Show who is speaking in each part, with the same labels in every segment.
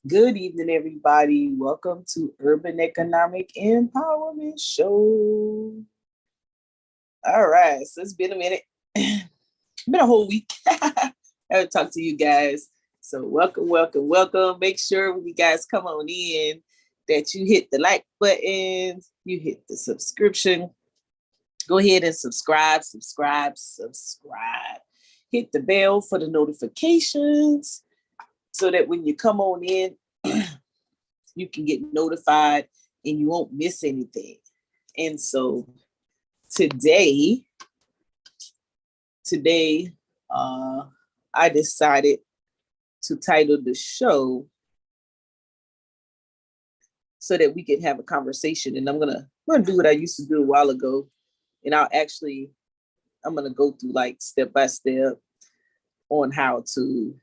Speaker 1: Good evening, everybody. Welcome to Urban Economic Empowerment Show. All right, so it's been a minute, been a whole week. I haven't talked to you guys. So welcome, welcome, welcome. Make sure when you guys come on in that you hit the like button, you hit the subscription. Go ahead and subscribe. Hit the bell for the notifications so that when you come on in, you can get notified and you won't miss anything. And so today, today, uh, I decided to title the show so that we can have a conversation. And I'm gonna do what I used to do a while ago, and I'm gonna go through like step by step on how to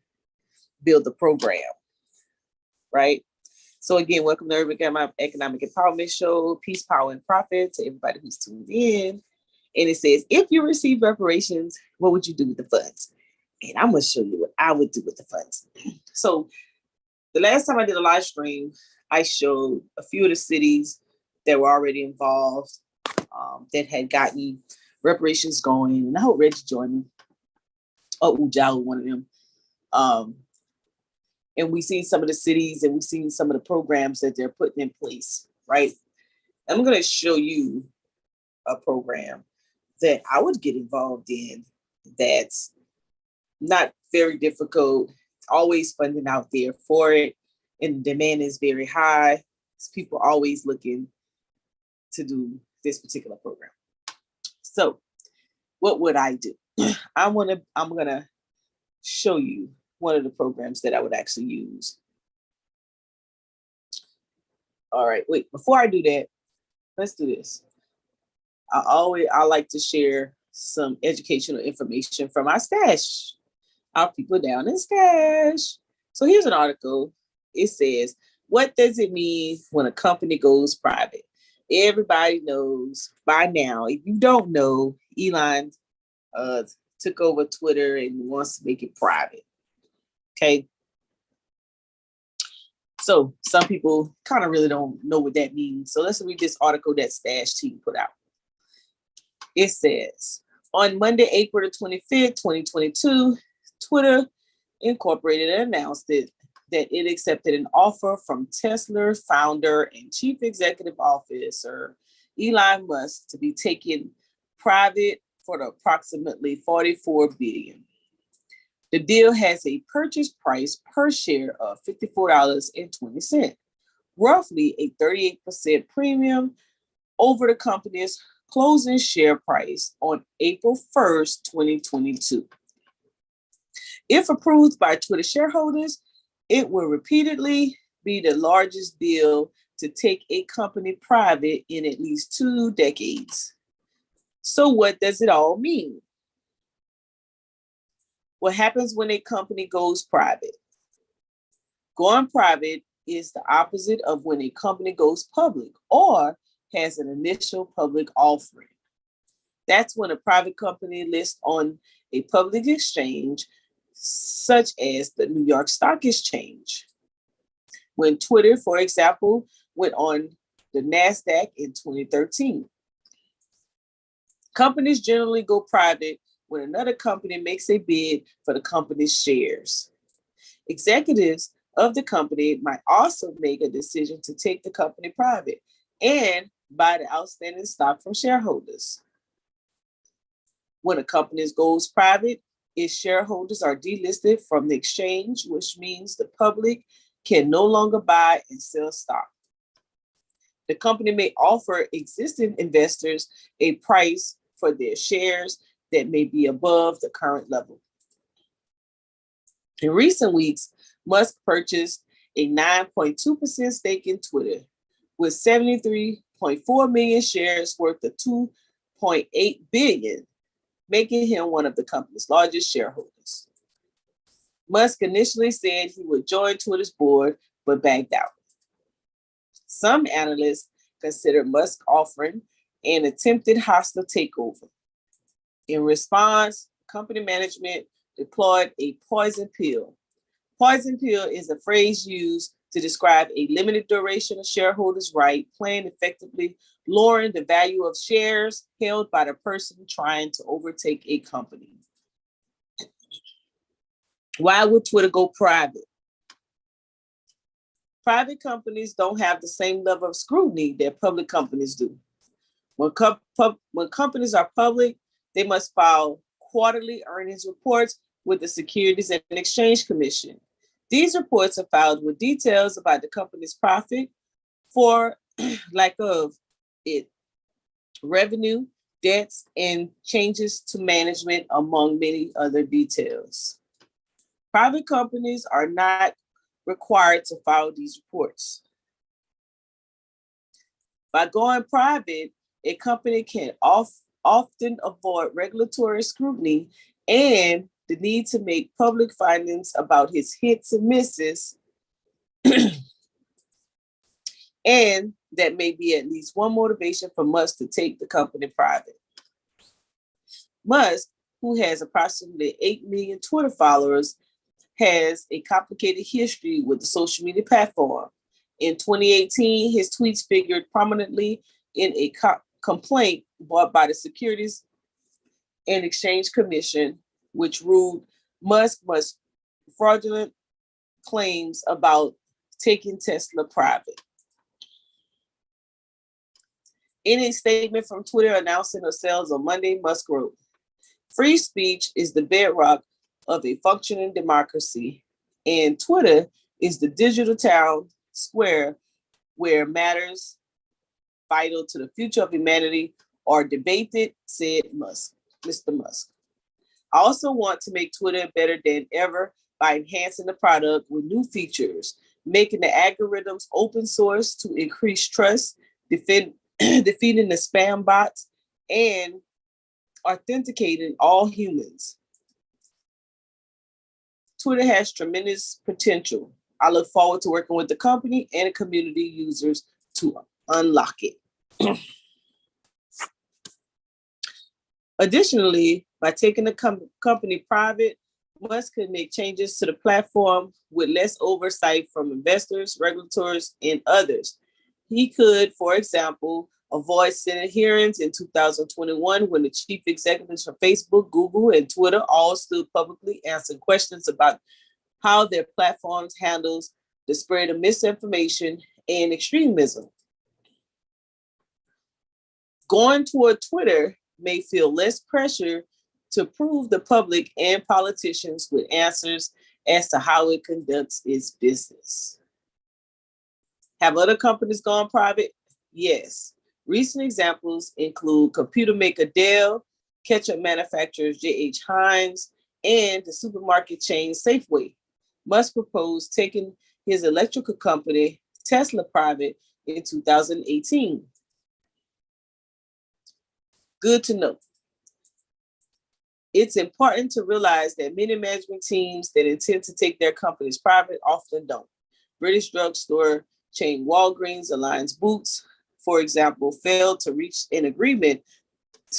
Speaker 1: build the program, right? So again, welcome to Urban Economic Empowerment Show, Peace, Power, and Profit to everybody who's tuned in. And it says, if you receive reparations, what would you do with the funds? And I'm going to show you what I would do with the funds. So the last time I did a live stream, I showed a few of the cities that were already involved, that had gotten reparations going. And I hope Reggie joined me. Oh, Ujala, one of them. And we've seen some of the cities and we've seen some of the programs that they're putting in place, right? I'm going to show you a program that I would get involved in that's not very difficult, always funding out there for it, and the demand is very high. People are always looking to do this particular program. So what would I do? I'm gonna show you one of the programs that I would actually use. All right, wait, before I do that, let's do this. I like to share some educational information from our stash, our people down in stash. So here's an article. It says, what does it mean when a company goes private? Everybody knows by now. If you don't know, Elon took over Twitter and wants to make it private. Okay. So some people kind of really don't know what that means. So let's read this article that Stash Team put out. It says, on Monday, April the 25th, 2022, Twitter Incorporated announced that it accepted an offer from Tesla founder and chief executive officer Elon Musk to be taken private for approximately $44 billion. The deal has a purchase price per share of $54.20, roughly a 38% premium over the company's closing share price on April 1st, 2022. If approved by Twitter shareholders, it will repeatedly be the largest deal to take a company private in at least 2 decades. So what does it all mean? What happens when a company goes private? Going private is the opposite of when a company goes public or has an initial public offering. That's when a private company lists on a public exchange, such as the New York Stock Exchange. When Twitter, for example, went on the NASDAQ in 2013. Companies generally go private when another company makes a bid for the company's shares. Executives of the company might also make a decision to take the company private and buy the outstanding stock from shareholders. When a company goes private, its shareholders are delisted from the exchange, which means the public can no longer buy and sell stock. The company may offer existing investors a price for their shares that may be above the current level. In recent weeks, Musk purchased a 9.2% stake in Twitter with 73.4 million shares worth of $2.8 billion, making him one of the company's largest shareholders. Musk initially said he would join Twitter's board, but backed out. Some analysts consider Musk's offering an attempted hostile takeover. In response, company management deployed a poison pill. Poison pill is a phrase used to describe a limited duration of shareholders' right plan, effectively lowering the value of shares held by the person trying to overtake a company. Why would Twitter go private? Private companies don't have the same level of scrutiny that public companies do. When companies are public, they must file quarterly earnings reports with the Securities and Exchange Commission. These reports are filed with details about the company's profit, for lack of it, revenue, debts, and changes to management, among many other details. Private companies are not required to file these reports. By going private, a company can often avoid regulatory scrutiny and the need to make public findings about his hits and misses, and that may be at least one motivation for Musk to take the company private. Musk, who has approximately 8 million Twitter followers, has a complicated history with the social media platform. In 2018, his tweets figured prominently in a complaint brought by the Securities and Exchange Commission, which ruled Musk must fraudulent claims about taking Tesla private. In a statement from Twitter announcing her sales on Monday, Musk wrote, "Free speech is the bedrock of a functioning democracy, and Twitter is the digital town square where matters vital to the future of humanity are debated," said Mr. Musk. "I also want to make Twitter better than ever by enhancing the product with new features, making the algorithms open source to increase trust, defeating the spam bots, and authenticating all humans. Twitter has tremendous potential. I look forward to working with the company and the community users to unlock it." Additionally, by taking the company private, Musk could make changes to the platform with less oversight from investors, regulators, and others. He could, for example, avoid Senate hearings in 2021 when the chief executives from Facebook, Google, and Twitter all stood publicly answering questions about how their platforms handles the spread of misinformation and extremism. Going toward Twitter may feel less pressure to prove the public and politicians with answers as to how it conducts its business. Have other companies gone private? Yes. Recent examples include computer maker Dell, ketchup manufacturers J.H. Heinz, and the supermarket chain Safeway. Musk proposed taking his electrical company Tesla private in 2018. Good to know. It's important to realize that many management teams that intend to take their companies private often don't. British drugstore chain Walgreens Alliance Boots, for example, failed to reach an agreement,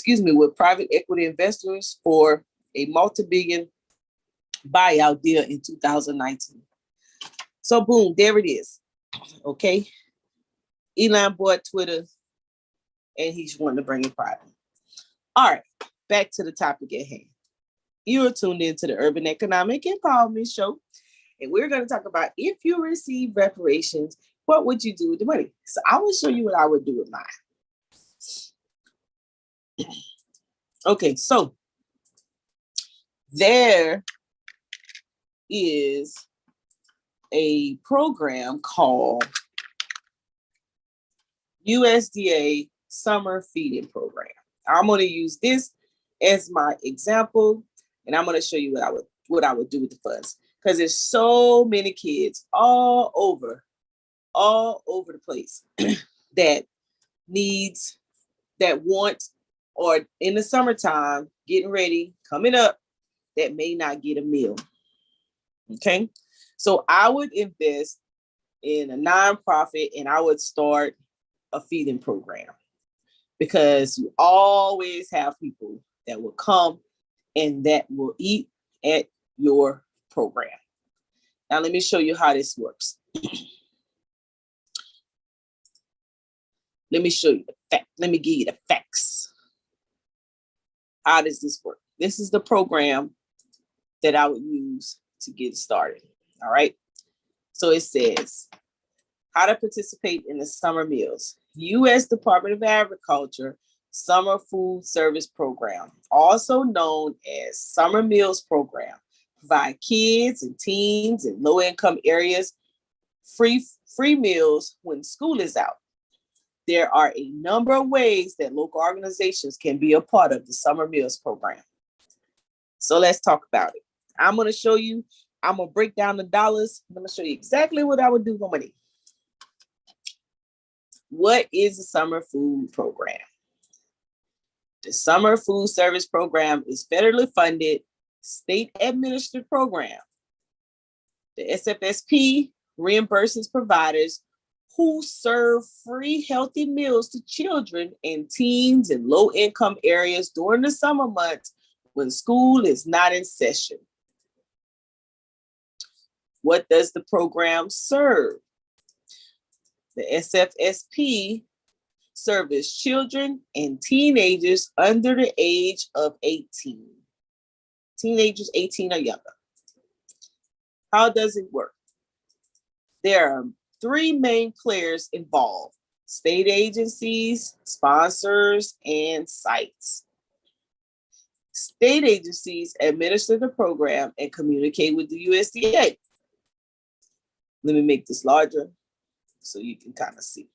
Speaker 1: with private equity investors for a multi-billion buyout deal in 2019. So boom, there it is. Okay. Elon bought Twitter and he's wanting to bring it private. All right, back to the topic at hand. You are tuned into the Urban Economic Empowerment Show, and we're going to talk about if you receive reparations, what would you do with the money? So I will show you what I would do with mine. Okay, so there is a program called USDA Summer Feeding Program. I'm going to use this as my example, and I'm going to show you what I would do with the funds, because there's so many kids all over the place that want, or in the summertime, getting ready, coming up, that may not get a meal. Okay, so I would invest in a nonprofit and I would start a feeding program, because you always have people that will come and that will eat at your program. Now, let me show you how this works. Let me show you the fact. Let me give you the facts. How does this work? This is the program that I would use to get started. All right. So it says how to participate in the summer meals. U.S. Department of Agriculture Summer Food Service Program, also known as Summer Meals Program, provide kids and teens in low-income areas free meals when school is out. There are a number of ways that local organizations can be a part of the Summer Meals Program. So let's talk about it. I'm going to show you, I'm going to break down the dollars. I'm going to show you exactly what I would do for money. What is the Summer Food Program? The Summer Food Service Program is federally funded, state-administered program. The SFSP reimburses providers who serve free healthy meals to children and teens in low-income areas during the summer months when school is not in session. What does the program serve? The SFSP serves children and teenagers under the age of 18. Teenagers 18 or younger. How does it work? There are three main players involved: state agencies, sponsors, and sites. State agencies administer the program and communicate with the USDA. Let me make this larger so you can kind of see,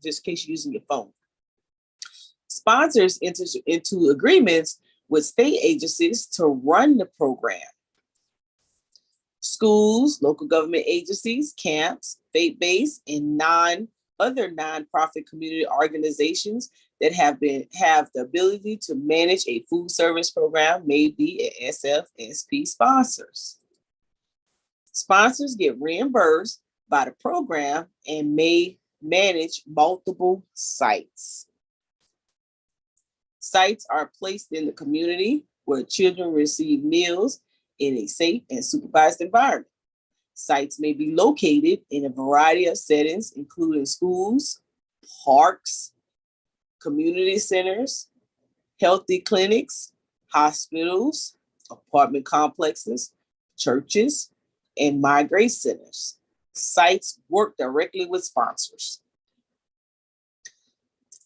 Speaker 1: just in case you're using your phone. Sponsors enter into agreements with state agencies to run the program. Schools, local government agencies, camps, faith-based, and other nonprofit community organizations that have the ability to manage a food service program may be SFSP sponsors. Sponsors get reimbursed by the program and may manage multiple sites. Sites are placed in the community where children receive meals in a safe and supervised environment. Sites may be located in a variety of settings, including schools, parks, community centers, healthy clinics, hospitals, apartment complexes, churches, and migrant centers. Sites work directly with sponsors.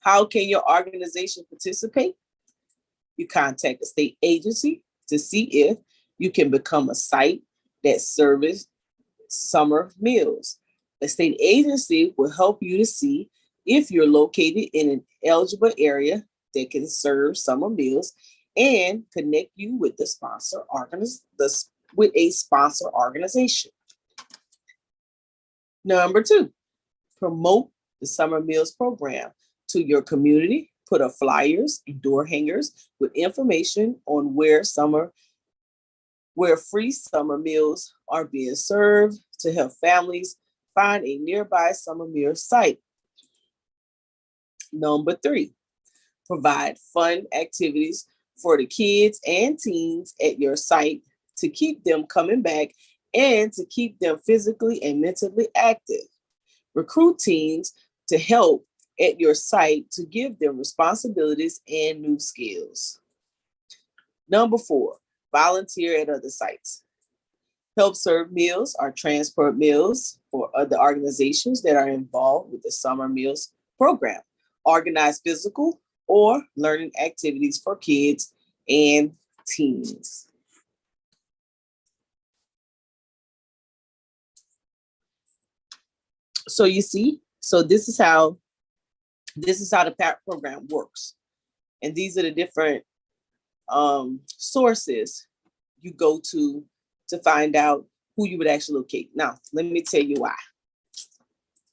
Speaker 1: How can your organization participate? You contact a state agency to see if you can become a site that serves summer meals. A state agency will help you to see if you're located in an eligible area that can serve summer meals and connect you with a sponsor organization. Number 2, promote the summer meals program to your community. Put up flyers and door hangers with information on where free summer meals are being served to help families find a nearby summer meal site. Number 3, provide fun activities for the kids and teens at your site to keep them coming back and to keep them physically and mentally active. Recruit teens to help at your site to give them responsibilities and new skills. Number 4, volunteer at other sites. Help serve meals or transport meals for other organizations that are involved with the summer meals program. Organize physical or learning activities for kids and teens. So you see, this is how the program works. And these are the different sources you go to find out who you would actually locate. Now, let me tell you why.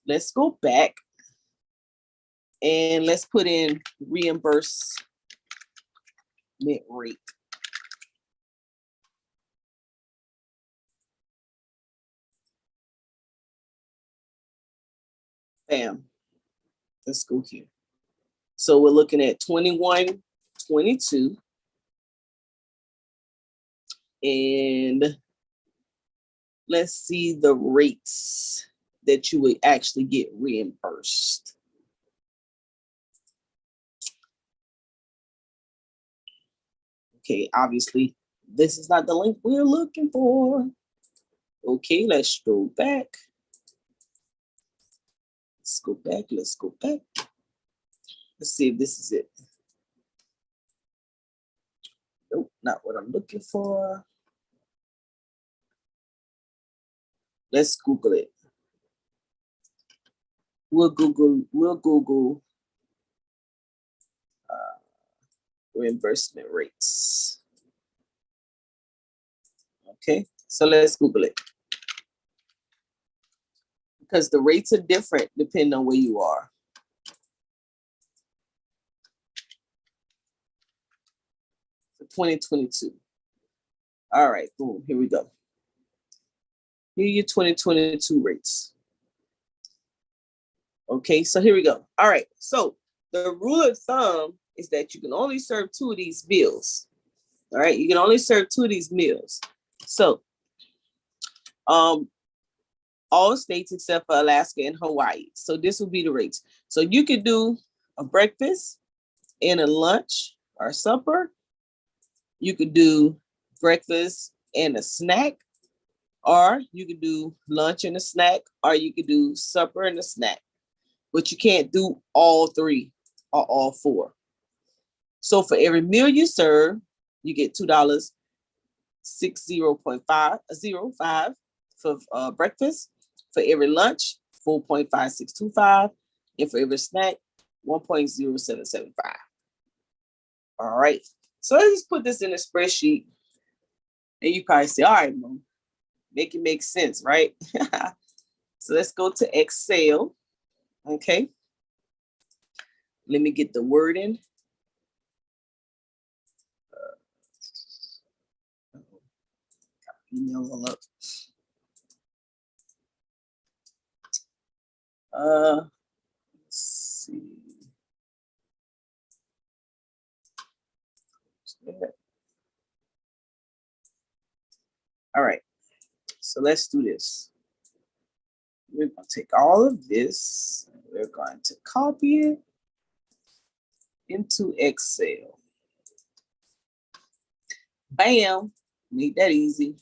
Speaker 1: Let's go back and let's put in reimbursement rate. Bam. Let's go here. So we're looking at 21, 22. And let's see the rates that you would actually get reimbursed. Okay, obviously, this is not the link we're looking for. Okay, let's scroll back. Let's go back. Let's go back. Let's see if this is it. Nope, not what I'm looking for. Let's Google it. We'll Google reimbursement rates. Okay, so let's Google it. Because the rates are different depending on where you are. For 2022. All right, boom, here we go. Here are your 2022 rates. Okay, so here we go. All right, so the rule of thumb is that you can only serve 2 of these meals. All right, you can only serve 2 of these meals. So, all states except for Alaska and Hawaii. So this will be the rates. So you could do a breakfast and a lunch or supper. You could do breakfast and a snack, or you could do lunch and a snack, or you could do supper and a snack. But you can't do all 3 or all 4. So for every meal you serve, you get $2.60.05 for breakfast. For every lunch, 4.5625, and for every snack, 1.0775. All right. So let's just put this in a spreadsheet, and you probably say, all right, Mom, make it make sense, right? So let's go to Excel. Okay. Let me get the wording. Email all up. Let's see. All right, so let's do this. We're going to take all of this, and we're going to copy it into Excel. Bam, made that easy.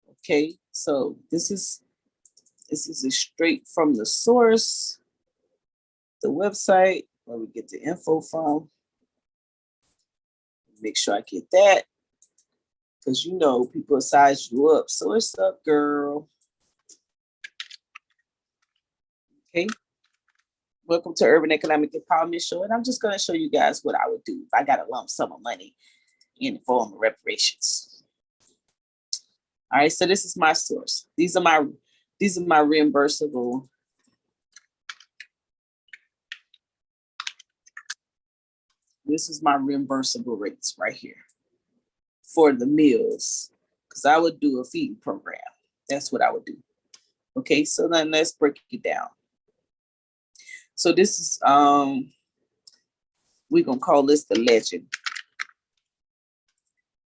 Speaker 1: Okay, so this is a straight from the source, the website where we get the info from. Make sure I get that, because you know people size you up. So what's up, girl? Okay. Welcome to Urban Economic Empowerment Show, and I'm just going to show you guys what I would do if I got a lump sum of money in the form of reparations. All right, so this is my source. These are my reimbursable. This is my reimbursable rates right here for the meals, because I would do a feeding program. That's what I would do. Okay, so then let's break it down. So this is, we're gonna call this the legend.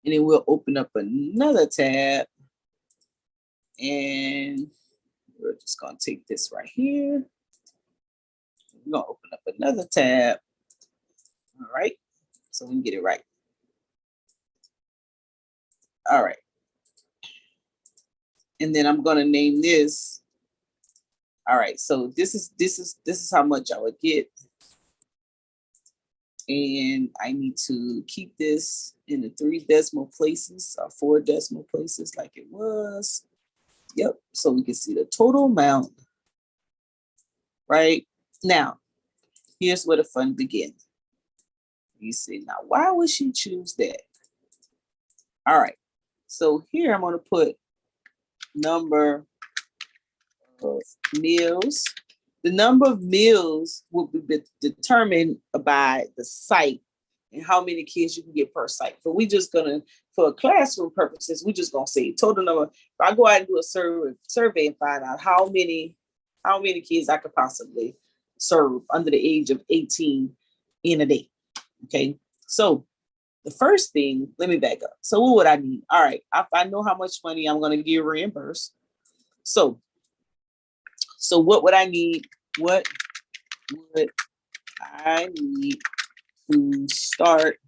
Speaker 1: And then we'll open up another tab, and we're just gonna take this right here. We're gonna open up another tab. All right, so we can get it right. All right. And then I'm gonna name this. All right, so this is how much I would get. And I need to keep this in the 3 decimal places or 4 decimal places like it was. Yep, so we can see the total amount. Right now, here's where the fun begins. You say, now, why would she choose that? All right, so here I'm gonna put number of meals. The number of meals will be determined by the site and how many kids you can get per site. But we just gonna, for classroom purposes, we just gonna say total number. If I go out and do a survey and find out how many kids I could possibly serve under the age of 18 in a day. Okay, so the first thing, let me back up. So what would I need? All right, I know how much money I'm gonna get reimbursed. So what would I need? What would I need to start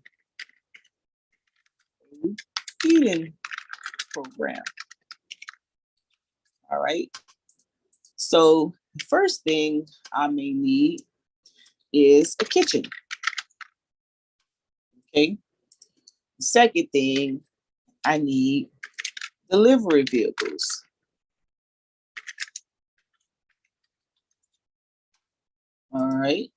Speaker 1: feeding program. All right. So the first thing I may need is a kitchen. Okay. The second thing I need delivery vehicles. All right.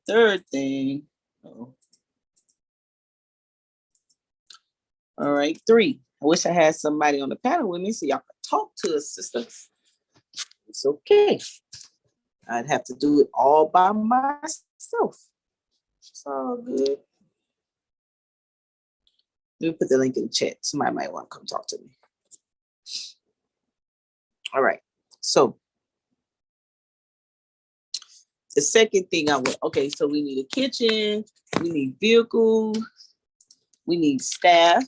Speaker 1: Third thing, all right, 3. I wish I had somebody on the panel with me so y'all could talk to us, sister. It's okay. I'd have to do it all by myself. It's all good. Let me put the link in the chat. Somebody might want to come talk to me. All right. So the second thing I want, okay, so we need a kitchen, we need vehicles, we need staff.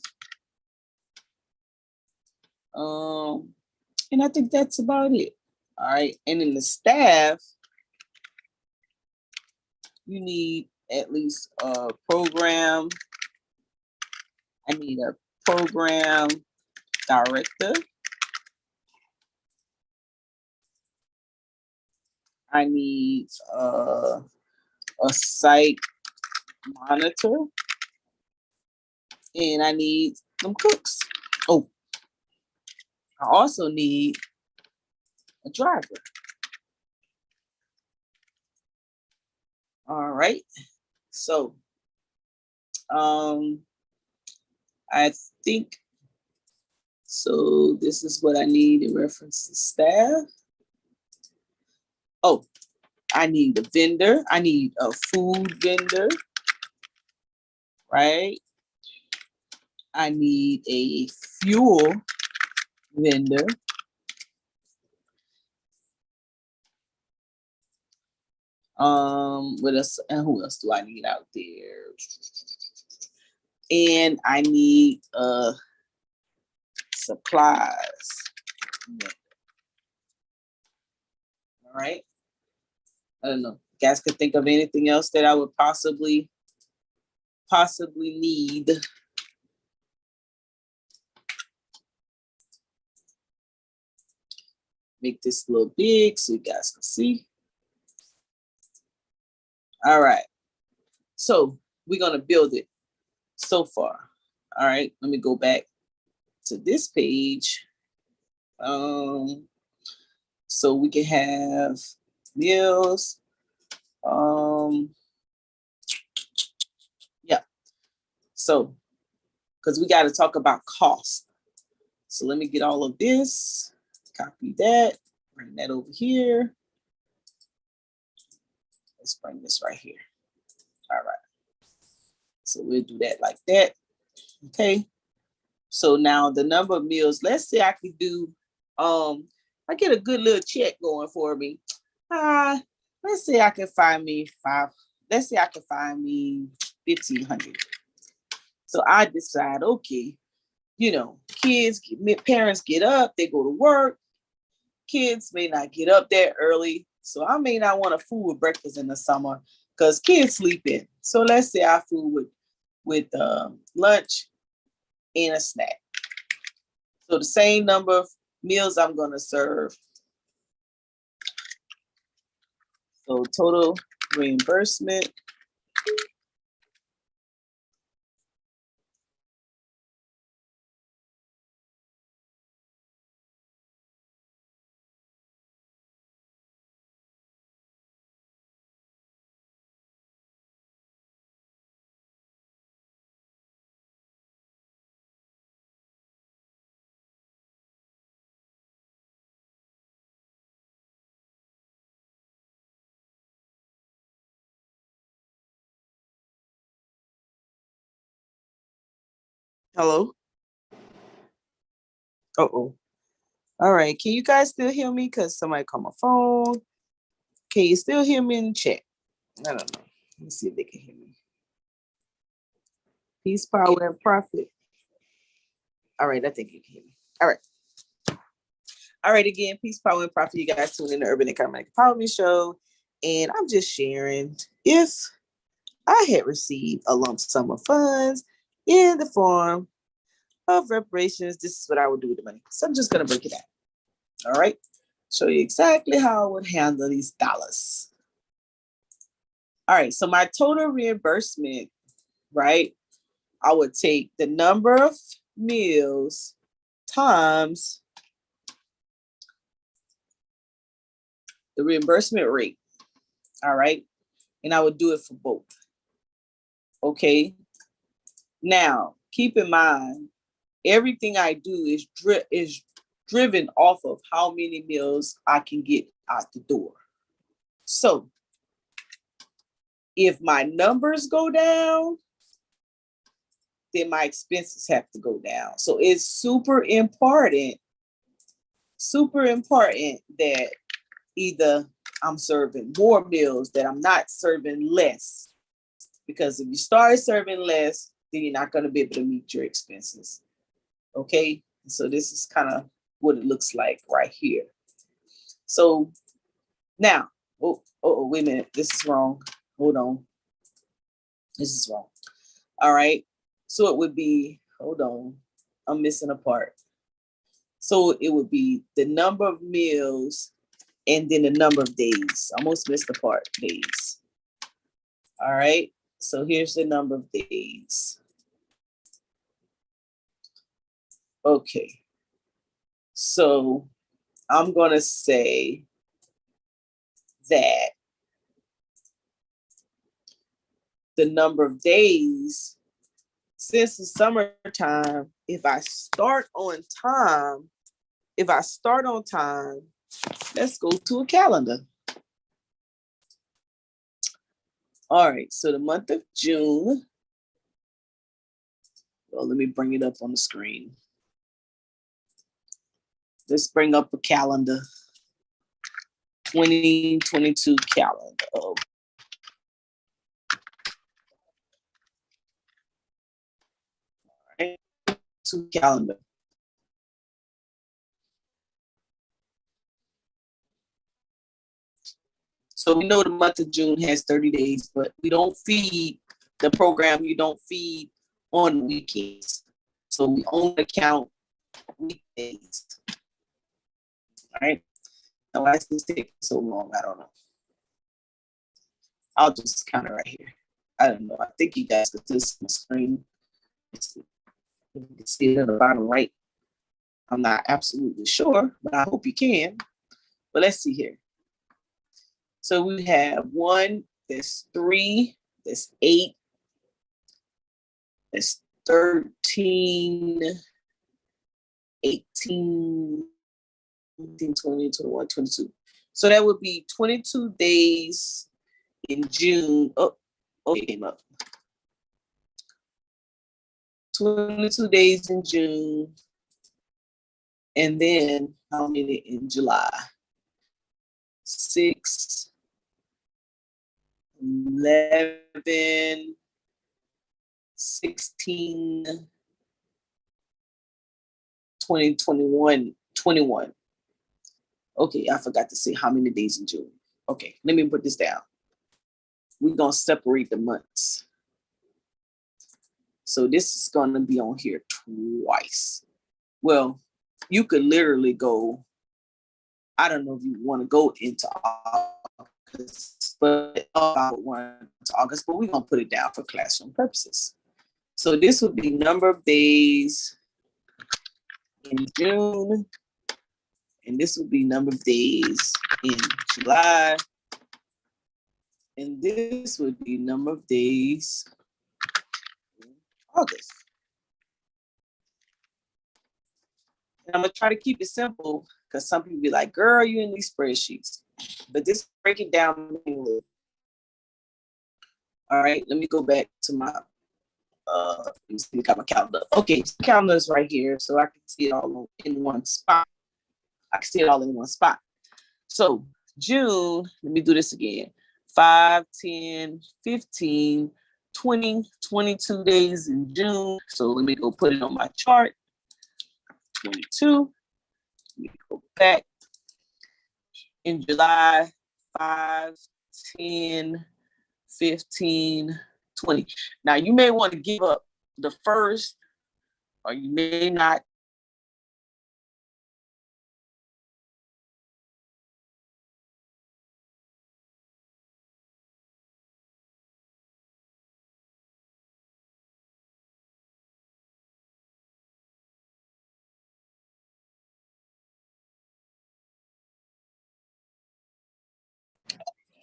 Speaker 1: And I think that's about it. All right. And in the staff, you need at least a program. I need a program director. I need a site monitor. And I need some cooks. Oh, I also need a driver. All right. So, I think, so this is what I need in reference to staff. Oh, I need a vendor. I need a food vendor, right? I need a fuel vendor. What else? And who else do I need out there? And I need supplies. All right. I don't know. You guys could think of anything else that I would possibly need. Make this a little big so you guys can see. All right. So we're gonna build it so far. All right. Let me go back to this page. So we can have meals. Yeah. So, because we got to talk about cost. So let me get all of this, copy that, bring that over here. Let's bring this right here. All right. So we'll do that like that. Okay. So now the number of meals, let's say I could do, I get a good little check going for me. Let's say I can find me 1,500. So I decide, okay, you know, parents get up, they go to work. Kids may not get up that early. So I may not want a food with breakfast in the summer because kids sleep in. So let's say I food with lunch and a snack. So the same number of meals I'm going to serve. So total reimbursement. Hello? Uh-oh. All right. Can you guys still hear me? Because somebody called my phone. Can you still hear me in the chat? I don't know. Let's see if they can hear me. Peace, power, and profit. All right. I think you can hear me. All right. All right. Again, peace, power, and profit. You guys tune in the Urban Economic Empowerment Show. And I'm just sharing. If I had received a lump sum of funds in the form of reparations. This is what I would do with the money. So I'm just going to break it down. All right. Show you exactly how I would handle these dollars. All right. So my total reimbursement, right? I would take the number of meals times the reimbursement rate. All right. And I would do it for both. Okay. Now, keep in mind, everything I do is driven off of how many meals I can get out the door. So if my numbers go down, then my expenses have to go down. So it's super important that either I'm serving more meals, that I'm not serving less. Because if you start serving less, then you're not going to be able to meet your expenses. Okay, so this is kind of what it looks like right here. So now, wait a minute, this is wrong. Hold on. This is wrong. All right, so it would be, hold on, I'm missing a part. So it would be the number of meals and then the number of days. I almost missed the part, days. All right, so here's the number of days. Okay, so I'm going to say that the number of days, since it's summertime, if I start on time, let's go to a calendar. All right, so the month of June, well, let me bring it up on the screen. Let's bring up a calendar. 2022 calendar. All right, to calendar. So we know the month of June has 30 days, but we don't feed the program, you don't feed on weekends. So we only count weekdays. All right. Now why is this taking so long? I don't know. I'll just count it right here. I don't know. I think you guys could see the screen. You can see it at the bottom right. I'm not absolutely sure, but I hope you can. But let's see here. So we have 1, there's 3, there's 8, there's 13, 18, 19, 20, 21, 22. So that would be 22 days in June. Oh, it came up. 22 days in June. And then how many in July? 6, 11, 16, 20, 21, 21. Okay, I forgot to say how many days in June. Okay, let me put this down. We're going to separate the months. So this is going to be on here twice. Well, you could literally go, I don't know if you want to go into August, but August, but we're going to put it down for classroom purposes. So this would be number of days in June, and this would be number of days in July, and this would be number of days in August. And I'm gonna try to keep it simple because some people be like, girl, you in these spreadsheets. But this break it down manually. All right, let me go back to my let me see, got my calendar. Okay, so calendar is right here, so I can see it all in one spot. I can see it all in one spot. So June, let me do this again. 5, 10, 15, 20, 22 days in June. So let me go put it on my chart. 22. Let me go back. In July, 5, 10, 15, 20. Now you may want to give up the first, or you may not.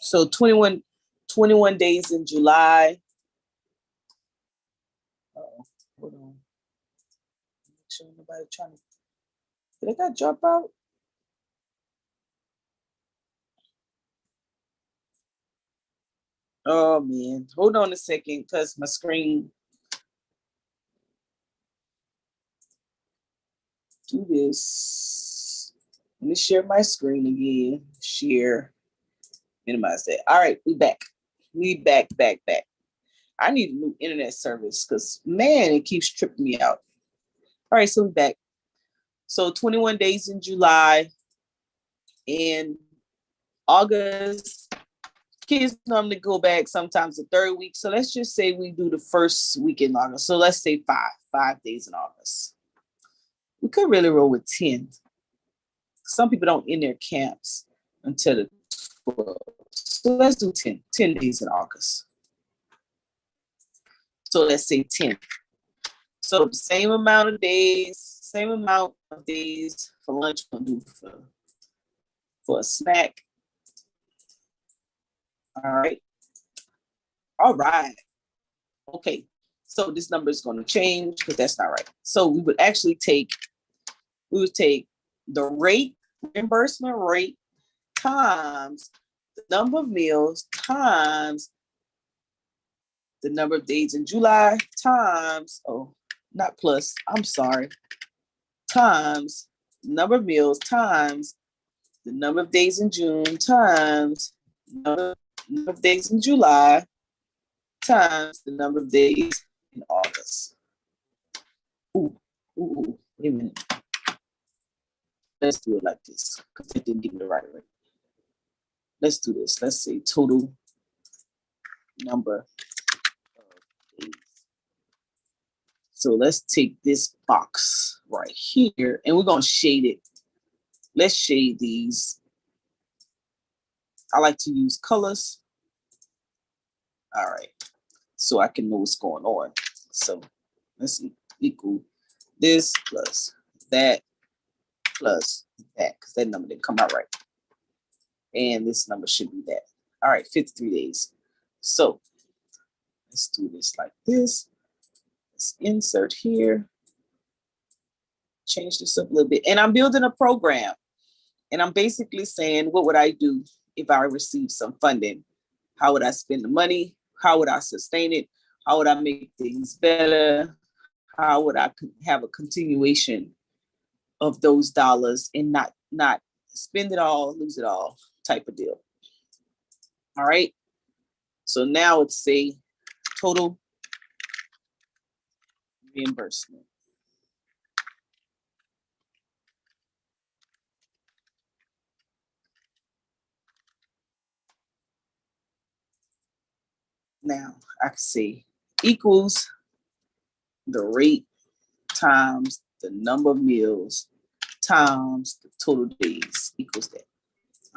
Speaker 1: So 21 days in July. Uh-oh, hold on. Make sure nobody trying to. Did I got drop out? Oh man, hold on a second, because my screen. Do this. Let me share my screen again. Share. Minimize that. All right, we back. We back. I need a new internet service because man, it keeps tripping me out. All right, so we back. So 21 days in July and August. Kids normally go back sometimes the third week. So let's just say we do the first week in August. So let's say 5 days in August. We could really roll with 10. Some people don't end their camps until the 12th. So let's do 10 days in August. So let's say 10. So the same amount of days for lunch, we'll do for a snack. All right. Okay. So this number is going to change because that's not right. So we would actually take the rate, reimbursement rate, times the number of meals times the number of days in July times, times the number of meals times the number of days in June times the number of days in July times the number of days in August. Ooh, wait a minute. Let's do it like this because I didn't give it the right way. Let's do this. Let's say total number of days. So let's take this box right here and we're going to shade it. Let's shade these. I like to use colors. All right. So I can know what's going on. So let's equal this plus that plus that, because that number didn't come out right. And this number should be that. All right, 53 days. So let's do this like this. Let's insert here. Change this up a little bit. And I'm building a program. And I'm basically saying, what would I do if I receive some funding? How would I spend the money? How would I sustain it? How would I make things better? How would I have a continuation of those dollars and not spend it all, lose it all type of deal? All right. So now it's say total reimbursement. Now I can say equals the rate times the number of meals times the total days equals that.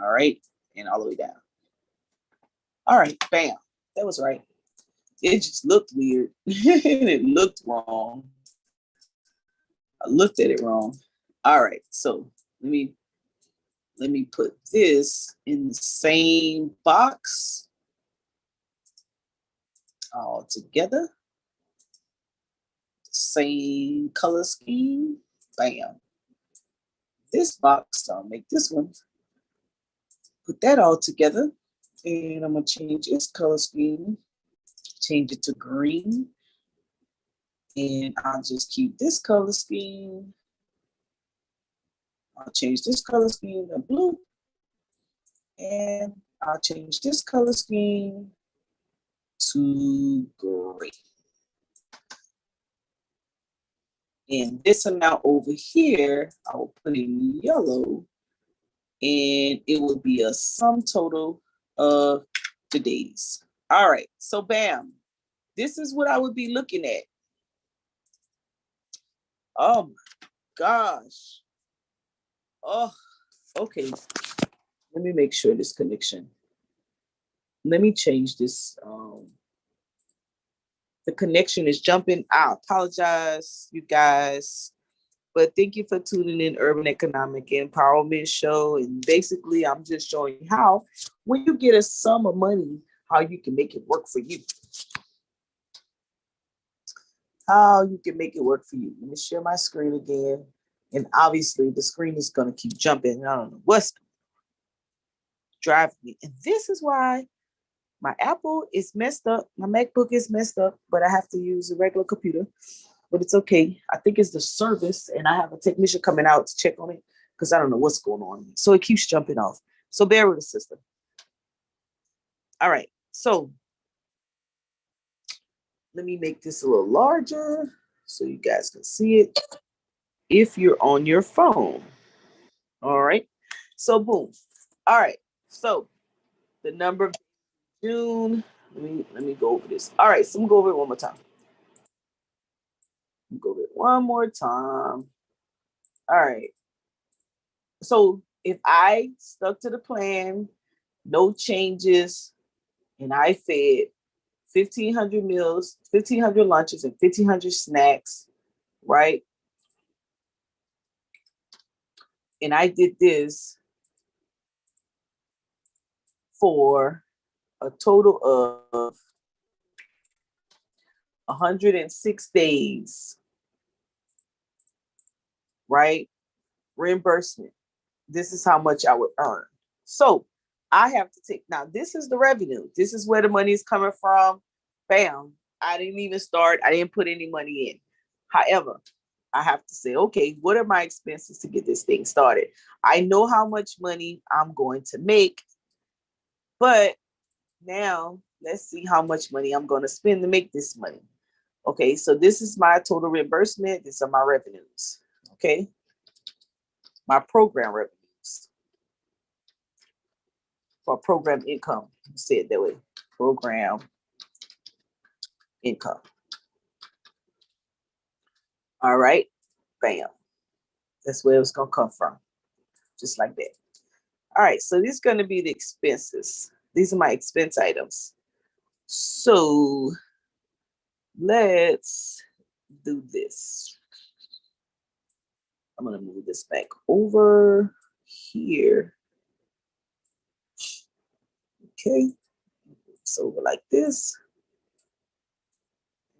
Speaker 1: All right. And all the way down. All right. Bam. That was right. It just looked weird. It looked wrong. I looked at it wrong. All right. So let me put this in the same box all together. Same color scheme. Bam. This box, I'll make this one. Put that all together. And I'm going to change its color scheme. Change it to green. And I'll just keep this color scheme. I'll change this color scheme to blue. And I'll change this color scheme to gray. And this amount over here, I will put in yellow, and it will be a sum total of the days. All right, so bam. this is what I would be looking at. Oh my gosh. Oh, okay. Let me make sure this connection. Let me change this. The connection is jumping. I apologize, you guys. But thank you for tuning in Urban Economic Empowerment Show. And basically, I'm just showing how when you get a sum of money, how you can make it work for you. How you can make it work for you. Let me share my screen again. And obviously, the screen is going to keep jumping. I don't know what's driving me. And this is why my Apple is messed up. My MacBook is messed up, but I have to use a regular computer. But it's okay. I think it's the service, and I have a technician coming out to check on it because I don't know what's going on. So it keeps jumping off. So bear with the system. All right. So let me make this a little larger so you guys can see it if you're on your phone. All right. So boom. All right. So the number of June. Let me go over this. All right. So I'm gonna go over it one more time. Go over it one more time. All right. So if I stuck to the plan, no changes, and I fed 1,500 meals, 1,500 lunches, and 1,500 snacks, right? And I did this for a total of 106 days, right? Reimbursement. This is how much I would earn. So I have to take, now this is the revenue. This is where the money is coming from. Bam. I didn't even start. I didn't put any money in. However, I have to say, okay, what are my expenses to get this thing started? I know how much money I'm going to make, but now let's see how much money I'm going to spend to make this money. Okay, so this is my total reimbursement. These are my revenues. Okay, my program revenues for program income. Say it that way. Program income. All right, bam. That's where it's going to come from. Just like that. All right, so this is going to be the expenses. These are my expense items. So let's do this. I'm going to move this back over here. Okay, it's over like this.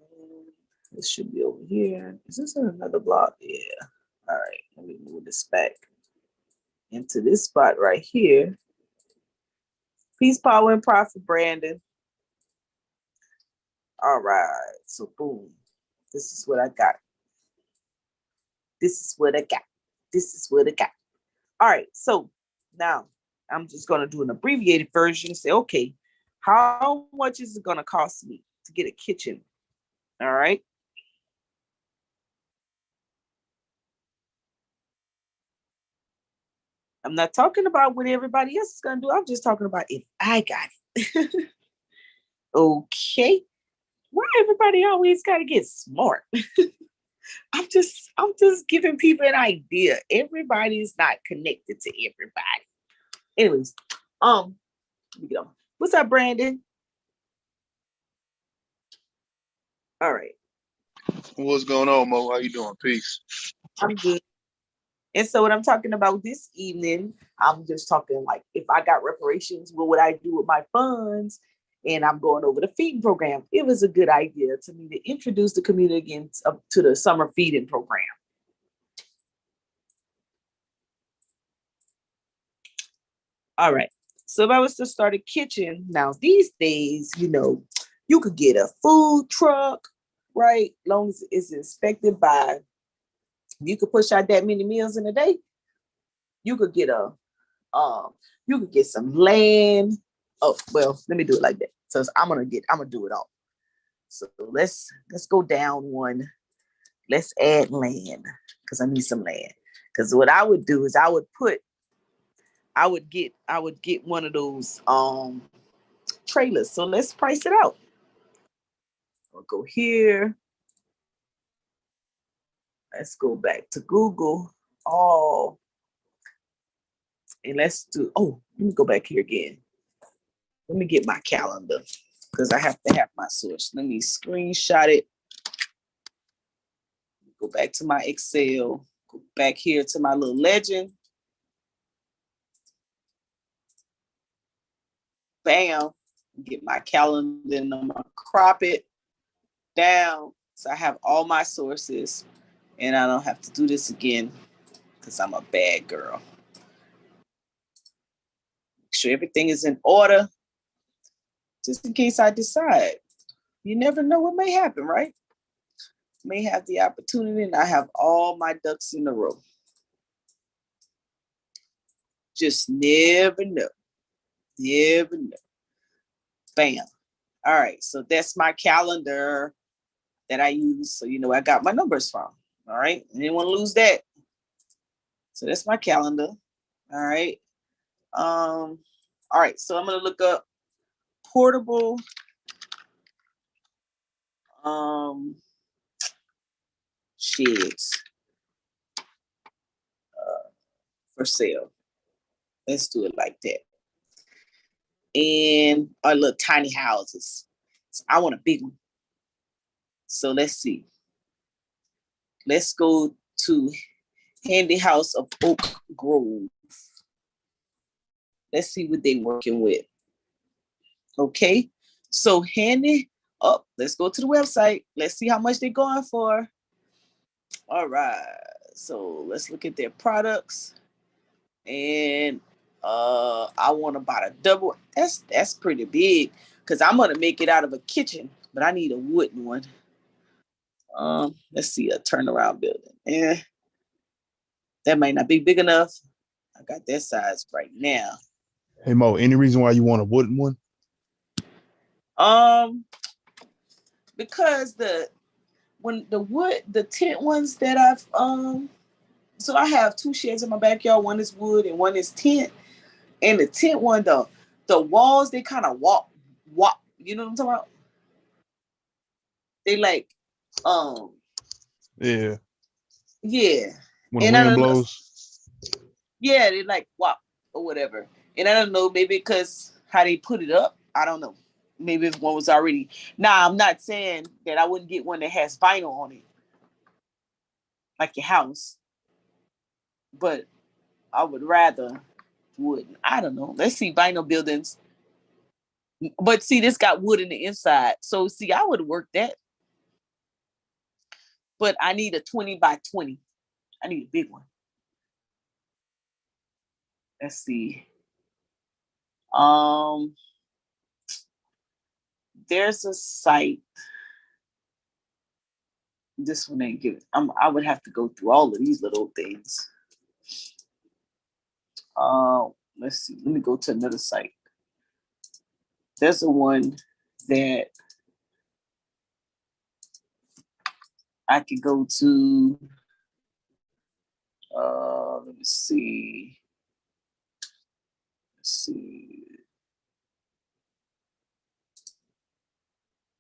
Speaker 1: And this should be over here. Is this in another block? Yeah. All right, let me move this back into this spot right here. Peace, power, and profit, Brandon. All right, so boom. This is what I got. This is what I got. This is what I got. All right, so now I'm just going to do an abbreviated version and say, okay, how much is it going to cost me to get a kitchen? All right. I'm not talking about what everybody else is going to do. I'm just talking about if I got it. Okay. Why everybody always got to get smart? I'm just giving people an idea. Everybody's not connected to everybody. Anyways, let me get on. What's up, Brandon? All right.
Speaker 2: What's going on, Mo? How you doing? Peace.
Speaker 1: I'm good. And so what I'm talking about this evening, I'm just talking like if I got reparations, what would I do with my funds? And I'm going over the feeding program. It was a good idea to me to introduce the community again to the summer feeding program. All right. So if I was to start a kitchen, now these days, you could get a food truck, right? Long as it's inspected by, you could push out that many meals in a day. You could get you could get some land. Oh, well, let me do it like that. So I'm gonna do it all. So let's go down one. Let's add land because I need some land. Because what I would do is I would get one of those trailers. So let's price it out. I'll go here. Let's go back to Google. Oh, and let's do, oh, let me go back here again. Let me get my calendar because I have to have my source. Let me screenshot it. Go back to my Excel. Go back here to my little legend. Bam. Get my calendar and I'm gonna crop it down so I have all my sources and I don't have to do this again because I'm a bad girl. Make sure everything is in order just in case I decide. You never know what may happen, right? May have the opportunity and I have all my ducks in a row. Just never know. Never know. Bam. All right, so that's my calendar that I use. So you know I got my numbers from. All right, I didn't want to lose that. So that's my calendar. All right. All right, so I'm gonna look up portable sheds for sale. Let's do it like that. And our little tiny houses. So I want a big one. So let's see. Let's go to Handy House of Oak Grove. Let's see what they're working with. Okay, so Handy, oh, let's go to the website. Let's see how much they're going for. All right, so let's look at their products. And I want to buy a double. That's pretty big because I'm gonna make it out of a kitchen, but I need a wooden one. Let's see, a turnaround building. That might not be big enough. I got that size right now.
Speaker 3: Hey Mo, any reason why you want a wooden one?
Speaker 1: Because the tent ones that I've so I have two sheds in my backyard. One is wood and one is tent. And the tent one, the walls, they kind of walk. You know what I'm talking about? They like,
Speaker 3: Yeah.
Speaker 1: yeah.
Speaker 3: When the
Speaker 1: And I
Speaker 3: wind
Speaker 1: don't know.
Speaker 3: blows.
Speaker 1: Yeah, they like wop or whatever. And I don't know, maybe because how they put it up. I don't know. Maybe if one was already. Now, I'm not saying that I wouldn't get one that has vinyl on it, like your house. But I would rather wood. I don't know. Let's see vinyl buildings. But see, this got wood in the inside. So see, I would work that. But I need a 20 by 20. I need a big one. Let's see. There's a site. This one ain't good. I would have to go through all of these little things. Let's see. Let me go to another site. There's a one that I could go to. Let me see. Let's see.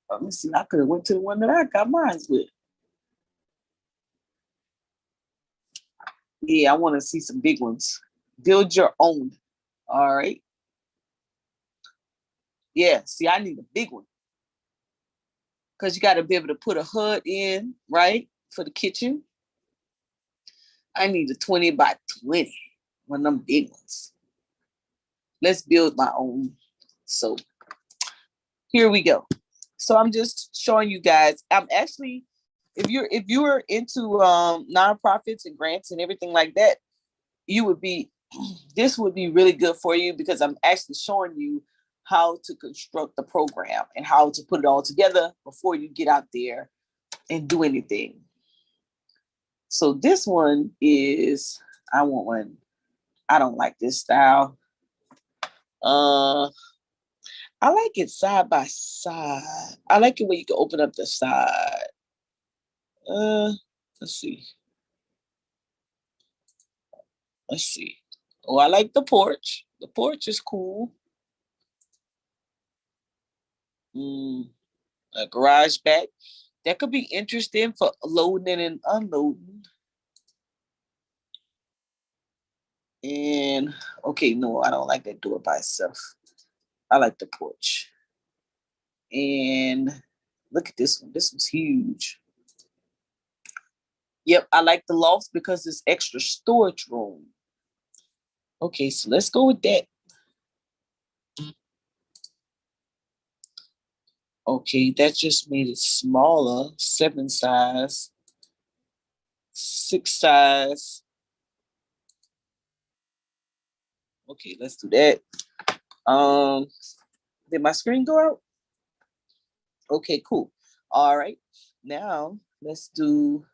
Speaker 1: Let me see. I could have went to the one that I got mine with. Yeah, I want to see some big ones. Build your own. All right. Yeah, see, I need a big one. Because you got to be able to put a hood in, right? For the kitchen. I need a 20 by 20. One of them big ones. Let's build my own. So here we go. So I'm just showing you guys. I'm actually, if you're into nonprofits and grants and everything like that, this would be really good for you because I'm actually showing you how to construct the program and how to put it all together before you get out there and do anything. So this one is, I want one. I don't like this style. I like it side by side. I like it when you can open up the side. Let's see. Let's see. Oh, I like the porch. The porch is cool. a garage back. That could be interesting for loading and unloading. And okay, no, I don't like that door by itself. I like the porch. And look at this one. This one's huge. Yep, I like the loft because it's extra storage room. Okay, so let's go with that. Okay, that just made it smaller. 7 size, 6 size. Okay, let's do that. Did my screen go out? Okay, cool. All right, now let's do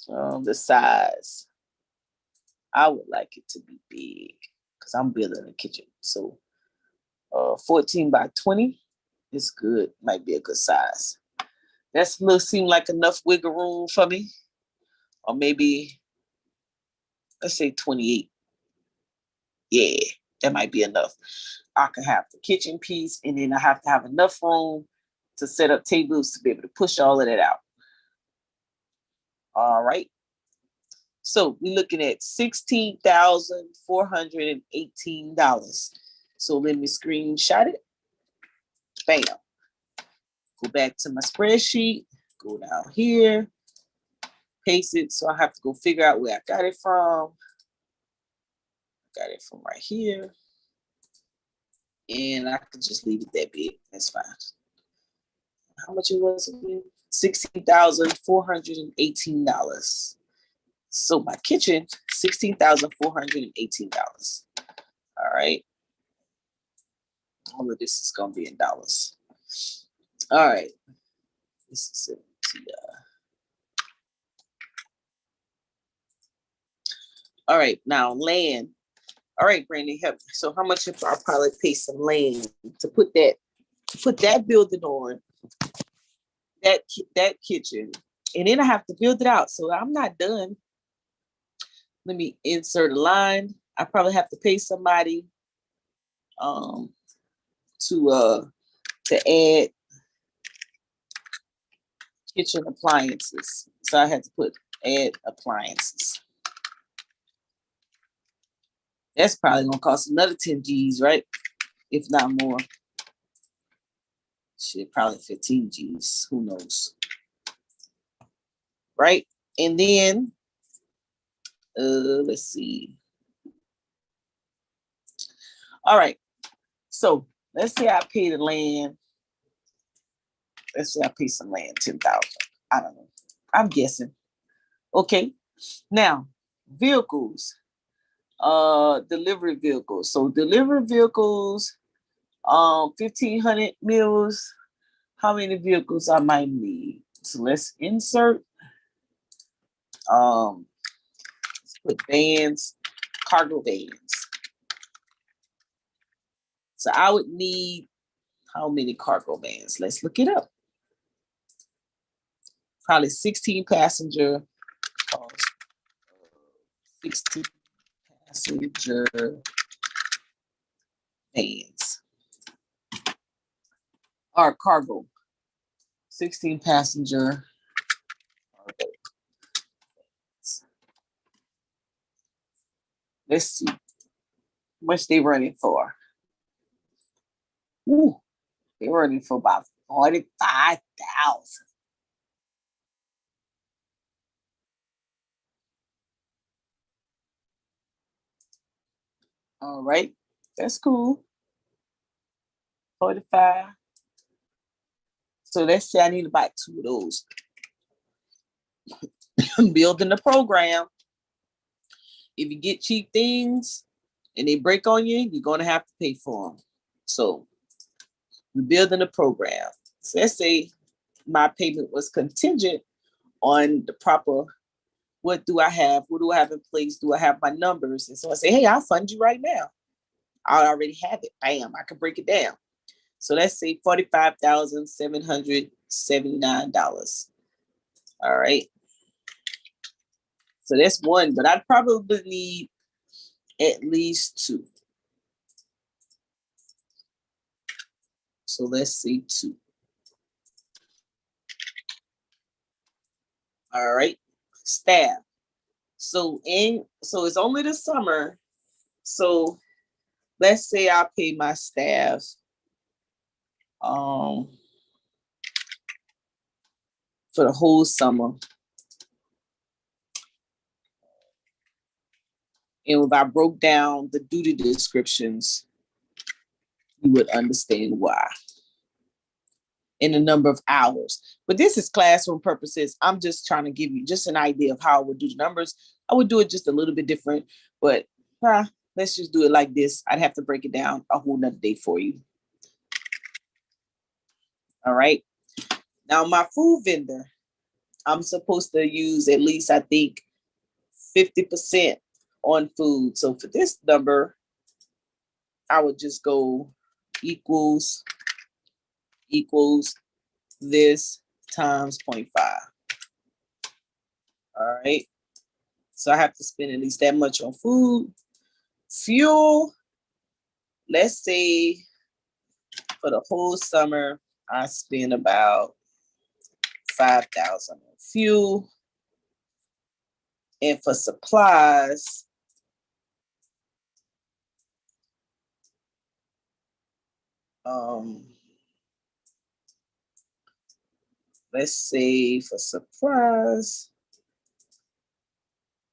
Speaker 1: the size. I would like it to be big because I'm building a kitchen. So 14 by 20 is good. Might be a good size. That's seem like enough wiggle room for me. Or maybe, let's say 28. Yeah, that might be enough. I can have the kitchen piece, and then I have to have enough room to set up tables to be able to push all of that out. All right. So we're looking at $16,418. So let me screenshot it. Bam. Go back to my spreadsheet. Go down here. Paste it. So I have to go figure out where I got it from. Got it from right here. And I could just leave it that big. That's fine. How much it was again? $16,418. So my kitchen, $16,418. All right. All of this is gonna be in dollars. All right. This is it. All right, now land. All right, Brandy, help. So how much if I'll probably pay some land to put that building on, that kitchen, and then I have to build it out. So I'm not done. Let me insert a line. I probably have to pay somebody to add kitchen appliances. So I had to put add appliances. That's probably gonna cost another 10 G's, right? If not more. Shit, probably 15 G's. Who knows? Right? And then let's see. All right. So let's say I pay the land. Let's say I pay some land, 10,000. I don't know. I'm guessing. Okay. Now, vehicles. Delivery vehicles. So delivery vehicles, 1,500 meals. How many vehicles I might need? So let's insert. Let's put vans, cargo vans. So I would need how many cargo vans? Let's look it up. Probably 16 passenger. 16 passenger vans. Or cargo. 16 passenger cargo. Let's see. How much they running for? Ooh, they're running for about 45,000. All right, that's cool. 45. So let's say I need to buy 2 of those. Building the program. If you get cheap things and they break on you, you're going to have to pay for them. So we're building a program. So let's say my payment was contingent on the proper, what do I have? What do I have in place? Do I have my numbers? And so I say, hey, I'll fund you right now. I already have it. Bam, I can break it down. So let's say $45,779. All right. So that's one, but I'd probably need at least 2. So let's say 2. All right, staff. So it's only the summer. So let's say I pay my staff for the whole summer. And if I broke down the duty descriptions, you would understand why. In the number of hours. But this is classroom purposes. I'm just trying to give you just an idea of how I would do the numbers. I would do it just a little bit different, but let's just do it like this. I'd have to break it down a whole nother day for you. All right. Now my food vendor, I'm supposed to use at least, I think, 50% on food. So for this number, I would just go equals this times 0.5. All right. So I have to spend at least that much on food. Fuel, let's say for the whole summer, I spend about $5,000 on fuel. And for supplies, let's say for supplies,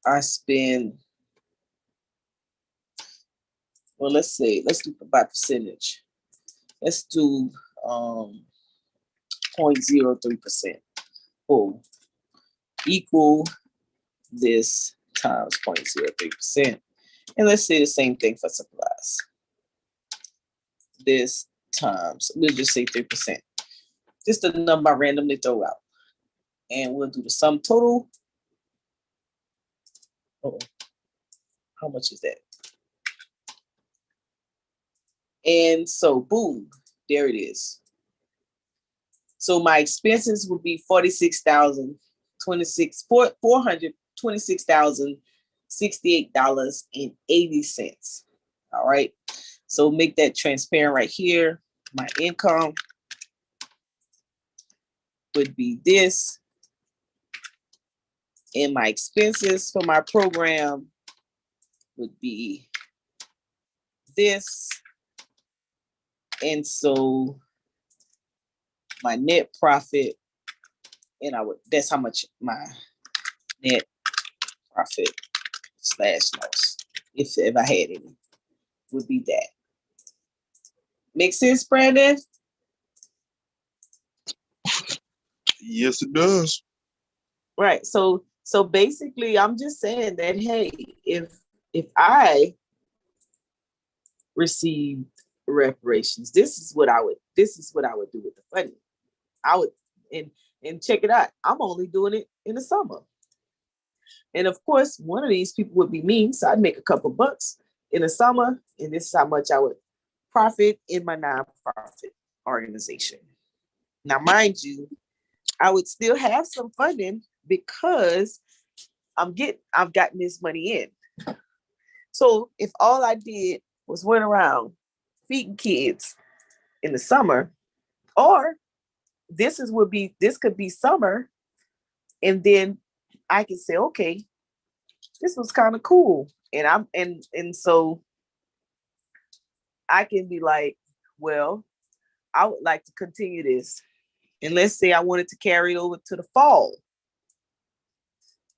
Speaker 1: I spend, well, let's do by percentage. Let's do 0.03%. Oh, equal this times 0.03%. And let's say the same thing for supplies. This times, we'll just say 3%. Just a number I randomly throw out. And we'll do the sum total. Oh, how much is that? And so, boom, there it is. So my expenses would be $426,068.80. All right. So make that transparent right here. My income would be this. And my expenses for my program would be this. And so my net profit, and that's how much my net profit / loss, if I had any, would be that. Make sense, Brandon?
Speaker 2: Yes, it does.
Speaker 1: Right. So basically I'm just saying that, hey, if I received reparations, this is what I would do with the funding. I would, and check it out, I'm only doing it in the summer. And of course, one of these people would be me. So I'd make a couple bucks in the summer, and this is how much I would profit in my nonprofit organization. Now, mind you, I would still have some funding because I've gotten this money in. So if all I did was went around feeding kids in the summer, or this could be summer, and then I can say, okay, this was kind of cool. And so I can be like, well, I would like to continue this. And let's say I wanted to carry it over to the fall.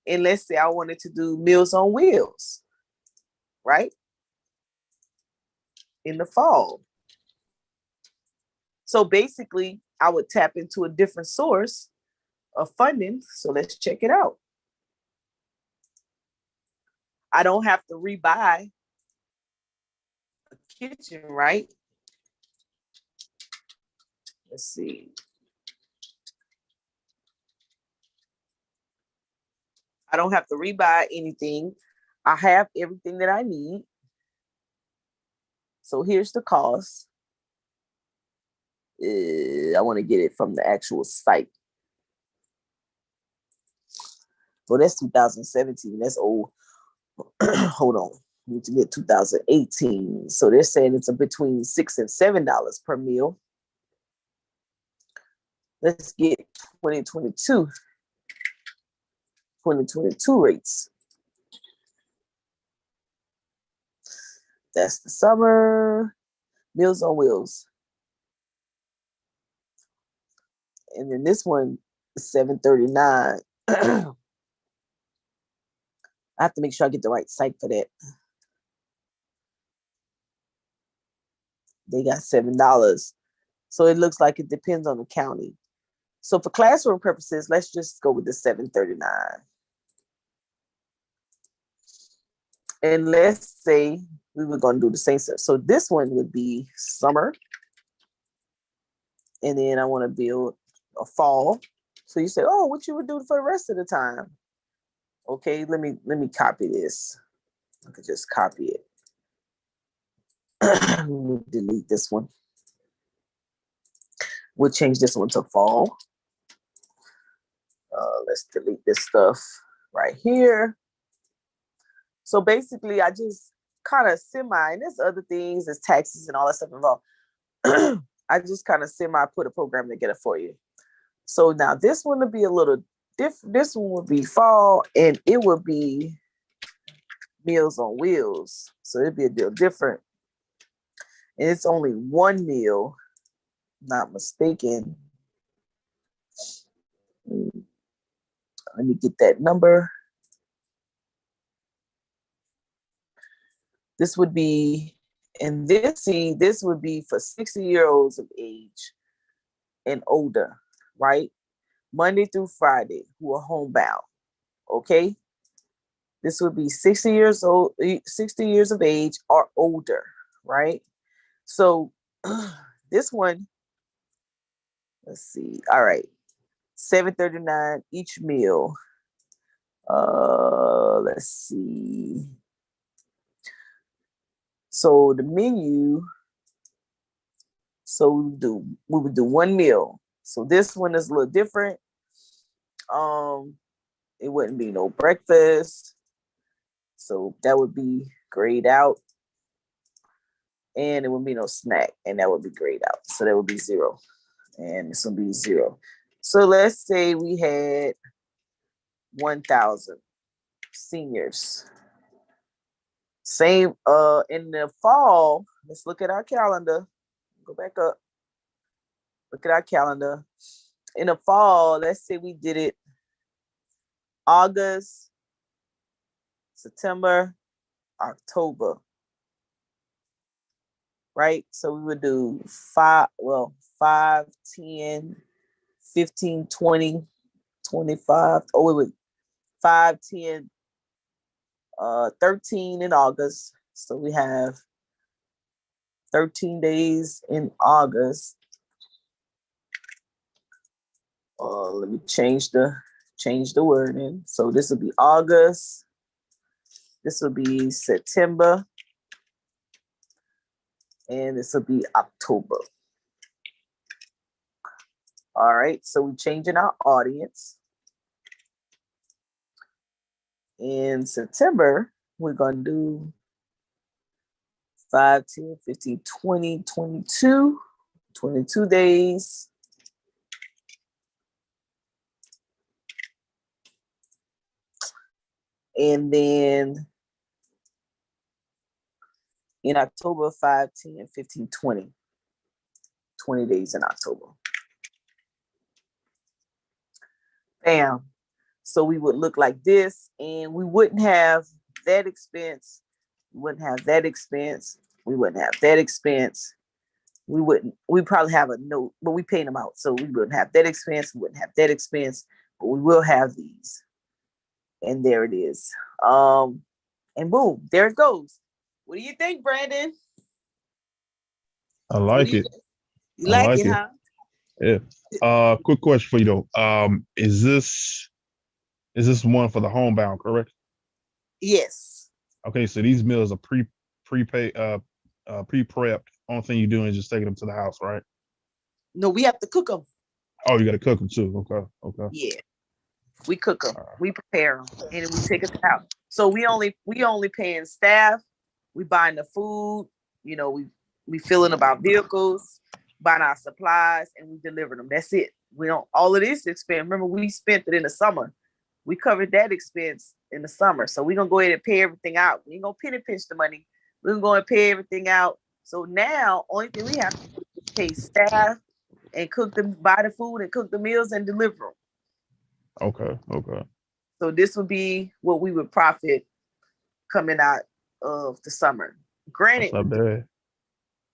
Speaker 1: And let's say I wanted to do Meals on Wheels, right? In the fall. So basically, I would tap into a different source of funding. So let's check it out. I don't have to rebuy a kitchen, right? Let's see. I don't have to rebuy anything. I have everything that I need. So here's the cost. I want to get it from the actual site. Well, that's 2017. That's old. Hold on. We need to get 2018. So they're saying it's between $6 and $7 per meal. Let's get 2022. 2022 rates. That's the summer Meals on Wheels. And then this one is $7.39. I have to make sure I get the right site for that. They got $7. So it looks like it depends on the county. So for classroom purposes, let's just go with the $7.39. And let's say we were going to do the same stuff. So this one would be summer. And then I want to build a fall. So you say, oh, what you would do for the rest of the time? Okay, let me copy this. I could just copy it. Delete this one. We'll change this one to fall. Let's delete this stuff right here. So basically, I just kind of and there's other things, there's taxes and all that stuff involved. I just kind of put a program together for you. So now this one would be a little different. This one would be fall, and it would be Meals on Wheels. So it'd be a deal different. And it's only one meal, not mistaken. Let me get that number. This would be, and this would be for 60-year-olds of age and older, right? Monday through Friday, who are homebound. Okay. This would be 60 years old, 60 years of age or older, right? So this one, let's see. All right. $7.39 each meal. Let's see. So the menu, we would do one meal. So this one is a little different. It wouldn't be no breakfast. So that would be grayed out. And it would be no snack, and that would be grayed out. So that would be 0. And this would be 0. So let's say we had 1,000 seniors. Same in the fall, let's look at our calendar. Go back up. Look at our calendar. In the fall, let's say we did it August, September, October. Right? So we would do 5, 10, 15, 20, 25. Oh, wait. 5, 10, 13 in August. So we have 13 days in August. Let me change the wording. So this will be August. This will be September. And this will be October. All right, so we're changing our audience. In September, we're going to do 5, 10, 15, 20, 22, 22 days. And then in October, 5, 10, 15, 20. 20 days in October. Bam. So we would look like this, and we wouldn't have that expense. We wouldn't have that expense. We wouldn't have that expense. We'd probably have a note, but we paid them out. So we wouldn't have that expense. We wouldn't have that expense, but we will have these. And there it is. And boom, there it goes. What do you think, Brandon?
Speaker 3: I like it.
Speaker 1: You like it, huh?
Speaker 3: Yeah. Quick question for you though. Is this one for the homebound, correct?
Speaker 1: Yes.
Speaker 3: Okay, so these meals are pre-prepped. Only thing you're doing is just taking them to the house, right?
Speaker 1: No, we have to cook them.
Speaker 3: Oh, you got to cook them too. Okay.
Speaker 1: Yeah, we cook them. We prepare them, and then we take it to the house. So we only paying staff. We buying the food. You know, we filling up our vehicles, buying our supplies, and we deliver them. That's it. We don't. All of this expense. Remember, we spent it in the summer. We covered that expense in the summer. So we're gonna go ahead and pay everything out. We ain't gonna penny pinch the money. We're gonna go and pay everything out. So now only thing we have to do is pay staff and cook them, buy the food and cook the meals and deliver them.
Speaker 3: Okay. Okay.
Speaker 1: So this would be what we would profit coming out of the summer.
Speaker 3: That's
Speaker 1: Granted,
Speaker 3: not bad.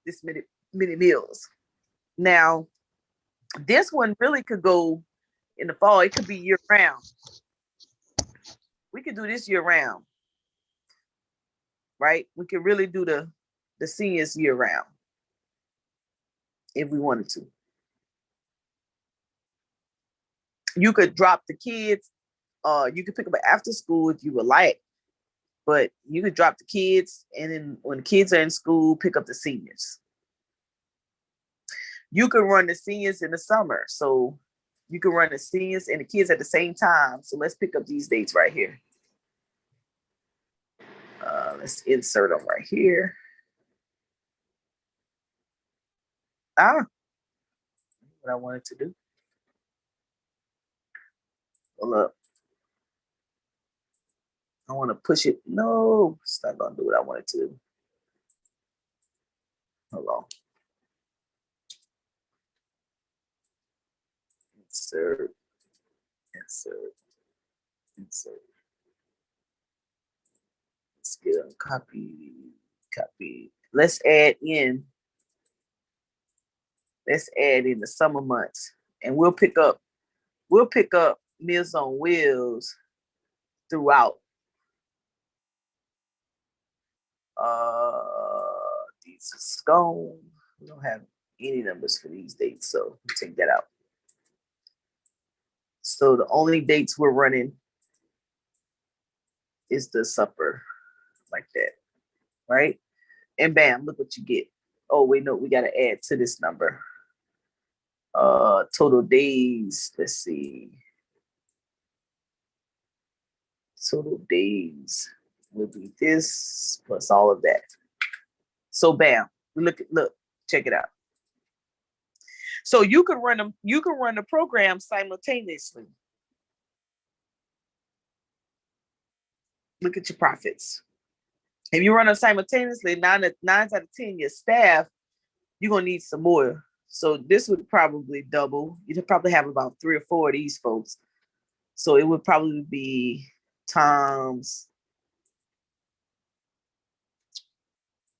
Speaker 1: this many meals. Now, this one really could go in the fall. It could be year round. We could do this year round, right? We could really do the seniors year round if we wanted to. You could drop the kids. You could pick up after school if you would like, but you could drop the kids, and then when the kids are in school, pick up the seniors. You could run the seniors in the summer, so you can run the seniors and the kids at the same time. So let's pick up these dates right here. Let's insert them right here. What I wanted to do. Hold up. I want to push it. No, it's not gonna do what I wanted to do. Hold on. Insert. Let's get a copy. Let's add in the summer months, and we'll pick up Meals on Wheels throughout. These are gone. We don't have any numbers for these dates, so we'll take that out. So the only dates we're running is the supper, like that, right? And bam, look what you get. Oh wait, no, we got to add to this number. Total days. Let's see. Total days will be this plus all of that. So bam, look, check it out. So you can run them. You can run the program simultaneously. Look at your profits. If you run them simultaneously, nine out of 10, your staff, you're gonna need some more. So this would probably double. You'd probably have about 3 or 4 of these folks. So it would probably be times.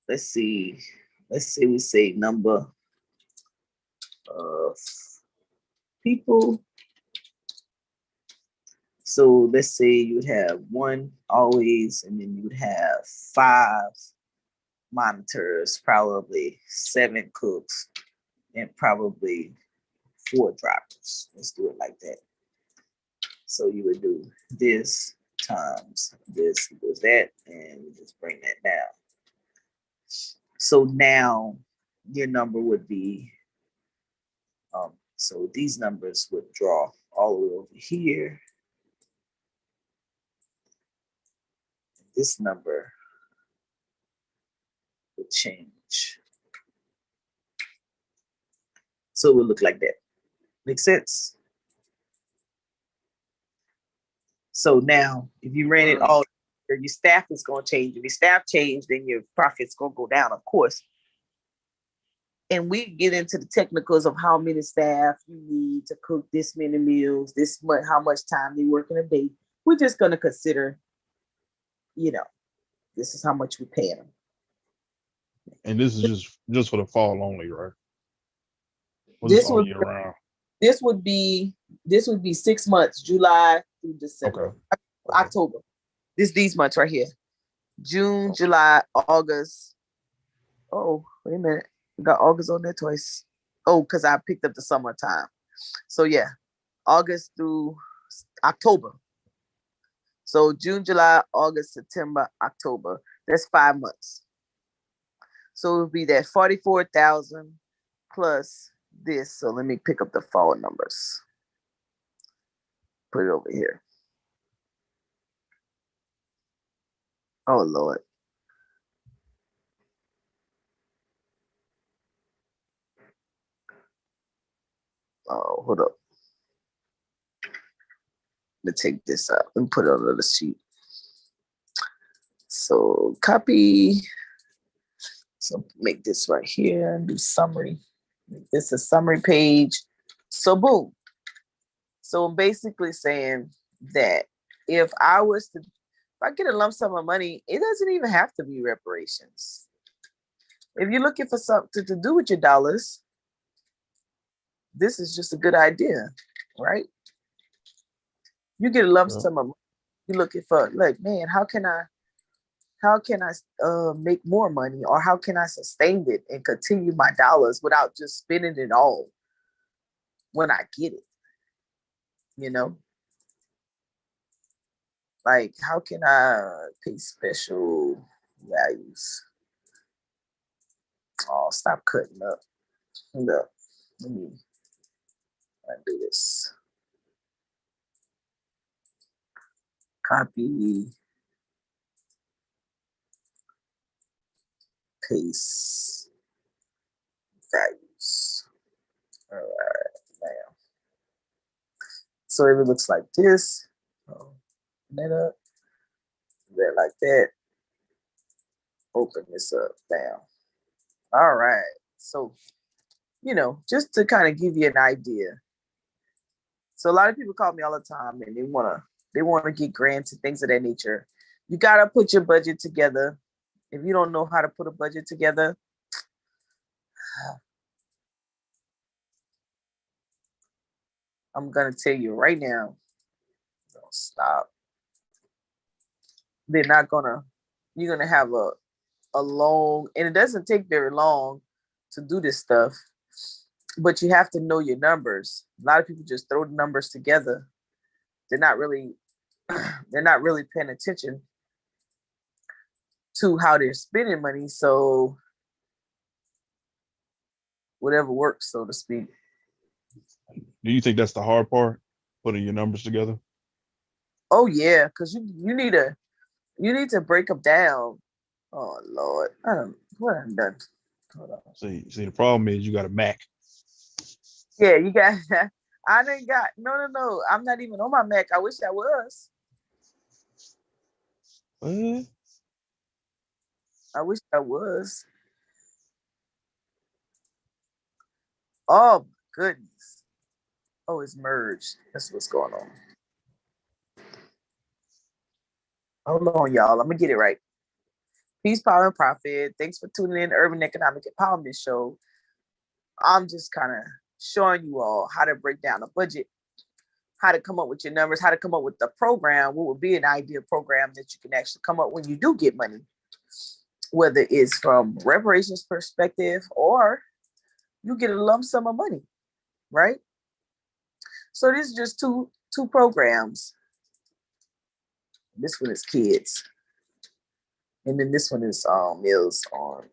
Speaker 1: Let's see. We say number of people. So let's say you would have 1 always, and then you would have 5 monitors, probably 7 cooks, and probably 4 drivers. Let's do it like that. So you would do this times this equals that, and you just bring that down. So now your number would be, so these numbers would draw all the way over here. This number would change. So it would look like that. Make sense? So now, if you ran it all, your staff is going to change. If your staff change, then your profit's going to go down, of course. And we get into the technicals of how many staff you need to cook this many meals, this much, how much time they work in a day. We're just going to consider, this is how much we pay them.
Speaker 3: And this is just for the fall only, right? Or
Speaker 1: This
Speaker 3: all
Speaker 1: would
Speaker 3: year round.
Speaker 1: This would be 6 months, July through December.
Speaker 3: Okay.
Speaker 1: October. These months right here. June, July, August. Oh, wait a minute. We got August on there twice. Oh, because I picked up the summertime. So yeah, August through October. So June, July, August, September, October. That's 5 months. So it would be that 44,000 plus this. So let me pick up the fall numbers. Put it over here. Oh Lord. Oh, hold up. to take this out and put it on another sheet. So copy. So make this right here and do summary. Make this a summary page. So boom. So I'm basically saying that if I get a lump sum of money, it doesn't even have to be reparations. If you're looking for something to do with your dollars, this is just a good idea, right? You get a lump sum of money, you're looking for, like, man, how can I make more money, or how can I sustain it and continue my dollars without just spending it all when I get it? You know, like, how can I pay special values? Oh, stop cutting up. Look, let me do this. Copy, paste, values. All right, now. So if it looks like this, that up, that like that. Open this up, down. All right. So, just to kind of give you an idea. So a lot of people call me all the time, and they wanna get grants and things of that nature. You gotta put your budget together. If you don't know how to put a budget together, I'm gonna tell you right now, don't stop. You're gonna have a long, and it doesn't take very long to do this stuff, but you have to know your numbers. A lot of people just throw the numbers together. They're not really paying attention to how they're spending money. So whatever works, so to speak.
Speaker 3: Do you think that's the hard part, putting your numbers together?
Speaker 1: Oh yeah, because you need to break them down. Oh Lord, what I'm done. Hold on.
Speaker 3: See, the problem is you got a Mac.
Speaker 1: Yeah, you got. I didn't got no. I'm not even on my Mac. I wish I was.
Speaker 3: What?
Speaker 1: I wish I was. Oh my goodness. Oh, it's merged. That's what's going on. Hold on, y'all. I'm gonna get it right. Peace, power, and profit. Thanks for tuning in to Urban Economic Empowerment Show. I'm just kind of showing you all how to break down a budget, how to come up with your numbers, how to come up with the program, what would be an ideal program that you can actually come up when you do get money, whether it's from reparations perspective or you get a lump sum of money, right? So this is just two programs. This one is kids. And then this one is Meals on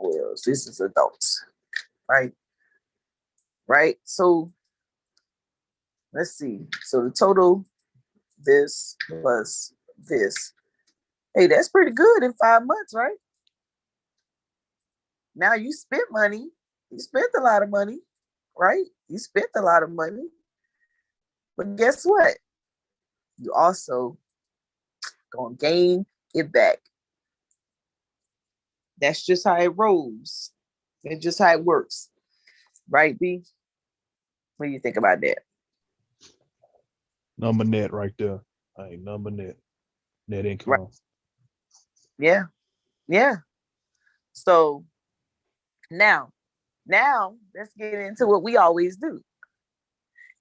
Speaker 1: Wheels. This is adults, right? Right? So let's see. So the total, this plus this. Hey, that's pretty good in 5 months, right? Now you spent money. You spent a lot of money, right? You spent a lot of money. But guess what? You also gonna gain it back. That's just how it rolls. That's just how it works. Right, B? What do you think about that?
Speaker 3: Number net right there. Number net. Net income.
Speaker 1: Right. Yeah. Yeah. So now let's get into what we always do.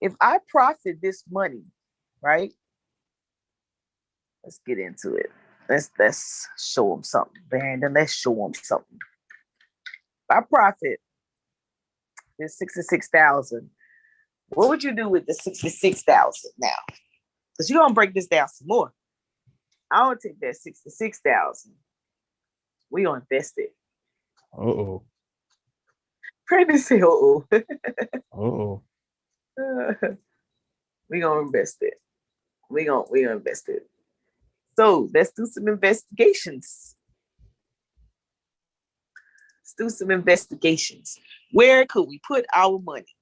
Speaker 1: If I profit this money, right? Let's get into it. Let's show them something, Brandon. Let's show them something. If I profit this 66,000. What would you do with the 66,000 now? Because you're gonna break this down some more. I will take that 66,000. We gonna invest it.
Speaker 3: Uh-oh.
Speaker 1: Brandon say, uh-oh.
Speaker 3: Uh-oh.
Speaker 1: We gonna invest it. We gonna invest it. So let's do some investigations. Let's do some investigations. Where could we put our money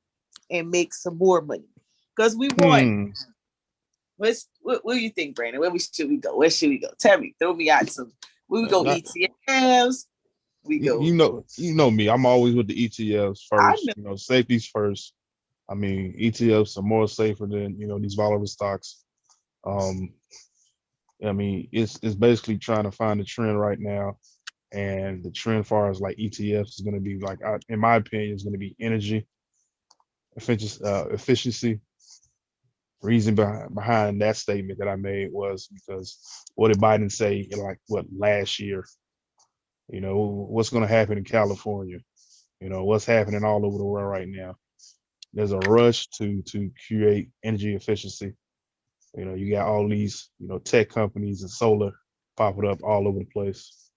Speaker 1: and make some more money? Because we won. What do you think, Brandon? Where should we go? Where should we go? Tell me. Throw me out some. Where we go? ETFs. We go.
Speaker 3: You know me. I'm always with the ETFs
Speaker 1: I
Speaker 3: first.
Speaker 1: know.
Speaker 3: You know, safety's first. I mean, ETFs are more safer than these volatile stocks. I mean, it's basically trying to find a trend right now, and the trend far as like ETFs is going to be like, in my opinion, is going to be energy efficiency. Reason behind that statement that I made was because what did Biden say last year? What's going to happen in California? What's happening all over the world right now. There's a rush to create energy efficiency. You got all these tech companies and solar popping up all over the place.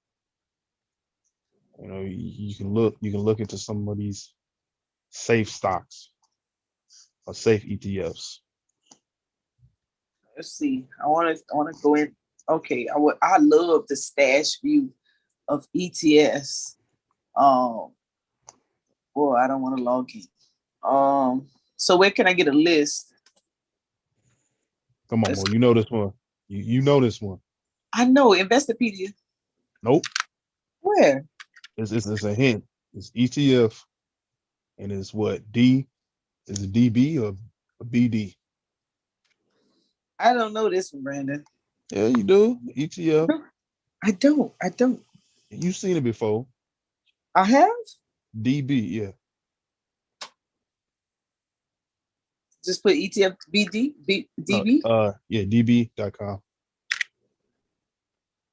Speaker 3: You can look into some of these safe stocks or safe ETFs.
Speaker 1: Let's see. I want to go in. Okay, I love the stash view of ETFs. Boy, I don't want to log in. So where can I get a list?
Speaker 3: Come on, boy. You know this one. You know this one.
Speaker 1: I know Investopedia.
Speaker 3: Nope.
Speaker 1: Where?
Speaker 3: It's a hint. It's ETF, and it's what D? Is it DB or BD?
Speaker 1: I don't know this one, Brandon.
Speaker 3: Yeah, you do. ETF.
Speaker 1: I don't.
Speaker 3: You've seen it before.
Speaker 1: I have.
Speaker 3: DB, yeah.
Speaker 1: Just put ETF BD DB.
Speaker 3: Yeah, DB.com.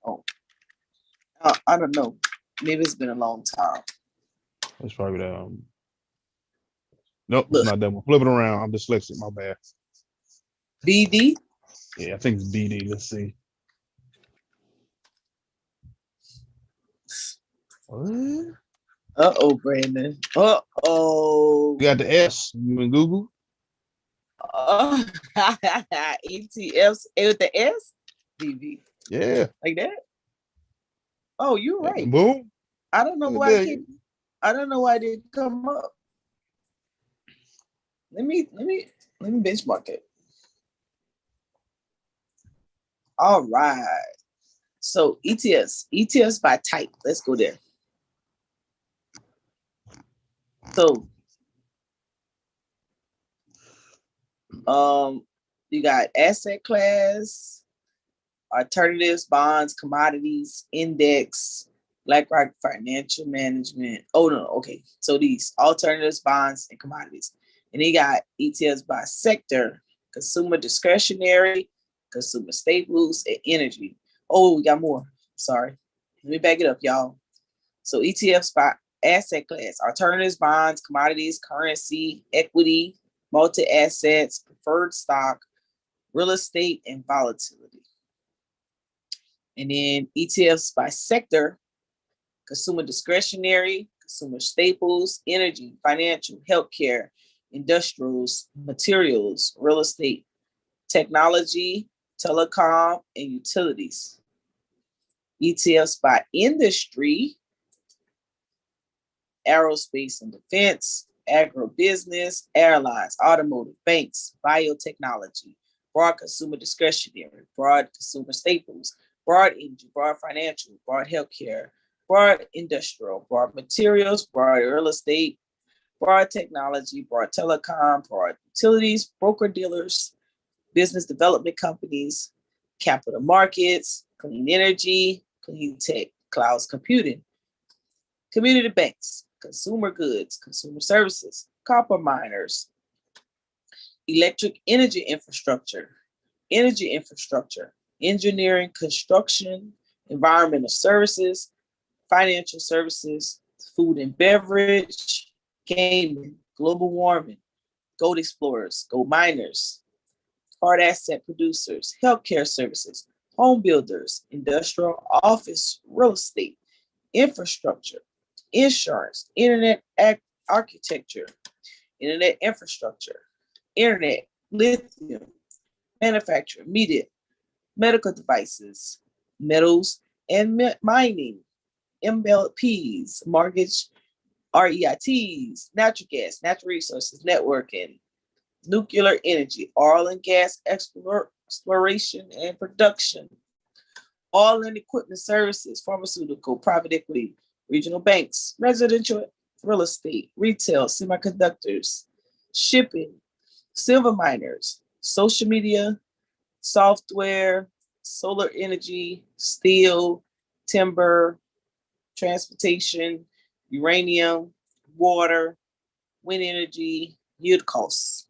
Speaker 1: Oh, I don't know. Maybe it's been a long time.
Speaker 3: It's probably that. Nope,
Speaker 1: Look.
Speaker 3: It's not that one. Flip it around. I'm dyslexic. My bad.
Speaker 1: BD.
Speaker 3: Yeah, I think it's BD. Let's see. What?
Speaker 1: Uh-oh, Brandon. Uh-oh.
Speaker 3: You got the S. You in Google?
Speaker 1: ETFs with the S? DB.
Speaker 3: Yeah.
Speaker 1: Like that? Oh, you're right.
Speaker 3: Boom.
Speaker 1: I don't know why I don't know why it didn't come up. Let me benchmark it. All right. So ETFs by type. Let's go there. So you got asset class, alternatives, bonds, commodities, index, BlackRock financial management. Oh no, okay. So these alternatives, bonds, and commodities. And you got ETFs by sector, consumer discretionary, consumer staples, and energy. Oh, we got more. Sorry. Let me back it up, y'all. So ETFs by asset class, alternatives, bonds, commodities, currency, equity, multi-assets, preferred stock, real estate, and volatility. And then ETFs by sector, consumer discretionary, consumer staples, energy, financial, healthcare, industrials, materials, real estate, technology, telecom, and utilities. ETFs by industry, aerospace and defense, agribusiness, airlines, automotive, banks, biotechnology, broad consumer discretionary, broad consumer staples, broad energy, broad financial, broad healthcare, broad industrial, broad materials, broad real estate, broad technology, broad telecom, broad utilities, broker dealers, business development companies, capital markets, clean energy, clean tech, cloud computing, community banks, consumer goods, consumer services, copper miners, electric energy infrastructure, engineering, construction, environmental services, financial services, food and beverage, gaming, global warming, gold explorers, gold miners, hard asset producers, healthcare services, home builders, industrial, office, real estate, infrastructure, insurance, internet architecture, internet infrastructure, internet, lithium, manufacturing, media, medical devices, metals, and mining, MLPs, mortgage, REITs, natural gas, natural resources, networking, nuclear energy, oil and gas exploration and production, oil and equipment services, pharmaceutical, private equity, regional banks, residential real estate, retail, semiconductors, shipping, silver miners, social media, software, solar energy, steel, timber, transportation, uranium, water, wind energy, yield costs.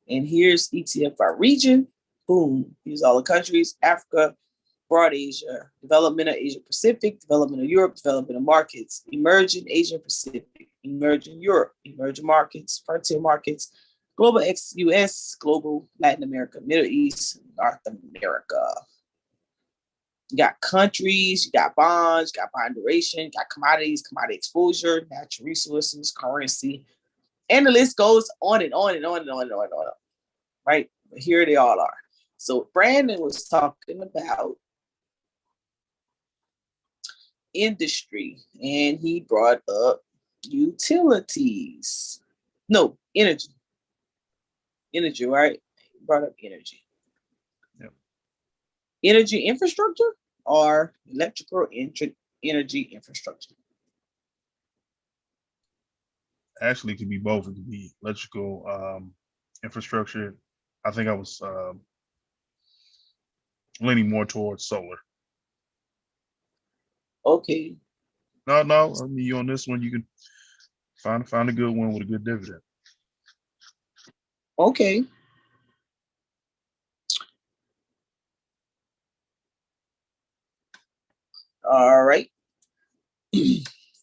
Speaker 1: And here's ETF by region. Boom. Here's all the countries: Africa, broad Asia, development of Asia Pacific, development of Europe, development of markets, emerging Asia Pacific, emerging Europe, emerging markets, frontier markets, global ex-US, global Latin America, Middle East, North America. You got countries, you got bonds, you got bond duration, you got commodities, commodity exposure, natural resources, currency, and the list goes on and on and on and on and on and on. Right? But here they all are. So Brandon was talking about industry, and he brought up utilities. No, energy. Energy, right? He brought up energy.
Speaker 3: Yep.
Speaker 1: Energy infrastructure or electrical energy infrastructure?
Speaker 3: Actually, it could be both. It could be electrical infrastructure. I think I was leaning more towards solar.
Speaker 1: Okay.
Speaker 3: No, I mean, you on this one, you can find a good one with a good dividend.
Speaker 1: Okay. All right.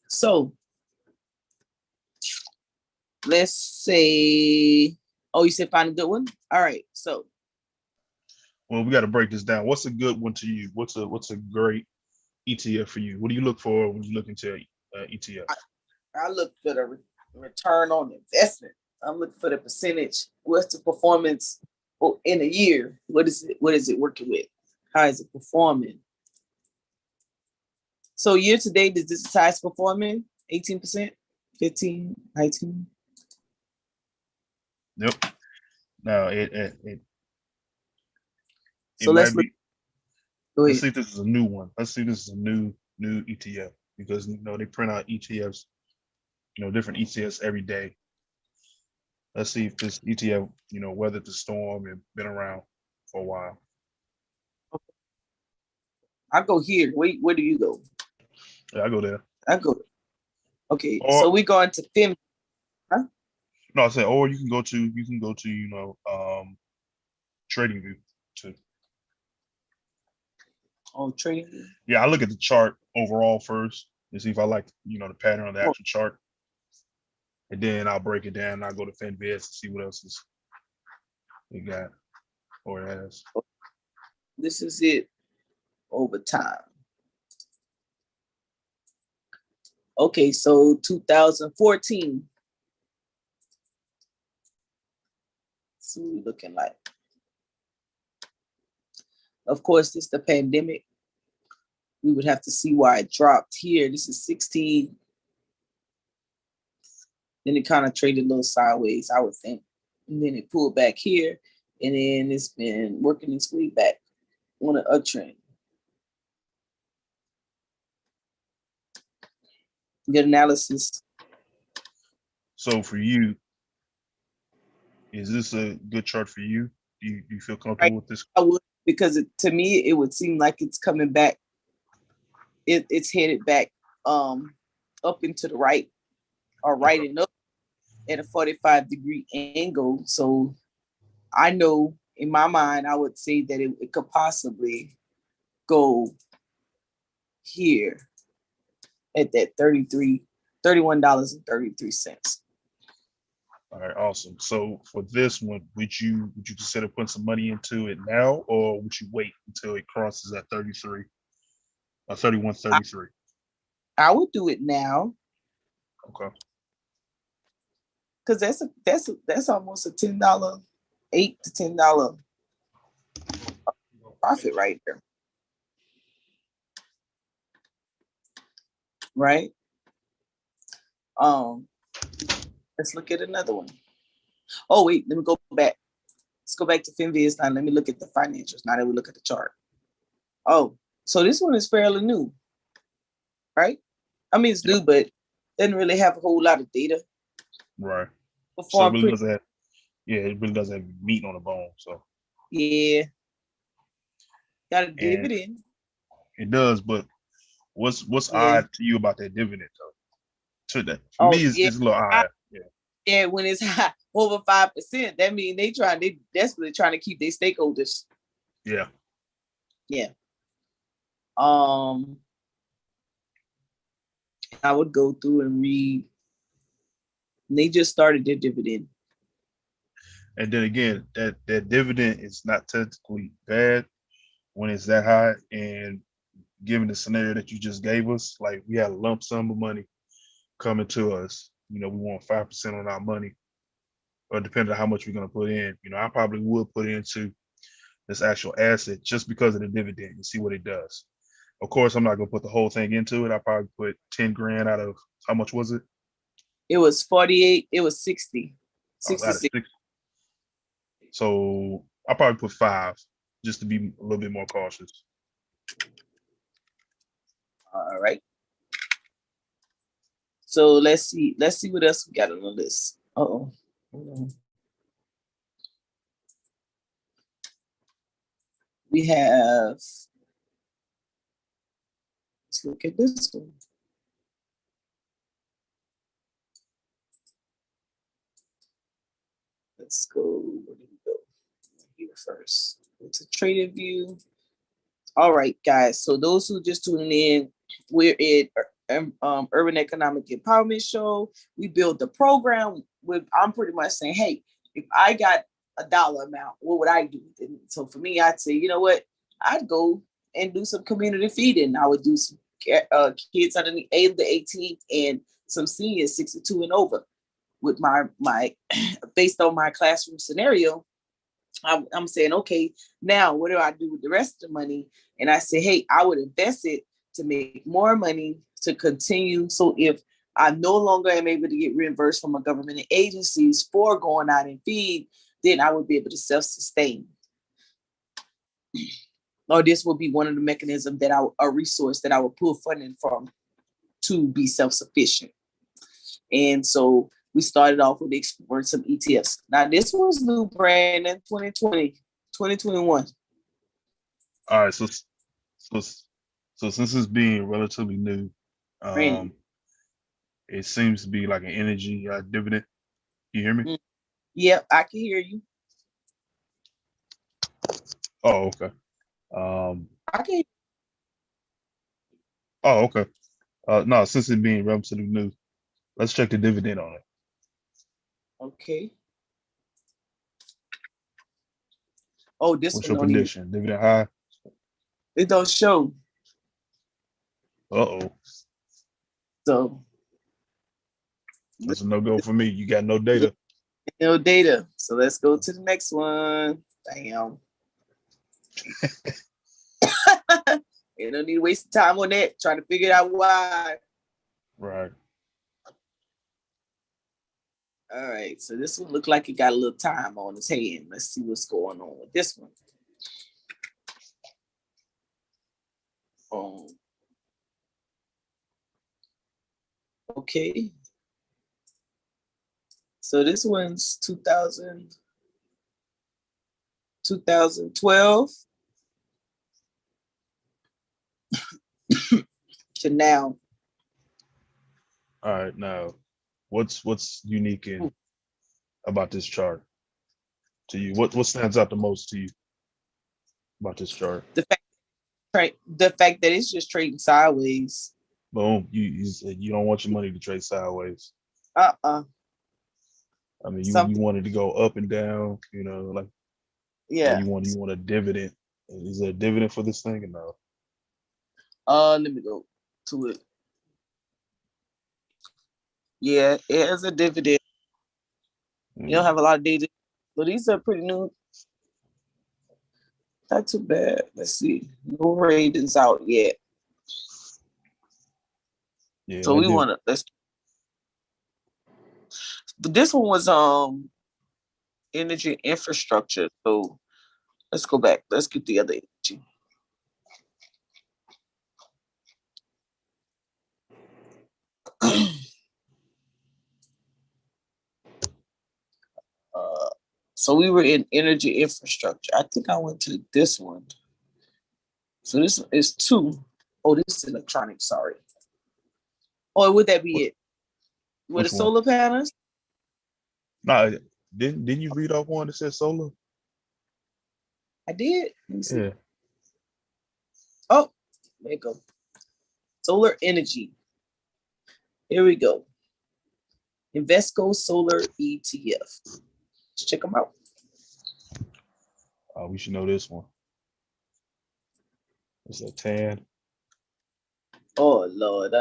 Speaker 1: So let's say, oh, you said find a good one? All right. So
Speaker 3: Well, we got to break this down. What's a good one to you? What's a great ETF for you? What do you look for when you look into ETF?
Speaker 1: I look for the return on investment. I'm looking for the percentage. What's the performance in a year? What is it working with? How is it performing? So year to date, is this size performing? 18%, 15, 19?
Speaker 3: Nope. No, it
Speaker 1: So
Speaker 3: might be.
Speaker 1: Go
Speaker 3: Let's
Speaker 1: ahead.
Speaker 3: see if this is a new one. Let's see if this is a new ETF, because they print out ETFs, different ETFs every day. Let's see if this ETF, weathered the storm and been around for a while.
Speaker 1: I go here. Where do you go?
Speaker 3: Yeah, I go there.
Speaker 1: I go. Okay,
Speaker 3: Or
Speaker 1: so we go into FIM. Huh?
Speaker 3: no, I said, or you can go to TradingView too.
Speaker 1: Oh, trading.
Speaker 3: Yeah, I look at the chart overall first and see if I like, the pattern on the actual chart. And then I'll break it down and I'll go to FinViz to see what else is it got or it has.
Speaker 1: This is it over time. Okay, so 2014. So we're looking like. Of course, this is the pandemic. We would have to see why it dropped here. This is 16. Then it kind of traded a little sideways, I would think. And then it pulled back here. And then it's been working its way back on an uptrend. Good analysis.
Speaker 3: So for you, is this a good chart for you? Do you feel comfortable with this?
Speaker 1: I would, because to me, it would seem like it's coming back. It's headed back up into the right, or right and up at a 45-degree angle. So I know in my mind, I would say that it could possibly go here at that $31.33.
Speaker 3: All right, awesome. So for this one, would you consider putting some money into it now, or would you wait until it crosses that 33, 31.33?
Speaker 1: I would do it now.
Speaker 3: Okay.
Speaker 1: Because that's almost a $10, $8 to $10 profit right there. Right? Let's look at another one. Oh, wait, let me go back. Let's go back to FinViz now. Let me look at the financials. Now that we look at the chart. Oh, so this one is fairly new, right? I mean, it's new, but doesn't really have a whole lot of data.
Speaker 3: Right. So it
Speaker 1: Perform
Speaker 3: really
Speaker 1: pretty,
Speaker 3: doesn't have, yeah, it really doesn't have meat on the bone. So
Speaker 1: yeah. Got a
Speaker 3: and
Speaker 1: dividend.
Speaker 3: it does, but what's
Speaker 1: Yeah.
Speaker 3: odd to you about that dividend though? To that for
Speaker 1: Oh,
Speaker 3: me,
Speaker 1: yeah.
Speaker 3: it's a little odd. Yeah.
Speaker 1: Yeah, when it's high, over 5%, that means they desperately trying to keep their stakeholders.
Speaker 3: Yeah.
Speaker 1: Yeah. I would go through and read. They just started their dividend.
Speaker 3: And then again, that dividend is not technically bad when it's that high. And given the scenario that you just gave us, like we had a lump sum of money coming to us. You know, we want 5% on our money, or depending on how much we're gonna put in. You know, I probably would put into this actual asset just because of the dividend and see what it does. Of course, I'm not gonna put the whole thing into it. I probably put 10 grand out of how much was it?
Speaker 1: It was 48, it was 60.
Speaker 3: Out of
Speaker 1: 66.
Speaker 3: 6. So I probably put 5 just to be a little bit more cautious.
Speaker 1: All right. So let's see what else we got on the list. Uh-oh. We have, let's look at this one. Let's go, where do we go? Here first. Go to Trading View. All right, guys. So those who just tuning in, we're at Urban Economic Empowerment Show. We build the program with, I'm pretty much saying, hey, if I got a dollar amount, what would I do? And so for me, I'd say, you know what? I'd go and do some community feeding. I would do some kids under the age of 18 and some seniors 62 and over with my based on my classroom scenario. I'm saying, okay, now what do I do with the rest of the money? And I say, hey, I would invest it to make more money to continue. So if I no longer am able to get reimbursed from a government agencies for going out and feed, then I would be able to self-sustain. Or this will be one of the mechanisms that a resource that I would pull funding from to be self-sufficient. And so we started off with exploring some ETFs. Now this was new, Brandon, 2020, 2021.
Speaker 3: All right, so since it's being relatively new,
Speaker 1: Brandon.
Speaker 3: it seems to be like an energy dividend. You hear me?
Speaker 1: Yep, I can hear you.
Speaker 3: Oh, okay.
Speaker 1: I can.
Speaker 3: Oh, okay. No, since it being relatively new, let's check the dividend on it.
Speaker 1: Okay. Oh, this
Speaker 3: What's
Speaker 1: one
Speaker 3: your
Speaker 1: don't even.
Speaker 3: prediction? Dividend high?
Speaker 1: It don't show.
Speaker 3: Uh-oh.
Speaker 1: So
Speaker 3: That's a no-go for me. You got no data.
Speaker 1: no data. So let's go to the next one. Damn. You don't need to waste time on that. Trying to figure out why.
Speaker 3: Right.
Speaker 1: All right. So this one looked like it got a little time on his hand. Let's see what's going on with this one. Okay. So this one's 2012 to now.
Speaker 3: All right. Now, what's unique about this chart to you? What stands out the most to you about this chart?
Speaker 1: The fact that it's just trading sideways.
Speaker 3: Boom. You said you don't want your money to trade sideways.
Speaker 1: Uh-uh.
Speaker 3: I mean, you want it to go up and down, you know, like
Speaker 1: Yeah.
Speaker 3: you want a dividend. Is there a dividend for this thing or no?
Speaker 1: Let me go to it. Yeah, it has a dividend. You don't have a lot of data, but these are pretty new. Not too bad. Let's see. No ratings out yet.
Speaker 3: Yeah.
Speaker 1: So we want to let's. But this one was energy infrastructure. So let's go back. Let's get the other energy. So we were in energy infrastructure. I think I went to this one. So this is 2. Oh, this is electronics. Sorry. Or would that be it? With the
Speaker 3: Which one?
Speaker 1: solar panels?
Speaker 3: Nah, didn't you read off one that said solar?
Speaker 1: I did. Let me see.
Speaker 3: Yeah.
Speaker 1: Oh, there you go. Solar energy. Here we go. Invesco Solar ETF. Let's check them out.
Speaker 3: We should know this one. It's a tan.
Speaker 1: Oh Lord,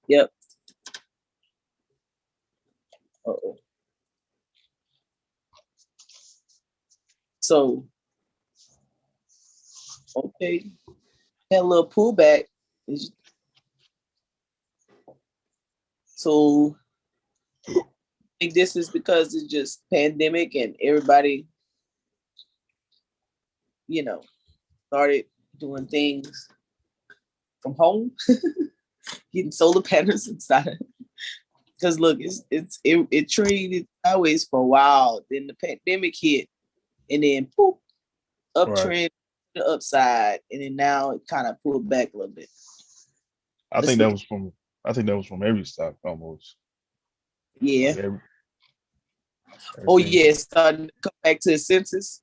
Speaker 1: Yep. Uh-oh. So, okay, had a little pullback. So, I think this is because it's just pandemic and everybody, started doing things from home, getting solar panels inside. Because look, it traded sideways for a while. Then the pandemic hit, and then poof, uptrend to the upside, and then now it kind of pulled back a little bit.
Speaker 3: I think that was from every stock almost.
Speaker 1: Yeah.
Speaker 3: Like
Speaker 1: Oh yeah, it's starting to come back to the census.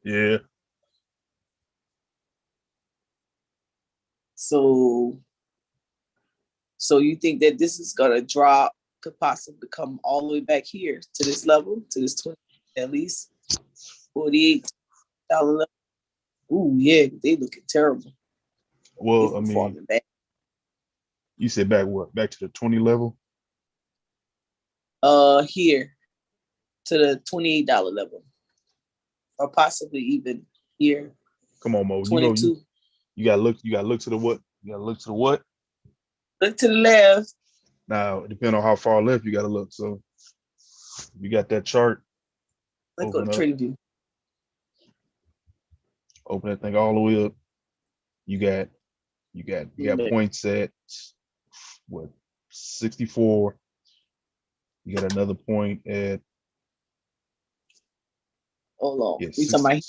Speaker 3: Yeah.
Speaker 1: So you think that this is gonna drop, could possibly come all the way back here to this level, to this 20, at least $48 level? Ooh, yeah, they looking terrible.
Speaker 3: Well, I mean,
Speaker 1: back.
Speaker 3: You said back what? Back to the 20 level?
Speaker 1: Here to the $28 level, or possibly even here.
Speaker 3: Come on, Mo.
Speaker 1: 22.
Speaker 3: You gotta look to the what? You gotta look to the what?
Speaker 1: Look to the left.
Speaker 3: Now, depending on how far left you gotta look. So you got that chart.
Speaker 1: Let's go to trading view.
Speaker 3: Open that thing all the way up. You got points at what, 64. You got another point at
Speaker 1: hold on.
Speaker 3: Yeah,
Speaker 1: You talking about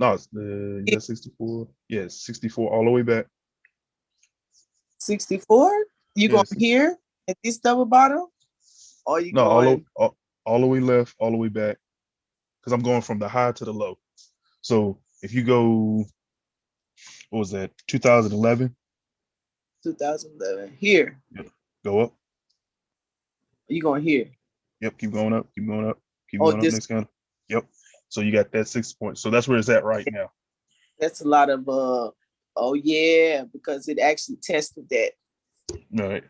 Speaker 3: no, it's you got 64. Yeah, 64 all the way back.
Speaker 1: 64? You going here at this double bottom? Or you going
Speaker 3: all the way left, all the way back. Because I'm going from the high to the low. So if you go, what was that, 2011?
Speaker 1: 2011. Here.
Speaker 3: Yep. Go up.
Speaker 1: You going here?
Speaker 3: Yep, keep going up, keep going up, keep going up next candle. Yep. So you got that 6 points. So that's where it's at right now.
Speaker 1: That's a lot of oh yeah, because it actually tested that.
Speaker 3: All right.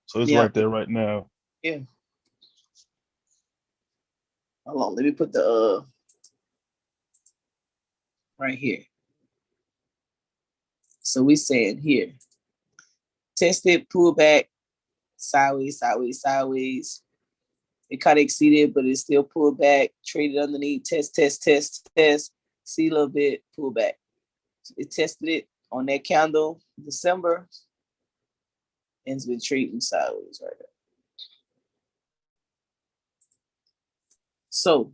Speaker 3: So it's right there right now.
Speaker 1: Yeah. Hold on, let me put the right here. So we saying here, tested, pull back, sideways, sideways, sideways. It kind of exceeded, but it still pulled back, traded underneath, test, see a little bit, pull back. So it tested it on that candle December, and it's been trading sideways right now. So,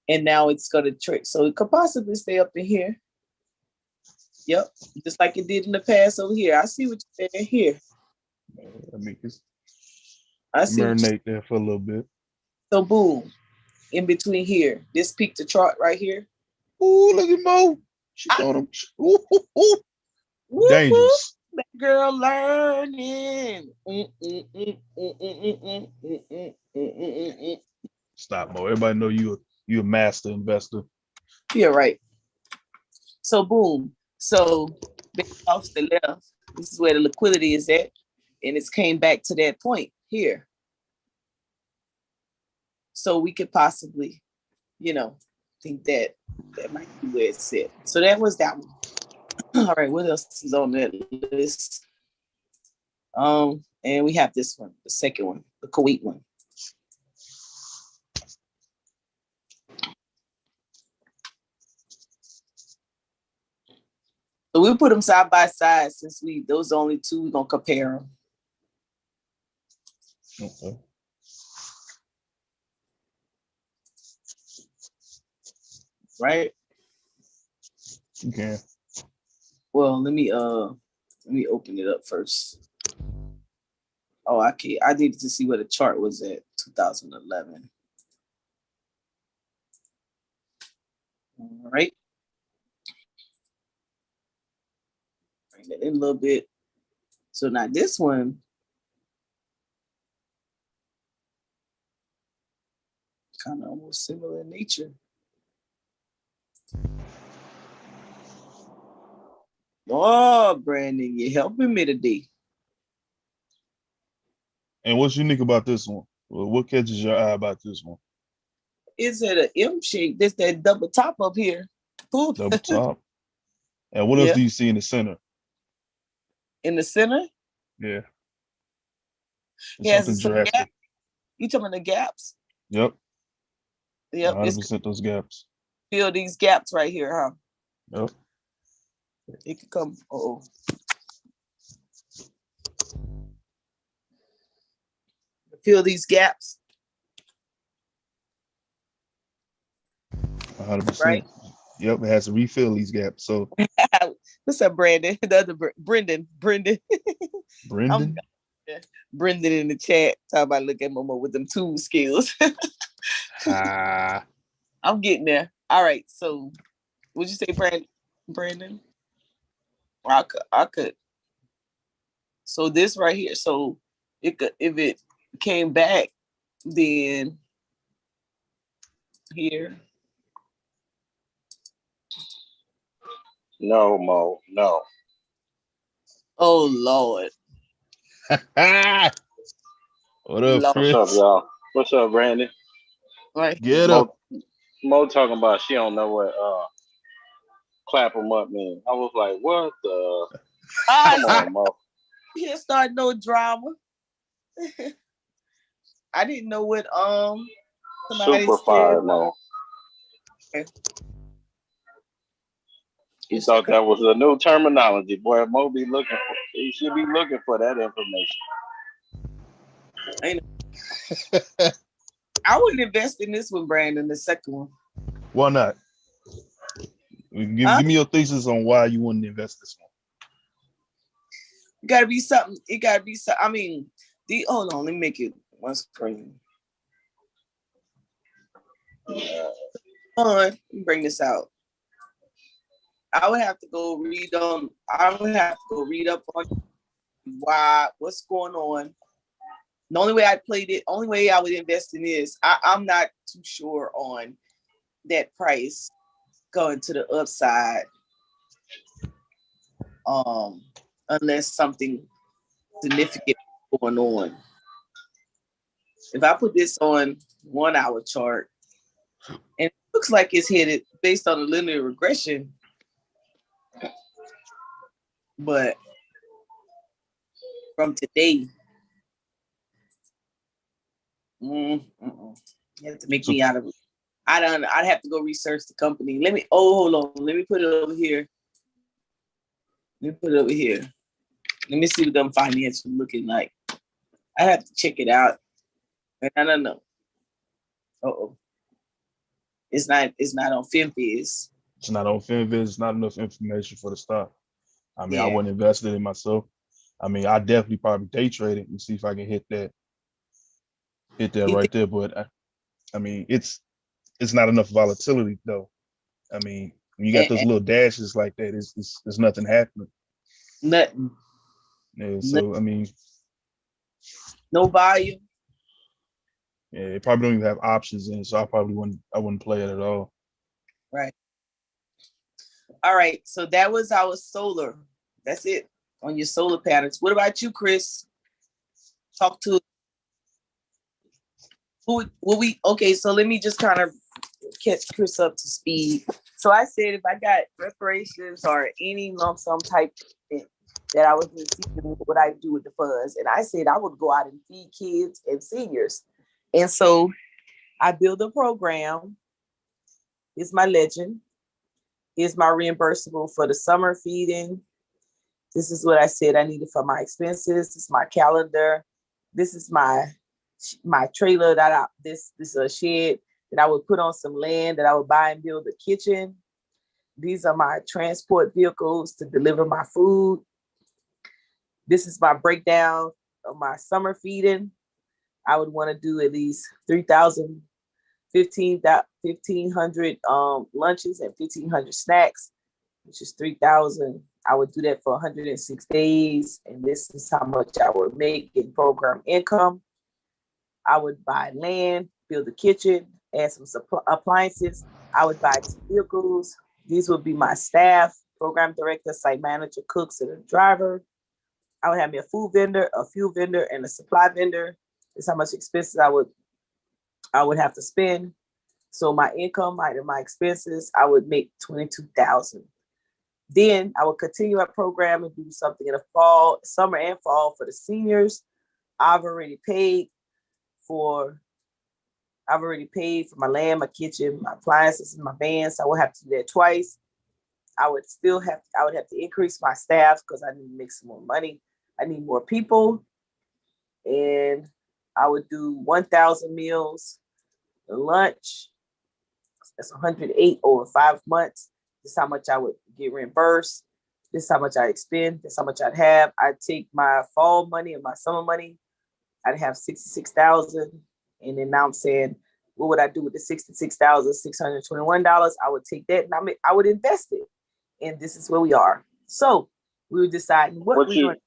Speaker 1: and now it's going to trade. So it could possibly stay up in here. Yep, just like it did in the past over here. I see what you're saying here.
Speaker 3: I see marinate there for a little bit.
Speaker 1: So boom, in between here, this peak to chart right here.
Speaker 3: Ooh, look at Mo. She told him. Ooh. Dangerous.
Speaker 1: That girl learning.
Speaker 3: Stop, Mo. Everybody know you a master investor.
Speaker 1: Yeah, right. So boom. So off the left, this is where the liquidity is at, and it's came back to that point here. So we could possibly, think that might be where it's at. So that was that one. All right, what else is on that list? And we have this one, the second one, the Kuwait one. So we put them side by side since those are only two, we're gonna compare them.
Speaker 3: Okay.
Speaker 1: Right?
Speaker 3: Okay.
Speaker 1: Well, let me open it up first. Oh, I needed to see where the chart was at 2011. All right. Bring that in a little bit. So now this one, kind of almost similar in nature. Oh, Brandon, you're helping me today.
Speaker 3: And what's unique about this one? Well, what catches your eye about this one?
Speaker 1: It's at an M shape. This that double top up here. Ooh.
Speaker 3: Double top. And what else
Speaker 1: Yeah.
Speaker 3: do you see in the center?
Speaker 1: In the center?
Speaker 3: Yeah.
Speaker 1: Yeah,
Speaker 3: Something drastic.
Speaker 1: Gap. You talking about the gaps?
Speaker 3: Yep.
Speaker 1: Yep.
Speaker 3: 100% those gaps.
Speaker 1: Feel these gaps right here, huh?
Speaker 3: Yep.
Speaker 1: It could come. Oh. Feel these gaps.
Speaker 3: 100%.
Speaker 1: Right?
Speaker 3: Yep, it has to refill these gaps. So
Speaker 1: what's up, Brandon? The other Brendan.
Speaker 3: Brendan?
Speaker 1: Brendan in the chat. Talk about look at Momo with them tool skills. I'm getting there. All right. So would you say Brandon? Or I could. So this right here. So it could, if it came back, then here.
Speaker 4: No, Mo, no.
Speaker 1: Oh Lord.
Speaker 3: What up, Chris?
Speaker 4: What's up, y'all? What's up, Brandon?
Speaker 1: Right.
Speaker 3: Get up.
Speaker 4: Mo talking about she don't know what clap them up mean. I was like, what the? Come on, Mo.
Speaker 1: Here start no drama. I didn't know what somebody
Speaker 4: Super
Speaker 1: said.
Speaker 4: fire, Mo.
Speaker 1: Okay.
Speaker 4: He thought that was a new terminology. Boy, Mo be looking for, he should be looking for that information.
Speaker 1: I wouldn't invest in this one, Brandon, the second one.
Speaker 3: Why not? Give me your thesis on why you wouldn't invest this one.
Speaker 1: It gotta be something. It gotta be something. I mean, hold on, let me make it one screen. Hold on, let me bring this out. I would have to go read up on what's going on. The only way I played it, only way I would invest in this, I'm not too sure on that price going to the upside. Unless something significant going on. If I put this on 1 hour chart, and it looks like it's headed based on a linear regression, but from today, you have to make me out of it. I'd have to go research the company. Hold on. Let me put it over here. Let me see what them financials looking like. I have to check it out. I don't know. It's not on FinViz.
Speaker 3: It's not on FinViz. It's not enough information for the stock. I mean,
Speaker 1: Yeah.
Speaker 3: I wouldn't invest in it myself. I mean, I definitely probably day trade it and see if I can hit that right there. But I mean, it's not enough volatility though. I mean, when you got those little dashes like that, it's nothing happening.
Speaker 1: Nothing.
Speaker 3: Yeah. So I mean,
Speaker 1: no volume.
Speaker 3: Yeah, it probably don't even have options in it, so I wouldn't play it at all.
Speaker 1: Right. All right. So that was our solar. That's it on your solar patterns. What about you, Chris? Talk to who will we? Okay, so let me just kind of catch Chris up to speed. So I said if I got reparations or any lump sum type thing, that I was receiving. What would I do with the funds? And I said I would go out and feed kids and seniors. And so I built a program. Here's my legend. Here's my reimbursable for the summer feeding. This is what I said I needed for my expenses. This is my calendar. This is my trailer that this is a shed that I would put on some land that I would buy and build a kitchen. These are my transport vehicles to deliver my food. This is my breakdown of my summer feeding. I would want to do at least 3,000, 1,500 lunches and 1,500 snacks, which is 3,000. I would do that for 106 days. And this is how much I would make in program income. I would buy land, build a kitchen, add some appliances. I would buy 2 vehicles. These would be my staff, program director, site manager, cooks, and a driver. I would have me a food vendor, a fuel vendor, and a supply vendor. This is how much expenses I would have to spend. So my income, my expenses, I would make 22,000. Then I would continue my program and do something in the fall, summer and fall for the seniors. I've already paid for my land, my kitchen, my appliances, and my vans. So I would have to do that twice. I would have to increase my staff because I need to make some more money. I need more people. And I would do 1,000 meals, lunch. That's 108 over 5 months. This is how much I would get reimbursed. This is how much I expend. This is how much I'd have. I'd take my fall money and my summer money. I'd have 66,000. And then now I'm saying, what would I do with the $66,621? I would take that and I would invest it. And this is where we are. So we were deciding what we're going to.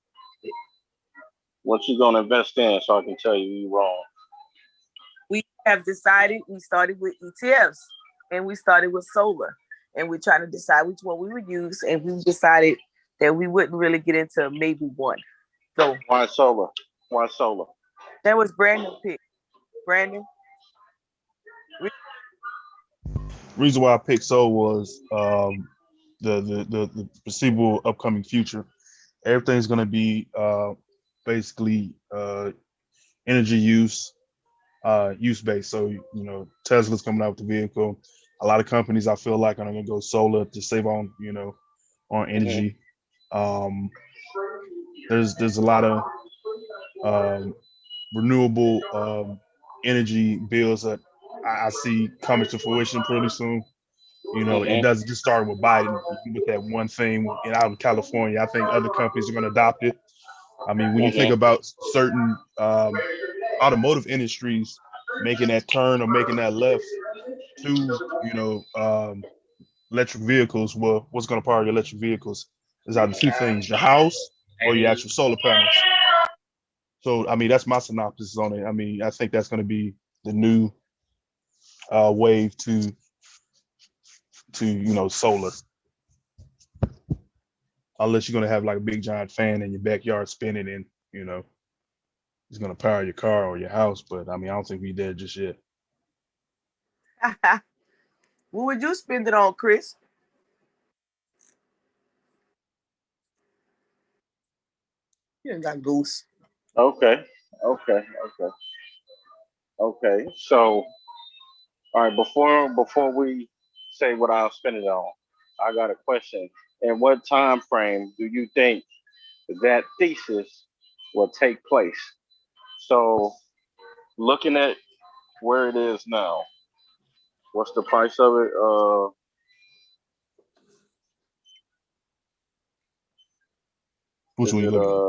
Speaker 4: What you gonna invest in, so I can tell you wrong.
Speaker 1: We have decided. We started with ETFs, and we started with solar, and we're trying to decide which one we would use. And we decided that we wouldn't really get into maybe one. So
Speaker 4: why solar? Why solar?
Speaker 1: That was Brandon pick. Brandon.
Speaker 3: Reason why I picked solar was the foreseeable upcoming future. Everything's going to be basically energy use based. So Tesla's coming out with the vehicle. A lot of companies I feel like are going to go solar to save on on energy. There's a lot of renewable energy bills that I see coming to fruition pretty soon. It doesn't just start with Biden with that one thing out in California. I think other companies are going to adopt it. I mean, when you think about certain automotive industries making that turn or making that left to, electric vehicles, well, what's going to power your electric vehicles is either 2 things: your house or your actual solar panels. So, I mean, that's my synopsis on it. I mean, I think that's going to be the new wave to solar. Unless you're going to have like a big giant fan in your backyard spinning and, it's going to power your car or your house. But I mean, I don't think we're there just yet.
Speaker 1: What would you spend it on, Chris? You ain't got goose.
Speaker 4: Okay. So, all right. Before we say what I'll spend it on, I got a question. In what time frame do you think that thesis will take place? So, looking at where it is now, what's the price of it?
Speaker 3: Which one you looking at?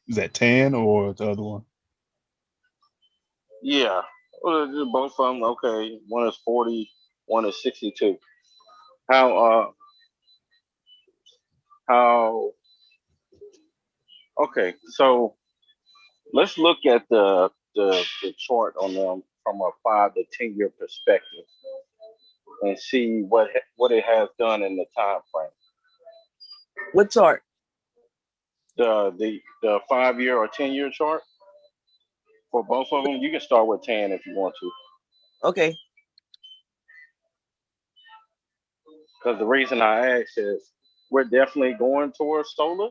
Speaker 3: Is that 10 or the other one?
Speaker 4: Yeah, both of them. Okay, one is 40, one is 62. How? Okay, so let's look at the chart on them from a 5 to 10 year perspective and see what it has done in the time frame.
Speaker 1: What chart?
Speaker 4: The 5 year or 10 year chart for both of them. You can start with 10 if you want to.
Speaker 1: Okay.
Speaker 4: Because the reason I asked is we're definitely going towards solar,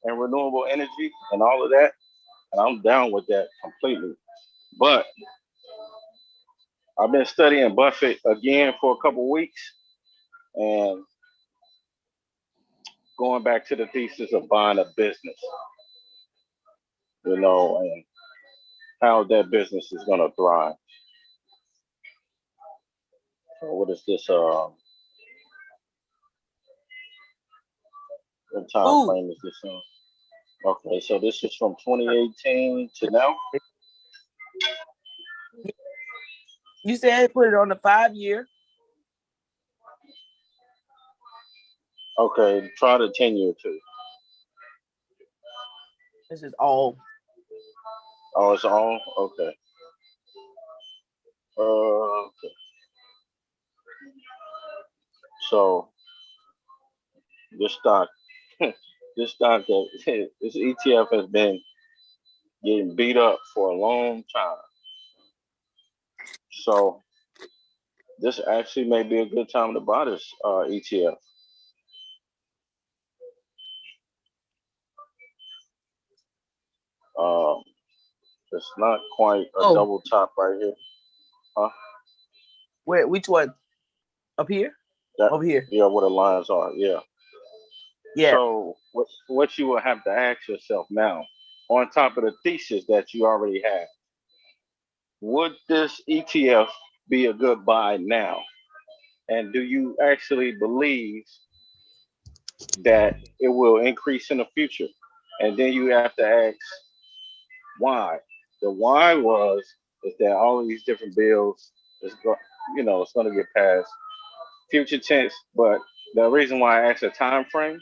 Speaker 4: and renewable energy and all of that. And I'm down with that completely. But I've been studying Buffett again for a couple weeks and going back to the thesis of buying a business, and how that business is going to thrive. So what is this? What time
Speaker 1: Ooh,
Speaker 4: frame is this on? Okay, so this is from 2018 to now.
Speaker 1: you said put it on the 5 year.
Speaker 4: Okay, try the 10-year too.
Speaker 1: This is all.
Speaker 4: Oh, it's on? Okay. Okay. So this stock, this stock that this ETF has been getting beat up for a long time. So this actually may be a good time to buy this ETF. Um, it's not quite a double top right here, huh?
Speaker 1: Where? Which one? Up here? Over here.
Speaker 4: Yeah, where the lines are. Yeah.
Speaker 1: Yeah.
Speaker 4: So what you will have to ask yourself now, on top of the thesis that you already have, would this ETF be a good buy now? And do you actually believe that it will increase in the future? And then you have to ask why. The why is that all of these different bills it's going to get passed. Future tense, but the reason why I asked a time frame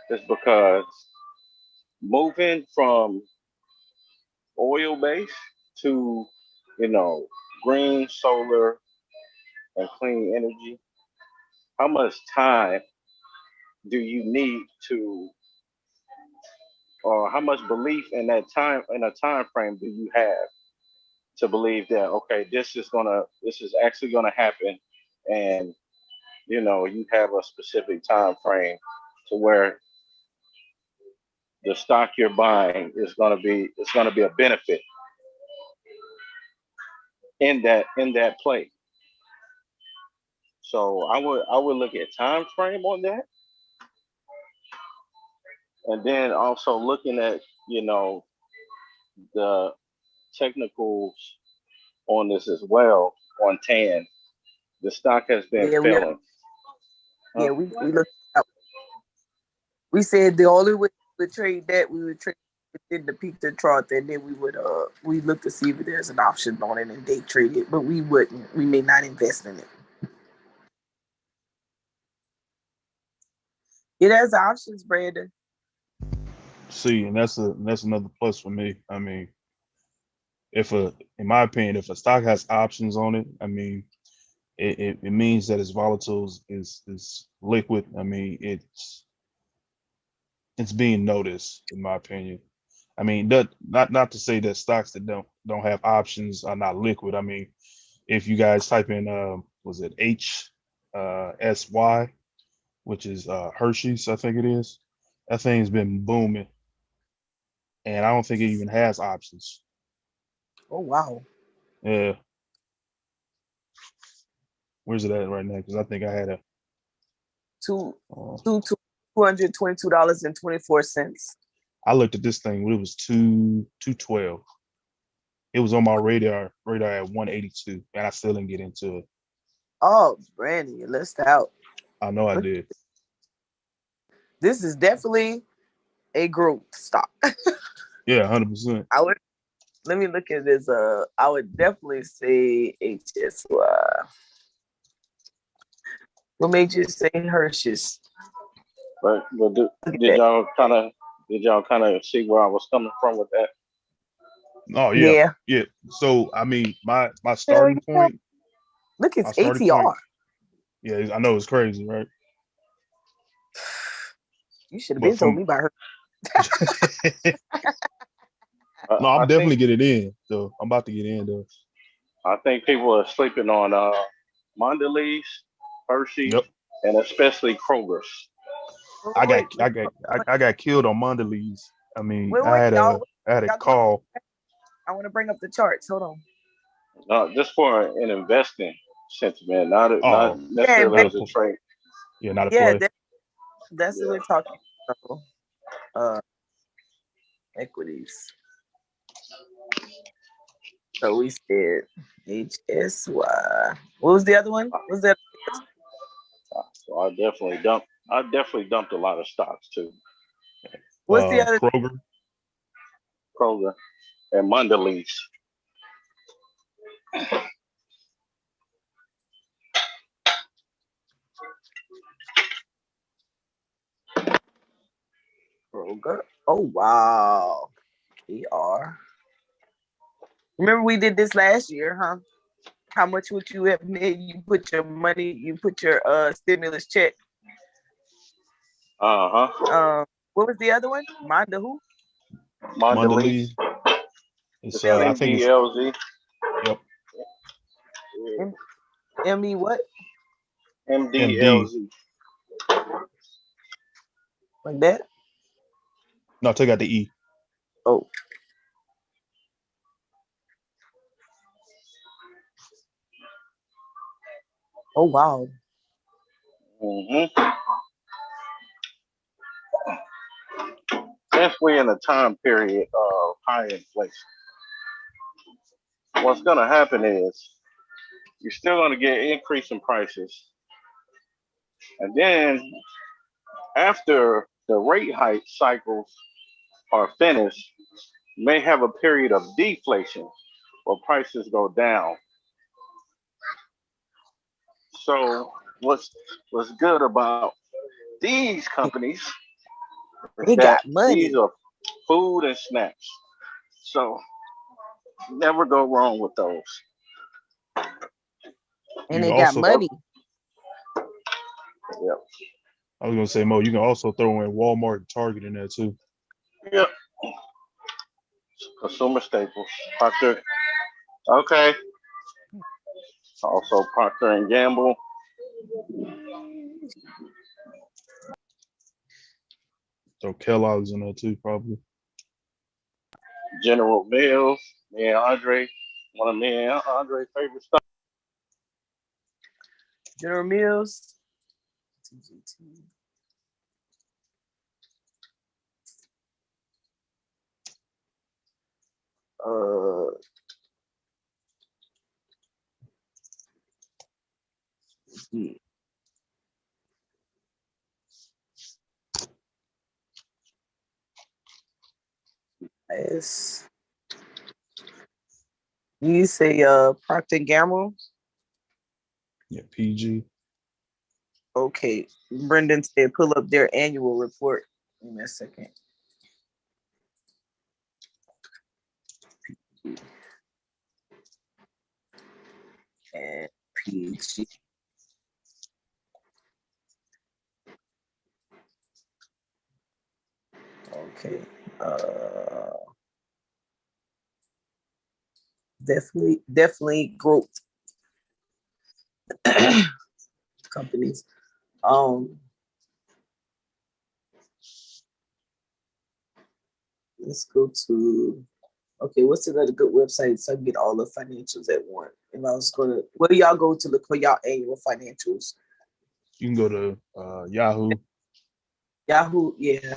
Speaker 4: is because moving from oil based to green, solar, and clean energy, how much time do you need to, or how much belief in a time frame do you have to believe that, okay, this is actually gonna happen, and you have a specific time frame to where the stock you're buying is gonna be a benefit in that play. So I would look at time frame on that, and then also looking at the technicals on this as well. On TAN, the stock has been
Speaker 1: Yeah,
Speaker 4: failing.
Speaker 1: we looked up. We said the only way we would trade that, we would trade within the peak to trough, and then we look to see if there's an option on it and day trade it, but we wouldn't. We may not invest in it. It has options, Brandon.
Speaker 3: See, and that's another plus for me. I mean, in my opinion, if a stock has options on it, I mean, it means that its volatile is liquid. I mean, it's being noticed, in my opinion. I mean, not to say that stocks that don't have options are not liquid. I mean, if you guys type in was it HSY, which is Hershey's, I think it is. That thing's been booming, and I don't think it even has options.
Speaker 1: Oh wow.
Speaker 3: Yeah, where's it at right now? Because I think I had a
Speaker 1: Two $222.24.
Speaker 3: I looked at this thing when it was 212. It was on my radar at 182, and I still didn't get into it.
Speaker 1: Oh, Brandon, you list out.
Speaker 3: I know I did.
Speaker 1: This is definitely a growth stock.
Speaker 3: Yeah, 100%.
Speaker 1: Let me look at this. I would definitely say HSY. What made you say Hershey's?
Speaker 4: But did y'all kind of see where I was coming from with that?
Speaker 3: Oh yeah. So I mean, my starting point.
Speaker 1: Look, it's ATR.
Speaker 3: Yeah, I know it's crazy, right?
Speaker 1: You should have been told me about her.
Speaker 3: No, I'm definitely getting in. So I'm about to get in though.
Speaker 4: I think people are sleeping on Mondelez, Hershey,
Speaker 3: Yep.
Speaker 4: and especially Kroger's.
Speaker 3: I got
Speaker 1: Wait,
Speaker 3: I got I got killed on Mondelez. I mean,
Speaker 1: wait, wait, y'all.
Speaker 3: I had a
Speaker 1: Y'all,
Speaker 3: call.
Speaker 1: I want to bring up the charts. Hold on.
Speaker 4: Just for an investing sentiment, not
Speaker 3: Oh,
Speaker 1: Yeah,
Speaker 4: necessarily
Speaker 3: not a
Speaker 4: as a
Speaker 3: pl-
Speaker 4: trade.
Speaker 3: yeah, not a
Speaker 1: yeah,
Speaker 3: play.
Speaker 1: that's what
Speaker 4: Yeah.
Speaker 1: we're talking about. Equities. So we said HSY. What was the other one? What was that?
Speaker 4: So I definitely dumped a lot of stocks too.
Speaker 1: What's the other?
Speaker 3: Kroger.
Speaker 4: Kroger and Mondelez.
Speaker 1: Kroger. Oh wow. KR. Remember we did this last year, huh? How much would you have made? You put your money, you put your stimulus check. What was the other one? Monda who?
Speaker 4: Mondelez.
Speaker 3: It's I think it's
Speaker 4: MDLZ.
Speaker 3: yep.
Speaker 1: ME what?
Speaker 3: MD.
Speaker 4: MDLZ.
Speaker 1: Like that?
Speaker 3: No, take out the E.
Speaker 1: Oh. Oh wow.
Speaker 4: Mm-hmm. Since we're in a time period of high inflation, what's going to happen is you're still going to get increase in prices. And then after the rate hike cycles are finished, you may have a period of deflation where prices go down. So what's good about these companies is
Speaker 1: They
Speaker 4: that
Speaker 1: got money.
Speaker 4: these are food and snacks. So never go wrong with those.
Speaker 1: And
Speaker 3: You
Speaker 1: they got
Speaker 3: also
Speaker 1: money.
Speaker 4: Yep.
Speaker 3: I was gonna say, Mo, you can also throw in Walmart and Target in there too.
Speaker 4: Yep. Consumer staples. Procter. Okay. Also Procter and Gamble.
Speaker 3: Throw Kellogg's in there too, probably.
Speaker 4: General Mills. Me and Andre. One of me and Andre's favorite stuff.
Speaker 1: General Mills. TGT. Yeah. Yes. You say Procter and Gamble?
Speaker 3: Yeah, PG.
Speaker 1: Okay. Brendan said pull up their annual report. Give me a second. And PG. Okay. Definitely growth companies. Let's go to what's another good website so I can get all the financials at once? And I was gonna where do y'all go to look for y'all annual financials?
Speaker 3: You can go to Yahoo.
Speaker 1: Yahoo, yeah.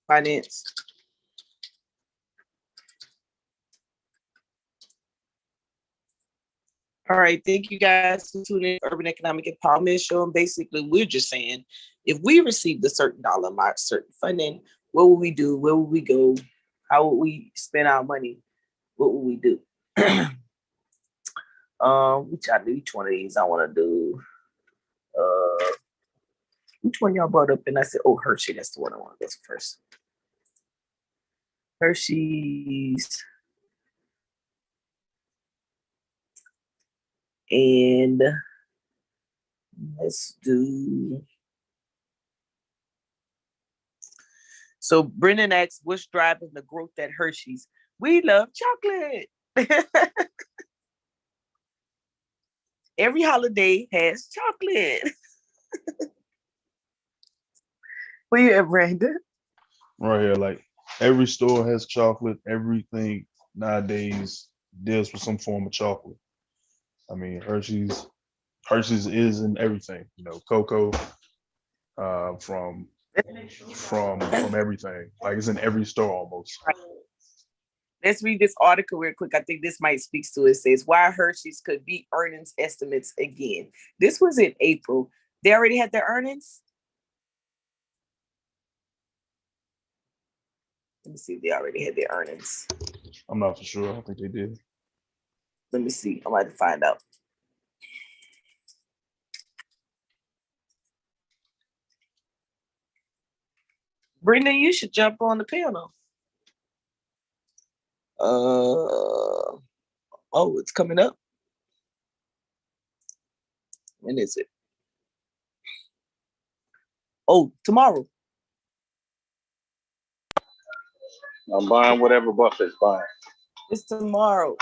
Speaker 1: Finance. All right, thank you guys for tuning in to Urban Economic Empowerment Show. And basically, we're just saying, if we received a certain dollar amount, certain funding, what would we do? Where would we go? How would we spend our money? What would we do? Which one of these I want to do? Which one y'all brought up? And I said, oh, Hershey, that's the one I want to go to first. Hershey's. And let's do. So Brendan asks, what's driving the growth at Hershey's? We love chocolate. Every holiday has chocolate. Where you at, Brandon?
Speaker 3: Right here, like every store has chocolate. Everything nowadays deals with some form of chocolate. I mean, Hershey's is in everything. You know, cocoa, from everything. Like it's in every store almost.
Speaker 1: Let's read this article real quick. I think this might speak to it. It says why Hershey's could beat earnings estimates again. This was in April. They already had their earnings. Let me see if they already had their earnings.
Speaker 3: I'm not for sure. I don't think they did.
Speaker 1: Let me see. I might find out. Brendan, you should jump on the panel. Oh, it's coming up. When is it? Oh, tomorrow.
Speaker 4: I'm buying whatever Buffett's buying.
Speaker 1: It's tomorrow.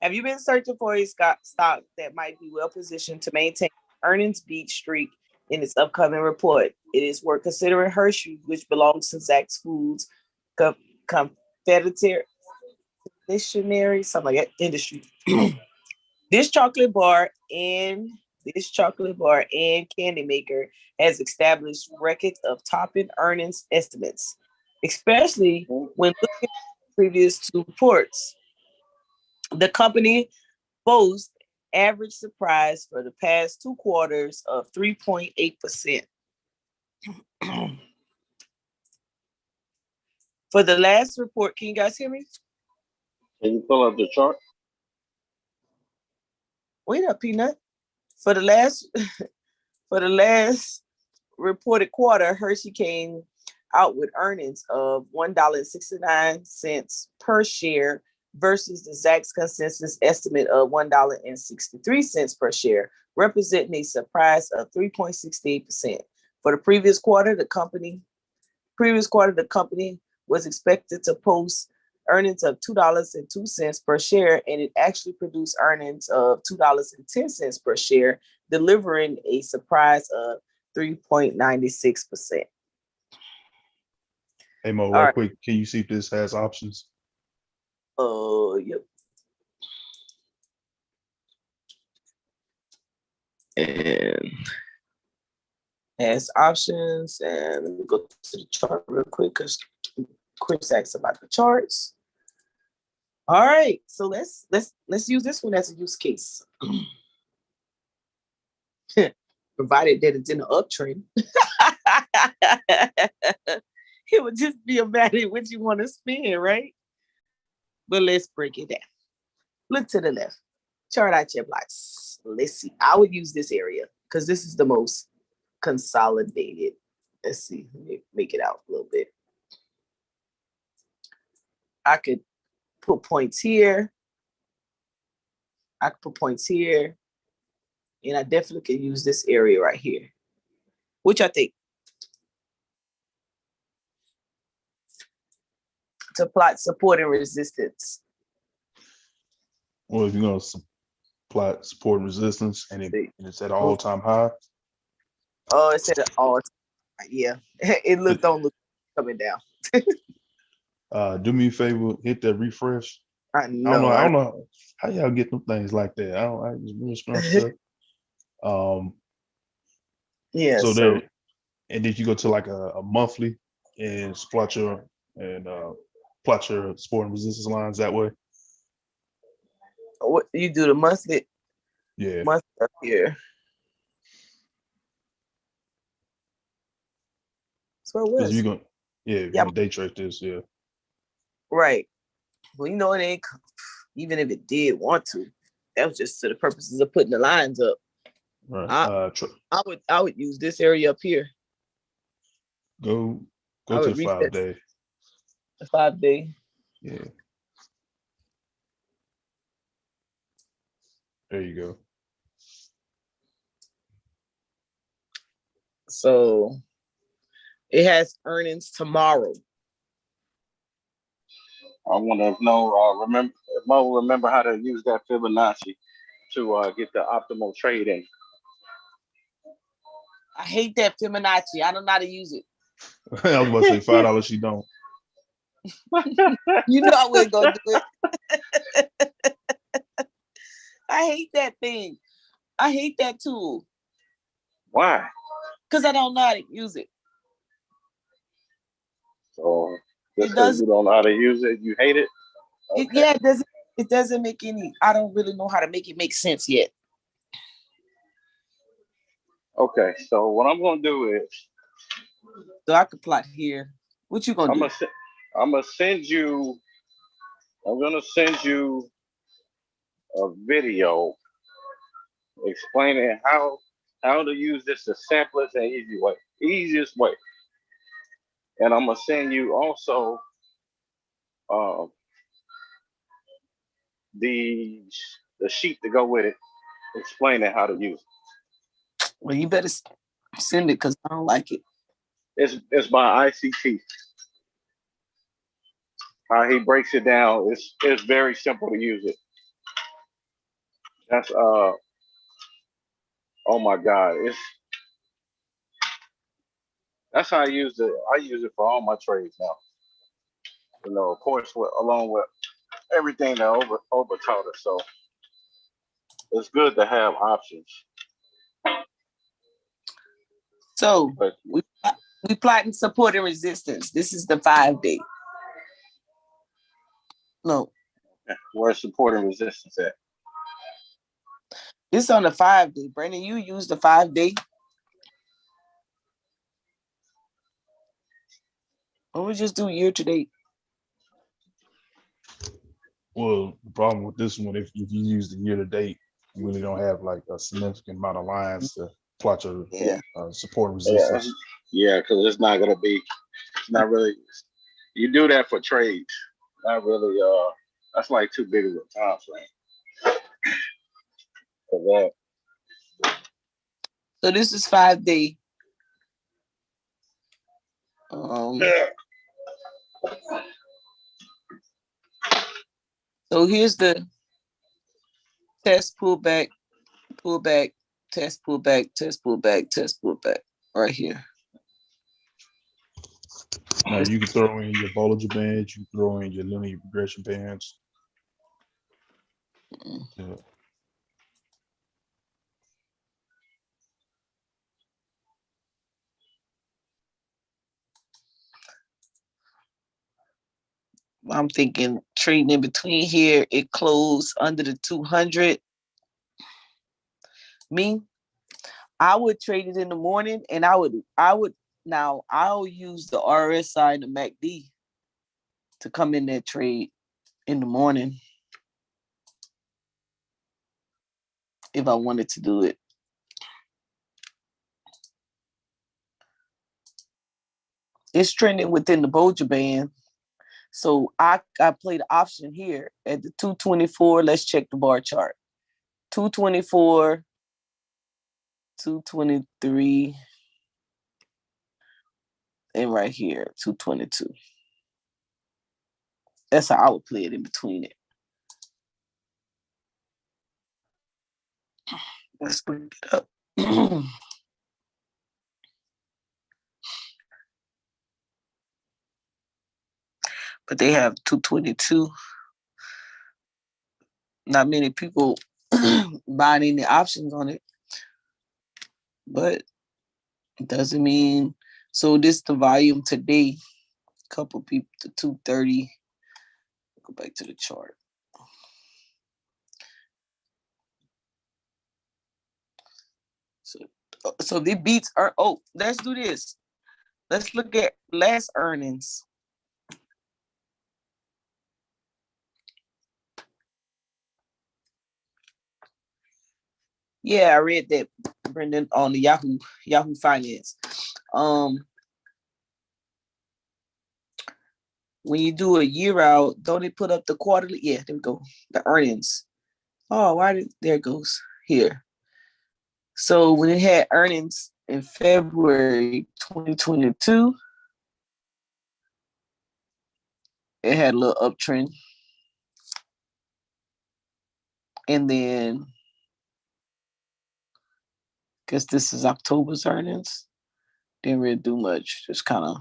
Speaker 1: Have you been searching for a stock that might be well positioned to maintain earnings beat streak in its upcoming report? It is worth considering Hershey, which belongs to Zaxx Foods Confederatory, something like that, industry. This chocolate bar and candy maker has established records of top-end earnings estimates, especially when looking at previous two reports. The company boasts average surprise for the past 2 quarters of 3.8%. For the last report, can you guys hear me?
Speaker 4: Can you pull up the chart?
Speaker 1: Wait up, Peanut. For the last reported quarter, Hershey came out with earnings of $1.69 per share versus the Zaxx consensus estimate of $1.63 per share, representing a surprise of 3.68%. For the previous quarter, the company was expected to post earnings of $2.02 per share, and it actually produced earnings of $2.10 per share, delivering a surprise of 3.96%.
Speaker 3: Hey Mo, right quick, can you see if this has options?
Speaker 1: Yep. And has options, and let me go to the chart real quick because Chris asked about the charts. All right, so let's use this one as a use case. Provided that it's in the uptrend. It would just be a matter of what you want to spend, right? But let's break it down. Look to the left. Chart out your blocks. Let's see. I would use this area because this is the most consolidated. Let's see. Let me make it out a little bit. I could put points here. I could put points here. And I definitely could use this area right here. Which I think. To plot support and resistance.
Speaker 3: Well, if you're going to plot support and resistance and it's at an all-time high.
Speaker 1: Oh, it's at an all-time high. Yeah. It don't look coming down.
Speaker 3: Do me a favor, hit that refresh.
Speaker 1: I
Speaker 3: don't know how y'all get them things like that. I just really stuff.
Speaker 1: Yeah.
Speaker 3: So there, and then you go to like a monthly and plot your support and resistance lines that way.
Speaker 1: What you do the monthly?
Speaker 3: Yeah.
Speaker 1: Monthly up here. So it was.
Speaker 3: You're gonna, you're gonna day trade this, yeah.
Speaker 1: Right. Well, it ain't, even if it did want to, that was just to the purposes of putting the lines up.
Speaker 3: Right.
Speaker 1: I would use this area up here.
Speaker 3: Go to the 5 day.
Speaker 1: The 5 day.
Speaker 3: Yeah. There you go.
Speaker 1: So it has earnings tomorrow.
Speaker 4: I wonder if Mo remember how to use that Fibonacci to get the optimal trade in.
Speaker 1: I hate that Feminachi. I don't know how to use it.
Speaker 3: I was about to say $5. She don't.
Speaker 1: You know I wasn't gonna do it. I hate that thing. I hate that tool.
Speaker 4: Why?
Speaker 1: Because I don't know how to use it.
Speaker 4: So just
Speaker 1: It
Speaker 4: because you
Speaker 1: doesn't.
Speaker 4: don't know how to use it, you hate it?
Speaker 1: It,
Speaker 4: Okay.
Speaker 1: yeah, it doesn't. It doesn't make any. I don't really know how to make it make sense yet.
Speaker 4: Okay. So what I'm gonna do is
Speaker 1: So I could plot here. What you gonna
Speaker 4: I'm
Speaker 1: do?
Speaker 4: gonna se- I'm gonna send you. I'm gonna send you a video explaining how to use this the simplest and easiest way. And I'm gonna send you also uh, the the sheet to go with it, explaining how to use
Speaker 1: Well, you better send it because I don't like it.
Speaker 4: it. It's by ICT. How he breaks it down is very simple to use it. That's oh my god, it's that's how I use it. I use it for all my trades now. You know, of course, along with everything that over taught us. So it's good to have options.
Speaker 1: So
Speaker 4: But
Speaker 1: we plotting support and resistance. This is the 5-day. No,
Speaker 4: where's support and resistance at?
Speaker 1: it's on the 5-day. Brandon, you use the 5-day. Or we just do year to date.
Speaker 3: Well, the problem with this one, if you use the year to date, you really don't have like a significant amount of lines to plot your
Speaker 1: Yeah.
Speaker 3: support and
Speaker 4: Yeah,
Speaker 3: resistance.
Speaker 4: yeah, because it's not gonna be. It's not really. You do that for trades, not really. That's like too big of a time frame for that.
Speaker 1: So this is 5-day. So here's the test, pull back, test, pull back, test, pull back, test, pull back, right here.
Speaker 3: Now you can throw in your Bollinger Bands, you can throw in your linear regression bands. Yeah.
Speaker 1: I'm thinking trading in between here. It closed under the 200. Me, I would trade it in the morning, and I would now I'll use the RSI and the MACD to come in that trade in the morning if I wanted to do it. It's trending within the Bollinger Band. So I played the option here at the 224. Let's check the bar chart. 224, 223, and right here, 222. That's how I would play it in between it. Let's bring it up. But they have 222. Not many people buying any options on it. But it doesn't mean so this the volume today. Couple people to 230. Go back to the chart. So the beats are let's do this. Let's look at last earnings. Yeah, I read that, Brendan, on the Yahoo Finance. When you do a year out, don't they put up the quarterly? Yeah, there we go. The earnings. Oh, there it goes here. So when it had earnings in February 2022, it had a little uptrend. And then Guess this is October's earnings. Didn't really do much. Just kind of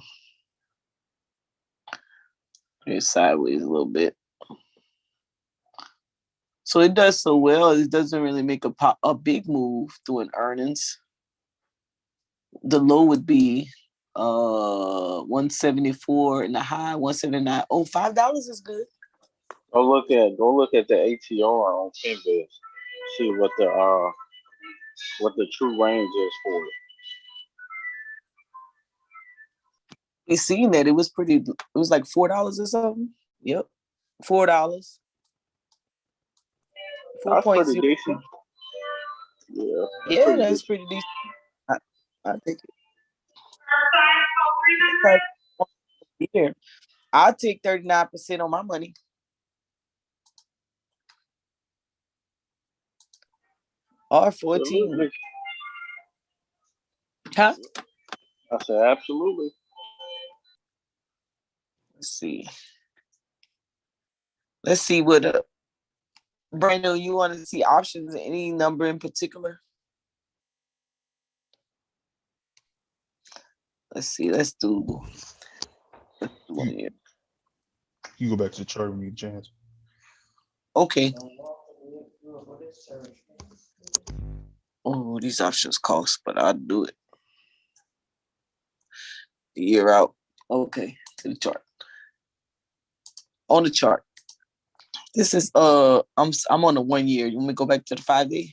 Speaker 1: sideways a little bit. So it does so well. It doesn't really make a big move doing earnings. The low would be 174 and the high 179. Oh, $5 is good.
Speaker 4: Go look at the ATR on Finviz. See what the true range is for it.
Speaker 1: We seen that it was like $4 or something. Yep, $4.
Speaker 4: That's pretty
Speaker 1: 4.0.
Speaker 4: decent. Yeah,
Speaker 1: That's pretty decent. I think here. I'll take 39% on my money. Or 14.
Speaker 4: Absolutely.
Speaker 1: Huh?
Speaker 4: I said absolutely.
Speaker 1: Let's see what Brandon, you want to see options, any number in particular? Let's see. Let's do one here.
Speaker 3: You go back to the chart when you get a chance.
Speaker 1: Okay. Oh, these options cost, but I'll do it. The year out. Okay, to the chart. On the chart. This is I'm on the 1 year. You want me to go back to the 5-day?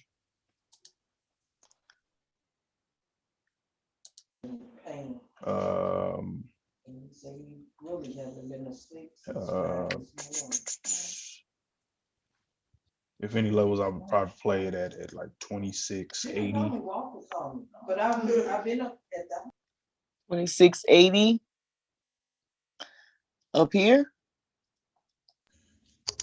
Speaker 3: If any levels, I would probably play it at like 2680.
Speaker 5: But I've been up at that.
Speaker 1: 2680 up here.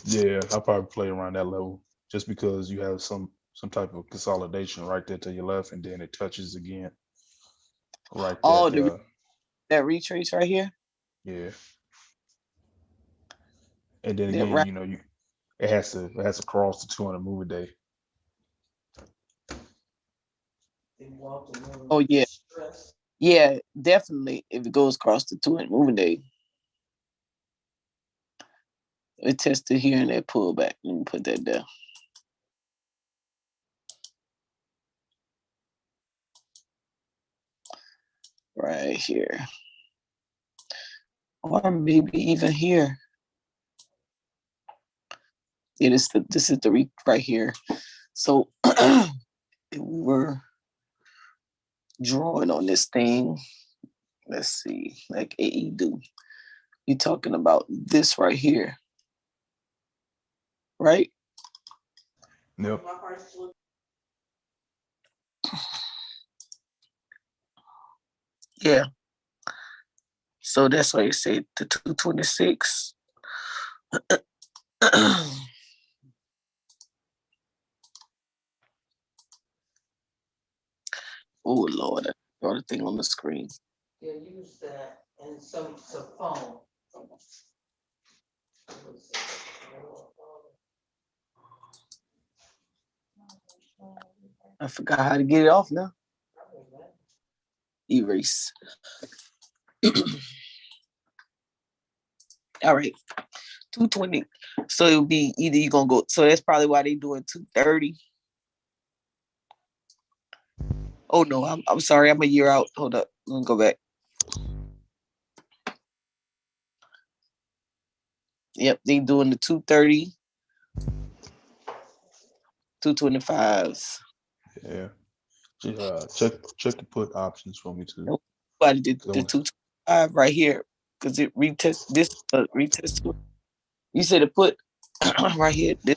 Speaker 3: Yeah, I'll probably play around that level just because you have some type of consolidation right there to your left, and then it touches again. Right there.
Speaker 1: Oh, that retrace right here.
Speaker 3: Yeah. And then
Speaker 1: That
Speaker 3: again,
Speaker 1: right.
Speaker 3: it has to cross the 200 moving day.
Speaker 1: Oh yeah. Yeah, definitely. If it goes across the 200 moving day. It tested here and that pullback. Let me put that there. Right here. Or maybe even here. Yeah, this is the right here. So we're drawing on this thing. Let's see, like AE do. You're talking about this right here. Right?
Speaker 3: Yep.
Speaker 1: Yeah. So that's why you say the 226. Oh Lord, I got the thing on the screen.
Speaker 5: Yeah, use that and some phone.
Speaker 1: I forgot how to get it off now. Erase. All right. 220. So it'll be either you're gonna go. So that's probably why they doing 230. Oh no, I'm sorry, I'm a year out. Hold up. I'm gonna go back. Yep, they doing the 230, 225s.
Speaker 3: Yeah. Check the put options for me too.
Speaker 1: Nobody did the 225 right here because it retest this retest. You said to put right here. This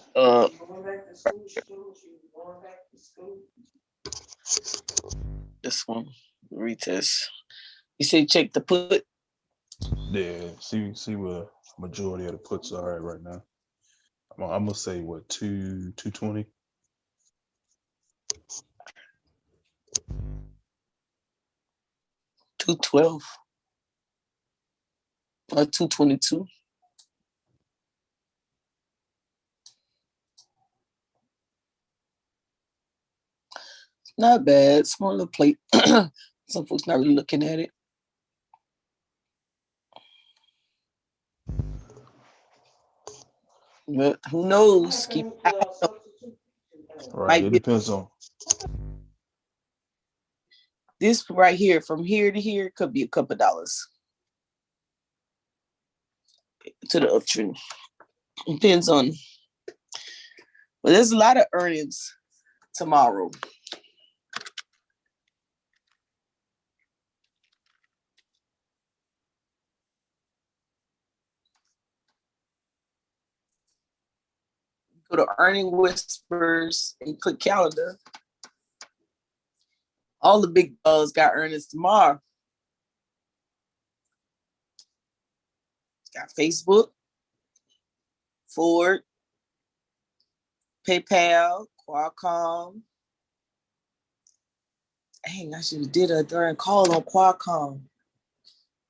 Speaker 1: this one retest. You say check the put.
Speaker 3: Yeah. See where majority of the puts are at right now. I'm gonna say what 220.
Speaker 1: 212 or 222. Not bad. Small little plate. Some folks not really looking at it. But who knows? Keep
Speaker 3: Right.
Speaker 1: might
Speaker 3: It
Speaker 1: be
Speaker 3: depends on.
Speaker 1: this right here from here to here could be a couple dollars to the uptrend. Depends on. But there's a lot of earnings tomorrow. Go to earning whispers and click calendar. All the big dogs got earnings tomorrow. Got Facebook, Ford, PayPal, Qualcomm. Dang, I should have did a darn call on Qualcomm.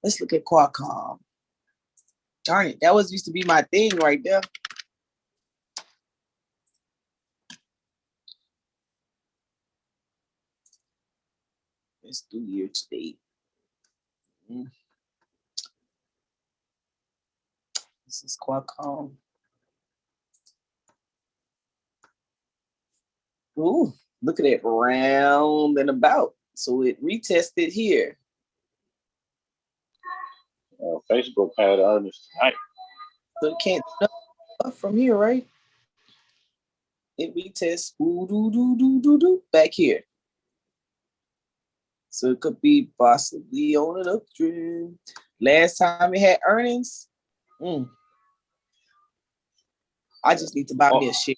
Speaker 1: Let's look at Qualcomm. Darn it, that was used to be my thing right there. Let's do year to date. This is Qualcomm. Ooh, look at it, round and about. So it retested here.
Speaker 4: Facebook had earnings tonight.
Speaker 1: So it can't up from here, right? It retests back here. So it could be possibly on an uptrend. Last time it had earnings, I just need to buy me a share.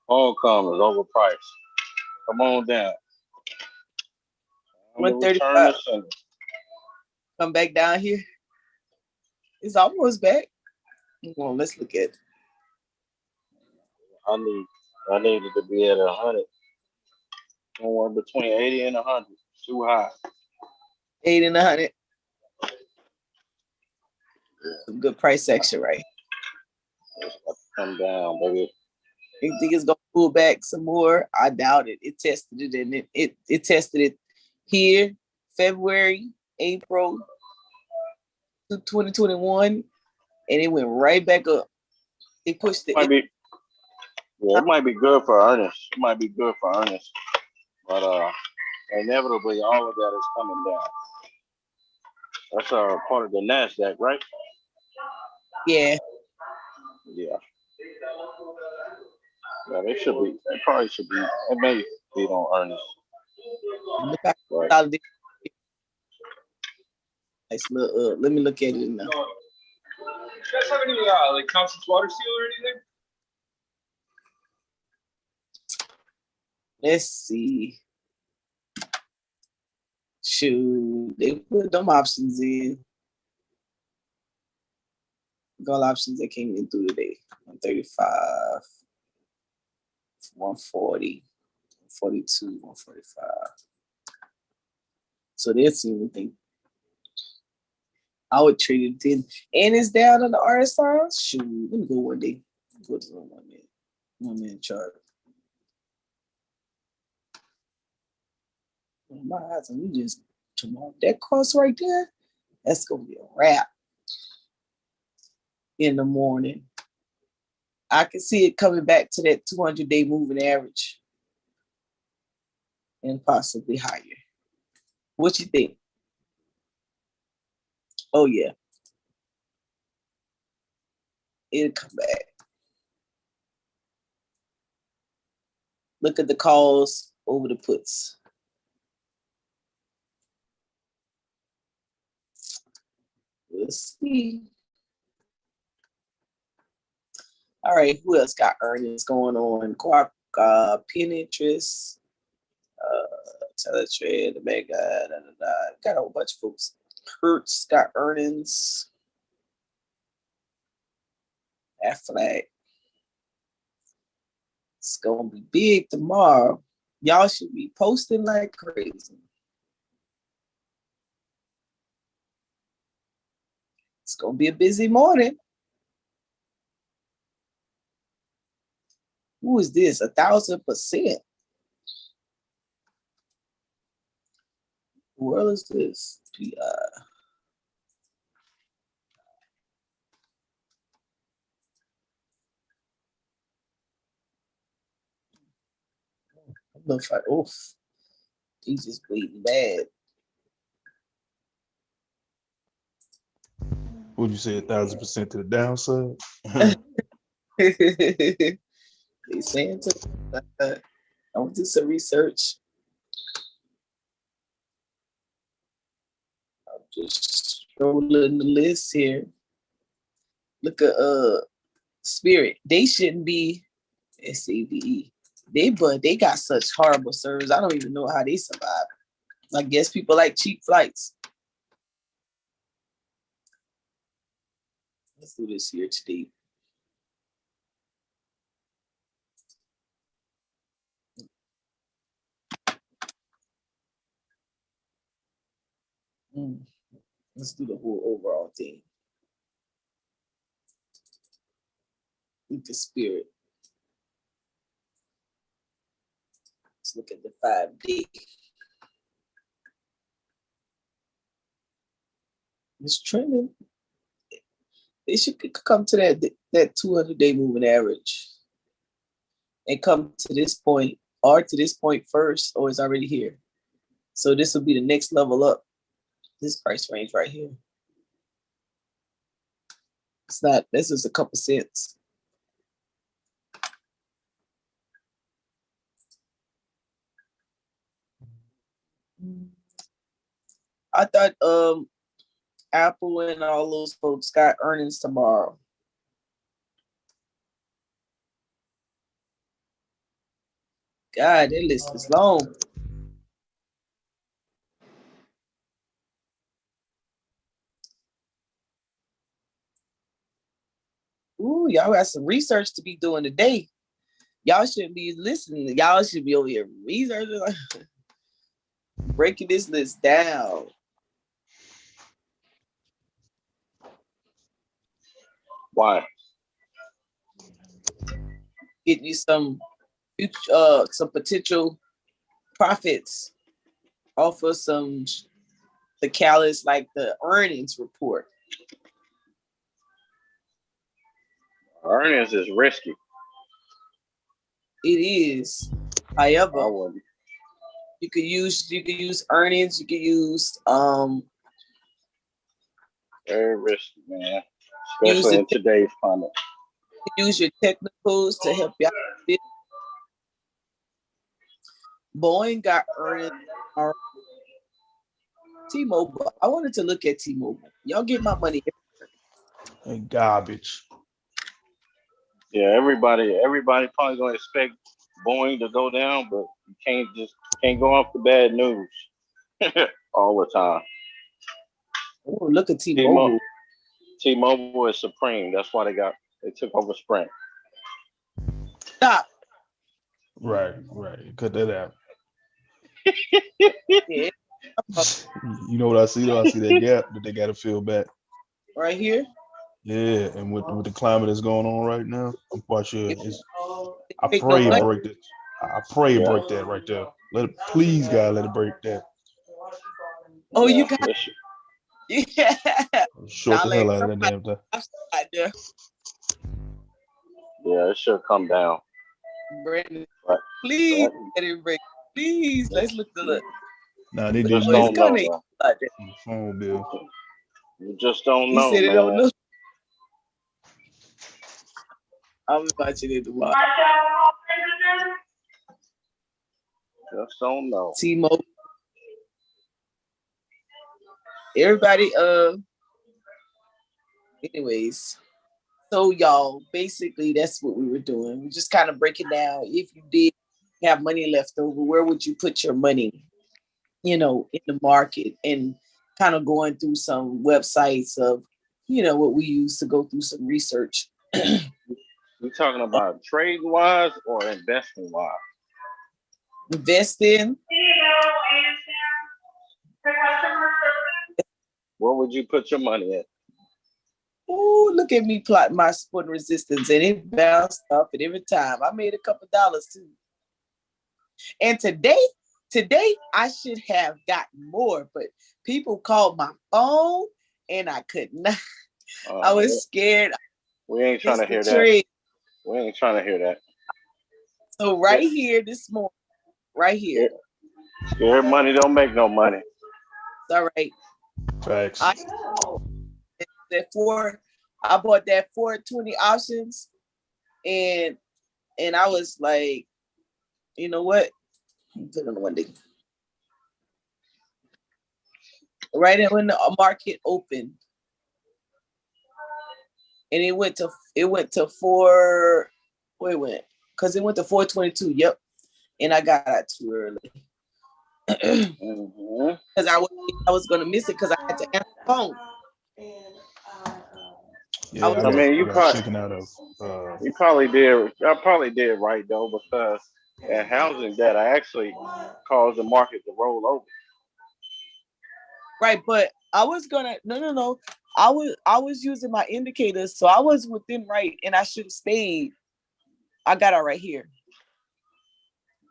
Speaker 4: Qualcomm is overpriced. Come on down.
Speaker 1: 135. Come back down here. It's almost back. Well, let's look at it.
Speaker 4: I needed to be at 100. Somewhere between 80 and 100. Too high.
Speaker 1: 80 and 100. Some good price action, right?
Speaker 4: Come down, baby.
Speaker 1: You think it's gonna pull back some more? I doubt it. It tested it and it tested it here, February, April 2021, and it went right back up. They pushed it.
Speaker 4: It might be good for earnings. It might be good for earnings. But inevitably all of that is coming down. That's part of the NASDAQ, right?
Speaker 1: Yeah.
Speaker 4: Yeah. Yeah, they should be. They probably should be. It may be on earnings. Right.
Speaker 1: Nice little, let me look at it now.
Speaker 6: Do you guys have any like Constance water seal or anything?
Speaker 1: Let's see. Shoot, they put them options in. All options that came in through today. 135, 140, 142, 145. So that's the only thing. I would trade it then. And it's down on the RSI. Shoot, let me go one day. Go to the 1 minute chart. My eyes on you just tomorrow. That cross right there, that's gonna be a wrap in the morning. I can see it coming back to that 200-day moving average and possibly higher. What you think? Oh yeah, it'll come back. Look at the calls over the puts. Let's see. All right, who else got earnings going on? Quark, Pinterest, Teletrade, Omega, got a whole bunch of folks. Hertz got earnings. Aflac. It's gonna be big tomorrow. Y'all should be posting like crazy. It's gonna be a busy morning. Who is this? 1,000%. world is this? PI. Looks like, oof, he's just bleeding bad.
Speaker 3: Would you say 1,000% to the downside?
Speaker 1: They saying to I want to do some research. I'm just scrolling the list here. Look at Spirit. They shouldn't be SAVE. They got such horrible service. I don't even know how they survive. I guess people like cheap flights. Let's do this here today. Let's do the whole overall thing. With the Spirit. Let's look at the 5-day. It's trending. They should come to that 200-day moving average and come to this point or to this point first, or it's already here. So this will be the next level up. This price range right here. It's not, this is a couple cents. I thought Apple and all those folks got earnings tomorrow. God, that list is long. Ooh, y'all got some research to be doing today. Y'all shouldn't be listening. Y'all should be over here researching, breaking this list down.
Speaker 4: Why?
Speaker 1: Get you some potential profits off of the callous, like the earnings report.
Speaker 4: Earnings is risky.
Speaker 1: It is. However, you could use earnings. You could use
Speaker 4: very risky, man. Especially in today's climate.
Speaker 1: Use your technicals to help you out. Boeing got earnings. T-Mobile. I wanted to look at T-Mobile. Y'all get my money.
Speaker 3: And garbage.
Speaker 4: Yeah, everybody probably gonna expect Boeing to go down, but you can't go off the bad news all the time.
Speaker 1: Oh, look at T-Mobile.
Speaker 4: T-Mobile is supreme. That's why they took over Sprint.
Speaker 1: Stop.
Speaker 3: Right. Cut that out.
Speaker 1: Yeah.
Speaker 3: You know what I see though? I see that gap that they got to fill back.
Speaker 1: Right here?
Speaker 3: Yeah, and with the climate that's going on right now, I'm quite sure I
Speaker 1: Make
Speaker 3: pray
Speaker 1: no
Speaker 3: it break that. I pray it break that right there. Please, God, let it break that.
Speaker 1: Oh, you got yeah.
Speaker 3: Short the hell out of that damn thing.
Speaker 4: Yeah, it should come down.
Speaker 1: Brandon, please let it break. Please, let's look the look.
Speaker 3: Nah, they
Speaker 4: just
Speaker 3: didn't
Speaker 4: don't know.
Speaker 3: Phone bill.
Speaker 4: You just don't know.
Speaker 1: He said
Speaker 4: man.
Speaker 1: it don't know. I'm watching it tomorrow.
Speaker 4: Just don't know.
Speaker 1: T-Mobile. Everybody, anyways. So y'all, basically that's what we were doing. We just kind of breaking down. If you did have money left over, where would you put your money, in the market, and kind of going through some websites of, what we use to go through some research.
Speaker 4: You talking about trade wise or investing wise?
Speaker 1: Investing.
Speaker 4: Where would you put your money at?
Speaker 1: Oh, look at me plotting my support and resistance, and it bounced up, and every time I made a couple dollars too. And today Today I should have gotten more, but people called my phone and I could not. I was scared.
Speaker 4: We ain't trying to hear that.
Speaker 1: Trade.
Speaker 4: We ain't trying to hear that.
Speaker 1: So right here this morning, right here.
Speaker 4: Scared money don't make no money.
Speaker 1: It's all right.
Speaker 3: Facts.
Speaker 1: I bought that 420 options, and I was like, you know what? Put it on one day. Right when the market opened, and it went to 4. Where it went? Because it went to 422. Yep, and I got out too early because I was gonna miss it because I had to answer the phone.
Speaker 3: Yeah,
Speaker 4: I mean, you probably did. I probably did right though, because that housing data actually caused the market to roll over.
Speaker 1: Right, but I was gonna no. I was using my indicators, so I was within right, and I should have stayed. I got it right here.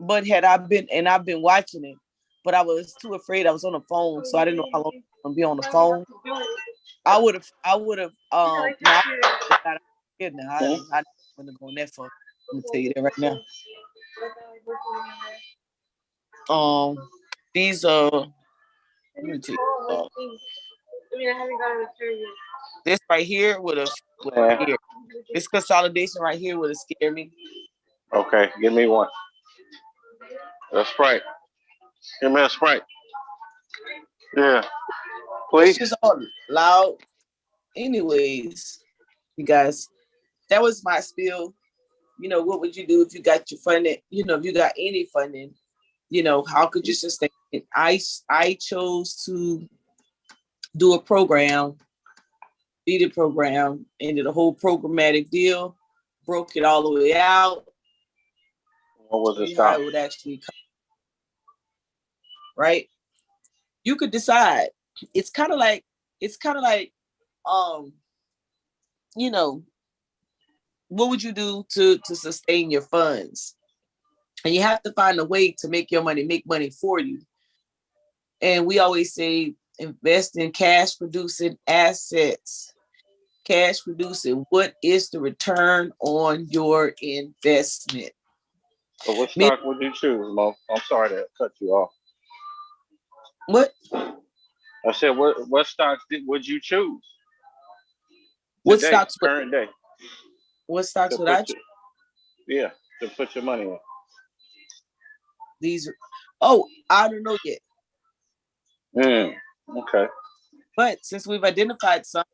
Speaker 1: But I've been watching it, but I was too afraid. I was on the phone, so I didn't know how long I was gonna be on the phone. I would have now I wouldn't go on that phone. I'm gonna tell you that right now. These let me tell you, I haven't gotten a turn yet. This right here would have scared. This consolidation right here would have scared me.
Speaker 4: Okay, give me one. A Sprite. Give me a Sprite. Yeah. Please.
Speaker 1: It's just all loud. Anyways, you guys, that was my spiel. You know, what would you do if you got your funding? You know, if you got any funding, you know, how could you sustain it? I chose to do a program, beat a program, and did a whole programmatic deal, broke it all the way out.
Speaker 4: What was it?
Speaker 1: How it would actually come, right? You could decide. It's kind of like, you know, what would you do to sustain your funds? And you have to find a way to make money for you. And we always say, invest in cash producing assets. Cash producing. What is the return on your investment?
Speaker 4: So what stock would you choose, Mo? I'm sorry to cut you off.
Speaker 1: What?
Speaker 4: I said, what stocks would you choose?
Speaker 1: What
Speaker 4: Today,
Speaker 1: stocks?
Speaker 4: Current day.
Speaker 1: What stocks would I choose?
Speaker 4: Yeah, to put your money in.
Speaker 1: These. Oh, I don't know yet.
Speaker 4: Okay.
Speaker 1: But since we've identified some,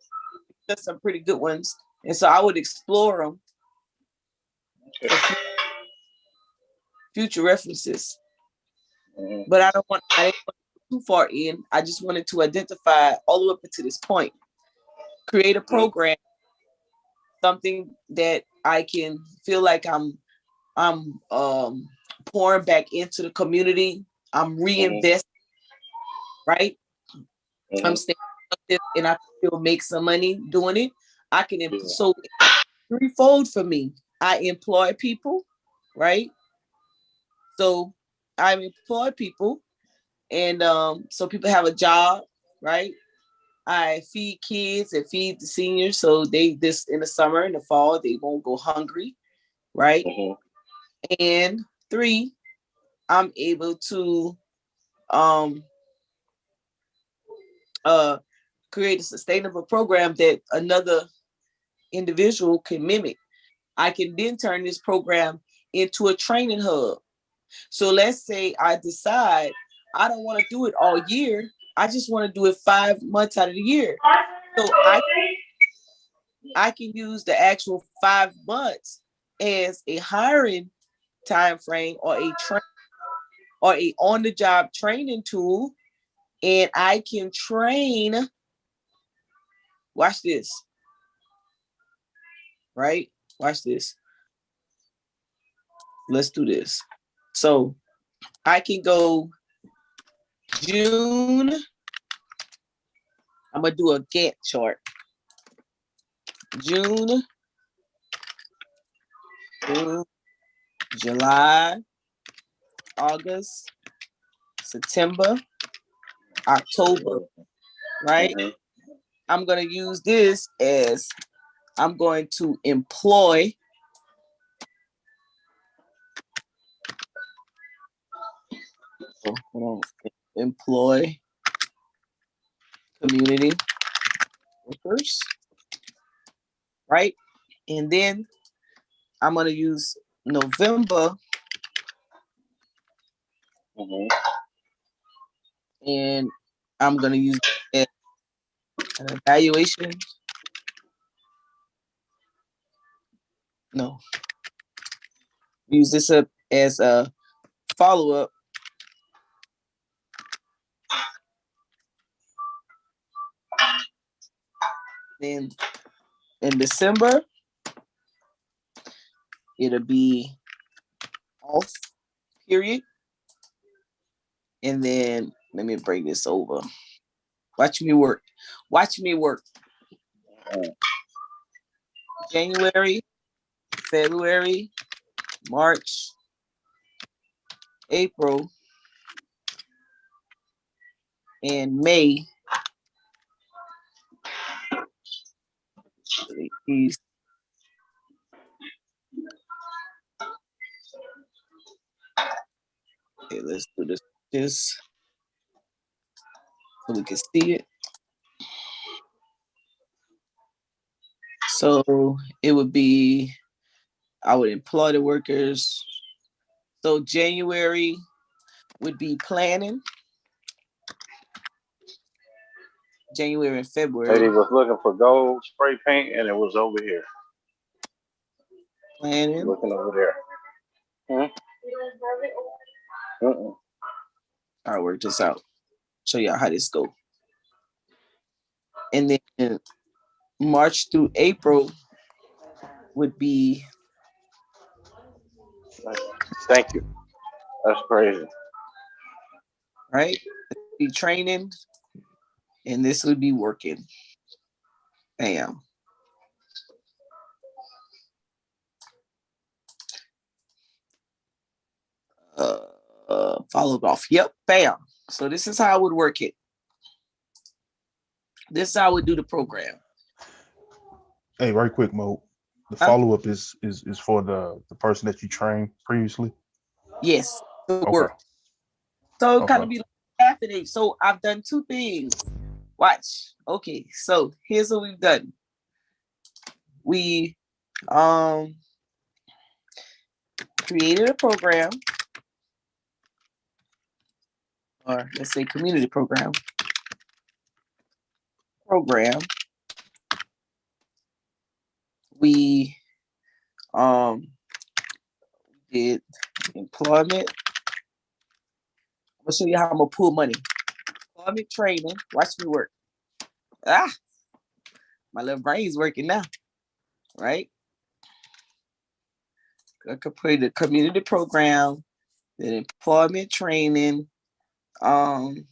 Speaker 1: there's some pretty good ones, and so I would explore them for future references. But I didn't want to go too far in. I just wanted to identify all the way up to this point. Create a program, something that I can feel like I'm pouring back into the community. I'm reinvesting, right? I'm staying productive, and I still make some money doing it. I can so threefold for me. I employ people, right? So I employ people, and so people have a job, right? I feed kids and feed the seniors, so this in the summer and the fall they won't go hungry, right? And 3, I'm able to create a sustainable program that another individual can mimic. I can then turn this program into a training hub. So let's say I decide I don't want to do it all year. I just want to do it 5 months out of the year. So I can use the actual 5 months as a hiring time frame or a on-the-job training tool, and I can train. Watch this. Right? Watch this. Let's do this. So I can go June. I'm gonna do a Gantt chart. June, July, August, September, October, right?
Speaker 4: Mhm.
Speaker 1: I'm going to use this as I'm going to employ employ community workers, right? And then I'm going to use November
Speaker 4: Mhm.
Speaker 1: and I'm going to use it as an evaluation. No, use this up as a follow-up. Then in December, it'll be off period. And then let me bring this over. Watch me work. Watch me work. January, February, March, April, and May. These okay, let's do this so we can see it. So it would be, I would employ the workers. So January would be planning. January and February.
Speaker 4: Lady was looking for gold spray paint, and it was over here.
Speaker 1: Planning.
Speaker 4: Looking over there.
Speaker 1: I'll work this out. Show y'all how this go. And then March through April would be.
Speaker 4: Thank you. That's crazy.
Speaker 1: Right? Be training, and this would be working. Bam. Followed off. Yep, bam. So this is how I would work it. This is how I would do the program.
Speaker 3: Hey, right quick, Mo. The follow-up is for the person that you trained previously.
Speaker 1: Yes, the
Speaker 3: Okay.
Speaker 1: work. So it kind of
Speaker 3: Okay.
Speaker 1: be like after they. So I've done two things. Watch. Okay, so here's what we've done. We created a program, or let's say community program. We did employment. I'm gonna show you how I'm gonna pull money. Employment training. Watch me work. Ah, my little brain's working now, right? I could put the community program, the employment training, hired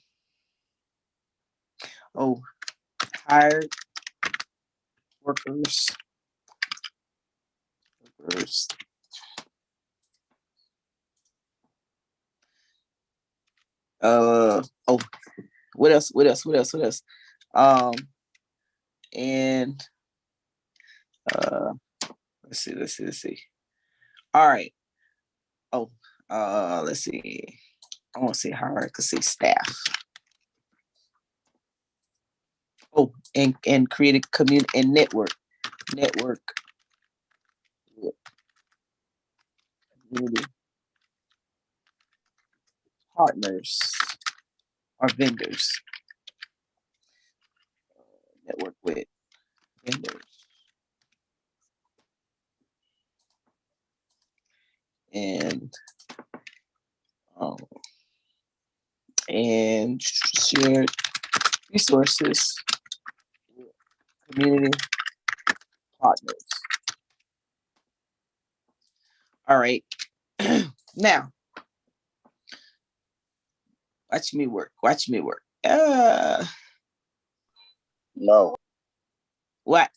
Speaker 1: workers, what else? And let's see. All right. Let's see. I want to say hire, I could say staff. And create a community and network community partners or vendors. Network with vendors. And shared resources with community partners. All right. Now, watch me work.
Speaker 4: No.
Speaker 1: What?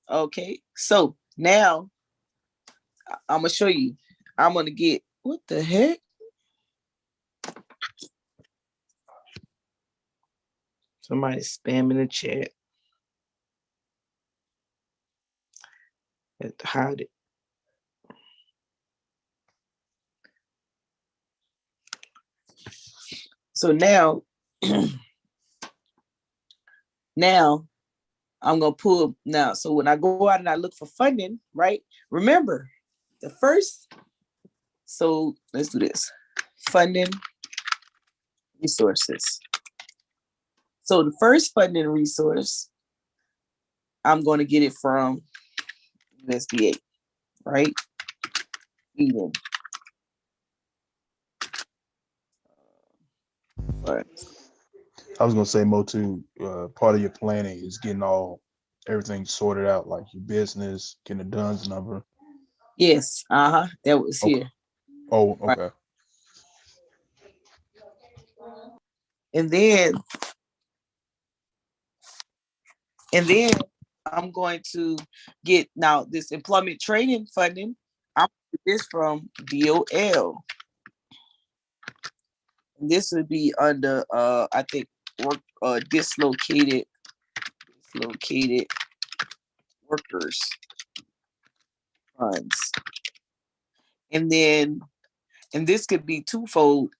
Speaker 1: Okay. So now I'm gonna show you. I'm gonna get what the heck? Somebody spam in the chat. Have to hide it. So now, now I'm gonna pull now. So when I go out and I look for funding, right? Remember the first. So let's do this. Funding resources. So the first funding resource, I'm going to get it from USDA, right? Eden. Right.
Speaker 3: I was gonna say, Mo, too. Part of your planning is getting everything sorted out, like your business, getting a DUNS number.
Speaker 1: Yes. That was
Speaker 3: Okay.
Speaker 1: here.
Speaker 3: Oh,
Speaker 1: Right.
Speaker 3: okay.
Speaker 1: And then I'm going to get now this employment training funding. I'm gonna get this from DOL. And this would be under I think work dislocated workers funds. And this could be twofold.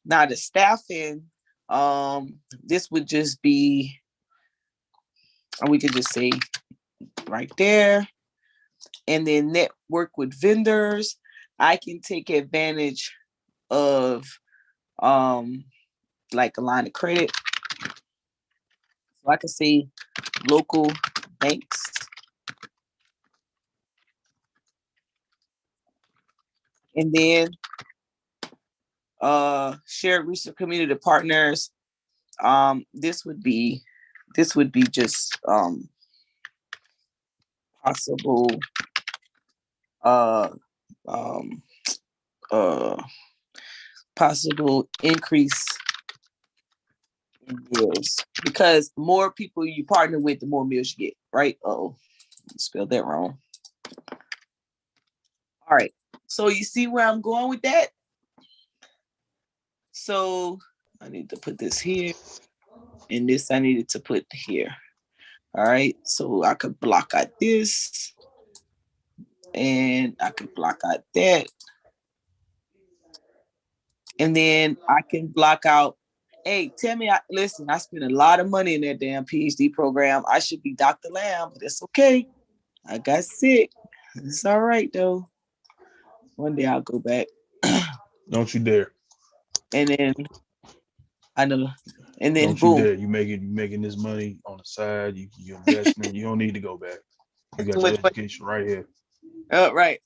Speaker 1: Now the staffing, this would just be, and we could just say right there, and then network with vendors. I can take advantage of like a line of credit. So I can say local banks. And then shared research community partners. This would be just possible uh um possible increase in meals, because the more people you partner with, the more meals you get, right? Oh, spelled that wrong. All right, so you see where I'm going with that? So I need to put this here, and this I needed to put here. All right, so I could block out this, and I could block out that, and then I can block out. Hey, tell me, listen, I spent a lot of money in that damn PhD program. I should be Dr. Lamb, but that's okay. I got sick. It's all right though. One day I'll go back.
Speaker 3: Don't you dare.
Speaker 1: And then I know, and then
Speaker 3: Don't you
Speaker 1: boom.
Speaker 3: dare. You making this money on the side. You investment. You don't need to go back. You got
Speaker 1: Too
Speaker 3: your
Speaker 1: much money.
Speaker 3: education right here.
Speaker 1: Right.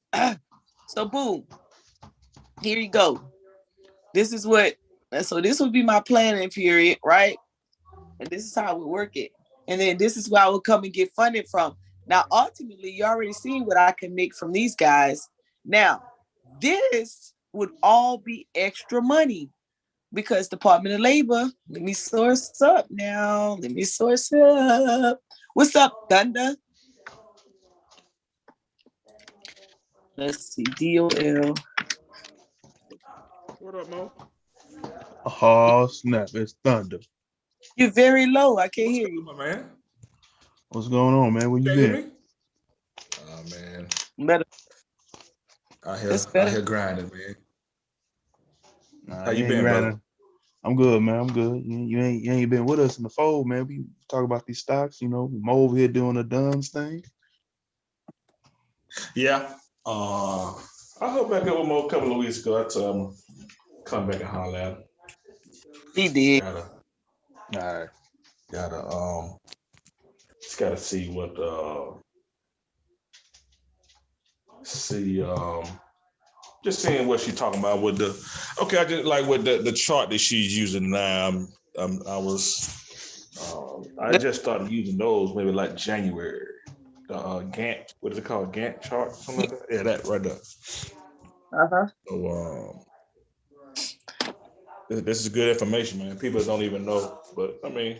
Speaker 1: So boom. Here you go. This is what. So this would be my planning period, right? And this is how I would work it. And then this is where I would come and get funded from. Now, ultimately, you already seen what I can make from these guys. Now, this would all be extra money because Department of Labor, let me source up now. Let me source up. What's up, Thunder? Let's see, DOL.
Speaker 3: What up, Mo? Oh, snap. It's thunder.
Speaker 1: You're very low. I can't
Speaker 7: What's
Speaker 1: hear
Speaker 7: going
Speaker 1: you.
Speaker 7: on, man?
Speaker 3: What's going on, man? Where you
Speaker 7: Can you hear
Speaker 3: been?
Speaker 7: me? Oh man,
Speaker 1: Better. It's
Speaker 7: I
Speaker 1: better.
Speaker 7: hear grinding, man.
Speaker 3: Nah,
Speaker 7: How
Speaker 3: you
Speaker 7: you
Speaker 3: ain't
Speaker 7: been, brother?
Speaker 3: grinding. I'm good, man. I'm good. You ain't been with us in the fold, man. We talk about these stocks, Mo over here doing the Duns thing.
Speaker 7: Yeah. I hope back up with Mo a couple of weeks ago. I told him come back and holler at him.
Speaker 1: He did.
Speaker 7: Gotta,
Speaker 3: All right.
Speaker 7: just gotta see what just seeing what she's talking about with the. Okay, I just like with the chart that she's using now. I just started using those maybe like January. The Gantt, what is it called? Gantt chart, something like that. Yeah, that right there.
Speaker 1: Uh-huh.
Speaker 7: So this is good information, man. People don't even know, but I mean,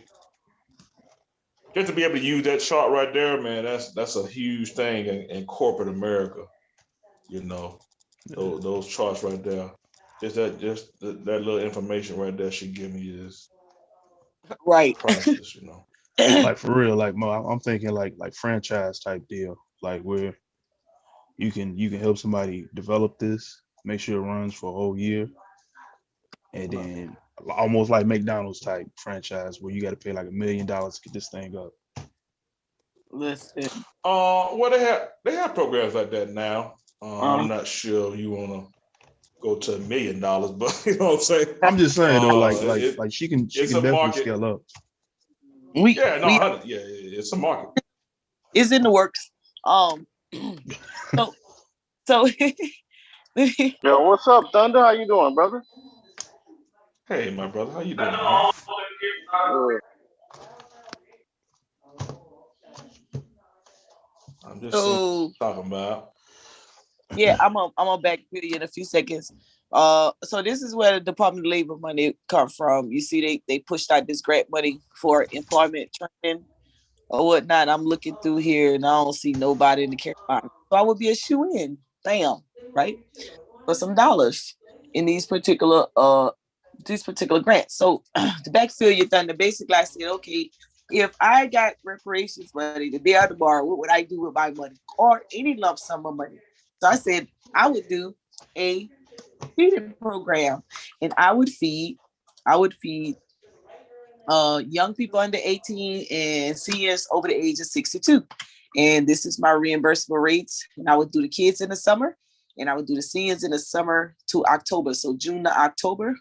Speaker 7: just to be able to use that chart right there, man, that's a huge thing in corporate America. Those charts right there. Just that little information right there should give me
Speaker 1: Right.
Speaker 7: priceless, you know.
Speaker 3: Like for real, like Mo, I'm thinking like franchise type deal, like where you can help somebody develop this, make sure it runs for a whole year, and then almost like McDonald's type franchise where you got to pay like $1 million to get this thing up.
Speaker 1: Listen.
Speaker 7: Well, they have programs like that now. I'm not sure you want to go to $1 million, but you know what I'm saying.
Speaker 3: I'm just saying though,
Speaker 7: It,
Speaker 3: like she
Speaker 7: it's
Speaker 3: can
Speaker 7: a
Speaker 3: definitely
Speaker 7: market.
Speaker 3: scale up.
Speaker 7: Yeah, no,
Speaker 1: We
Speaker 7: it's a market.
Speaker 1: is in the works. So so
Speaker 4: Yo, what's up, Thunder? How you doing, brother?
Speaker 7: Hey, my brother, how you doing, man?
Speaker 4: Good.
Speaker 7: I'm just saying,
Speaker 1: so
Speaker 7: talking about.
Speaker 1: yeah, I'm back with you in a few seconds. So this is where the Department of Labor money come from. You see, they pushed out this grant money for employment training or whatnot. I'm looking through here and I don't see nobody in the Carolina. So I would be a shoe in, bam, right? For some dollars in these particular grants. So to backfill your thunder, basically I said, okay, if I got reparations money the day of tomorrow, what would I do with my money or any lump sum of money? So I said I would do a feeding program, and I would feed young people under 18 and seniors over the age of 62. And this is my reimbursable rates. And I would do the kids in the summer, and I would do the seniors in the summer to October, so June to October.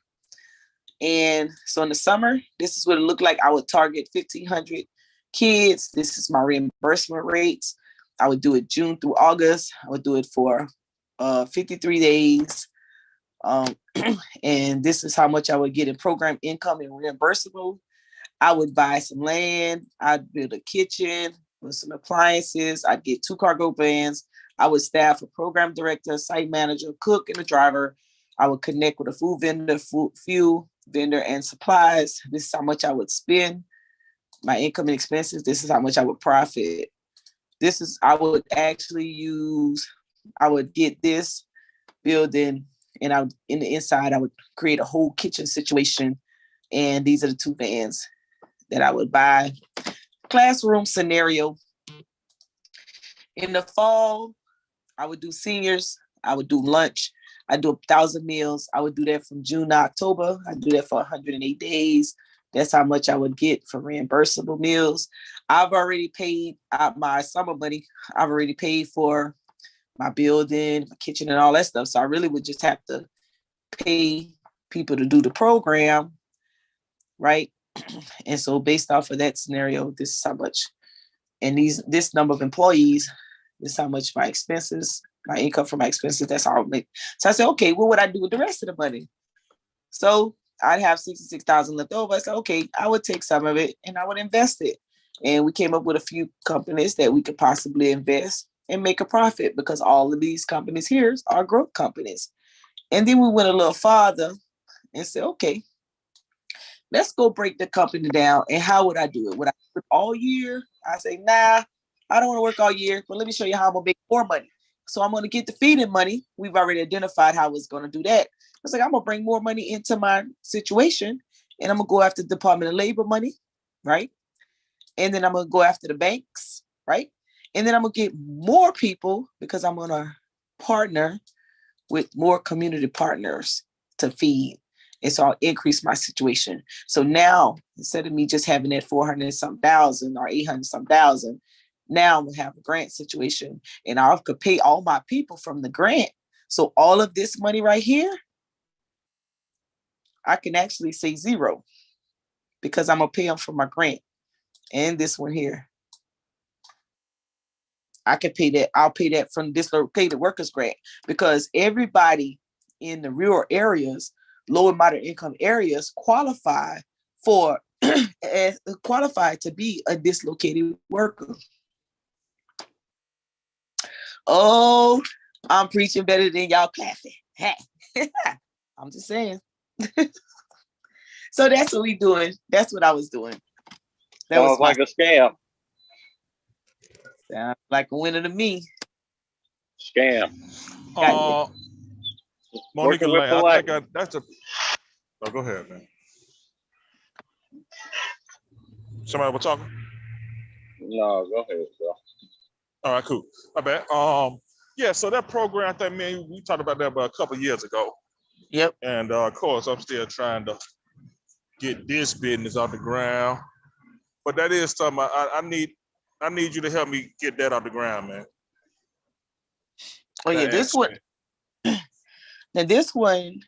Speaker 1: And so in the summer, this is what it looked like. I would target 1,500 kids. This is my reimbursement rates. I would do it June through August. I would do it for 53 days. Um, and this is how much I would get in program income and reimbursable. I would buy some land. I'd build a kitchen with some appliances. I'd get 2 cargo vans. I would staff a program director, site manager, cook, and a driver. I would connect with a food vendor, fuel vendor, and supplies. This is how much I would spend. My income and expenses. This is how much I would profit. I would actually use, I would get this building, and in the inside, I would create a whole kitchen situation. And these are the 2 vans that I would buy. Classroom scenario. In the fall, I would do seniors. I would do lunch. I do 1,000 meals. I would do that from June to October. I do that for 108 days. That's how much I would get for reimbursable meals. I've already paid out my summer money. I've already paid for my building, my kitchen, and all that stuff. So I really would just have to pay people to do the program, right? And so based off of that scenario, this is how much, and this number of employees, this is how much my expenses, my income from my expenses, that's how I would make. So I said, okay, what would I do with the rest of the money? So I'd have 66,000 left over. I said, okay, I would take some of it and I would invest it. And we came up with a few companies that we could possibly invest and make a profit, because all of these companies here are growth companies. And then we went a little farther and said, okay, let's go break the company down. And how would I do it? Would I work all year? I say, nah, I don't want to work all year, but let me show you how I'm gonna make more money. So I'm gonna get the feeding money. We've already identified how it's gonna do that. It's like, I'm gonna bring more money into my situation, and I'm gonna go after the Department of Labor money, right? And then I'm gonna go after the banks, right? And then I'm gonna get more people, because I'm gonna partner with more community partners to feed. And so I'll increase my situation. So now, instead of me just having that 400 some thousand or 800 some thousand, now I'm gonna have a grant situation, and I could pay all my people from the grant. So all of this money right here, I can actually say zero, because I'm gonna pay them for my grant. And this one here, I could pay that. I'll pay that from dislocated workers grant, because everybody in the rural areas, low and moderate income areas, qualify for qualified to be a dislocated worker. Oh, I'm preaching better than y'all clapping. I'm just saying. So that's what we doing. That's what I was doing. That was
Speaker 4: Sounds like a scam.
Speaker 1: like a winner to me.
Speaker 4: Scam.
Speaker 7: Uh, Monica,
Speaker 4: Working with
Speaker 7: I think
Speaker 4: politeness.
Speaker 7: that's a. Oh, go ahead, man. Somebody was talking?
Speaker 4: No, go ahead, bro.
Speaker 7: All right, cool. My bad. Yeah, so that program thing, man, we talked about that about a couple of years ago.
Speaker 1: Yep.
Speaker 7: And of course, I'm still trying to get this business off the ground. But that is something I need you to help me get that off the ground, man.
Speaker 1: Oh yeah,
Speaker 7: That
Speaker 1: this one.
Speaker 7: aspect.
Speaker 1: Now this one.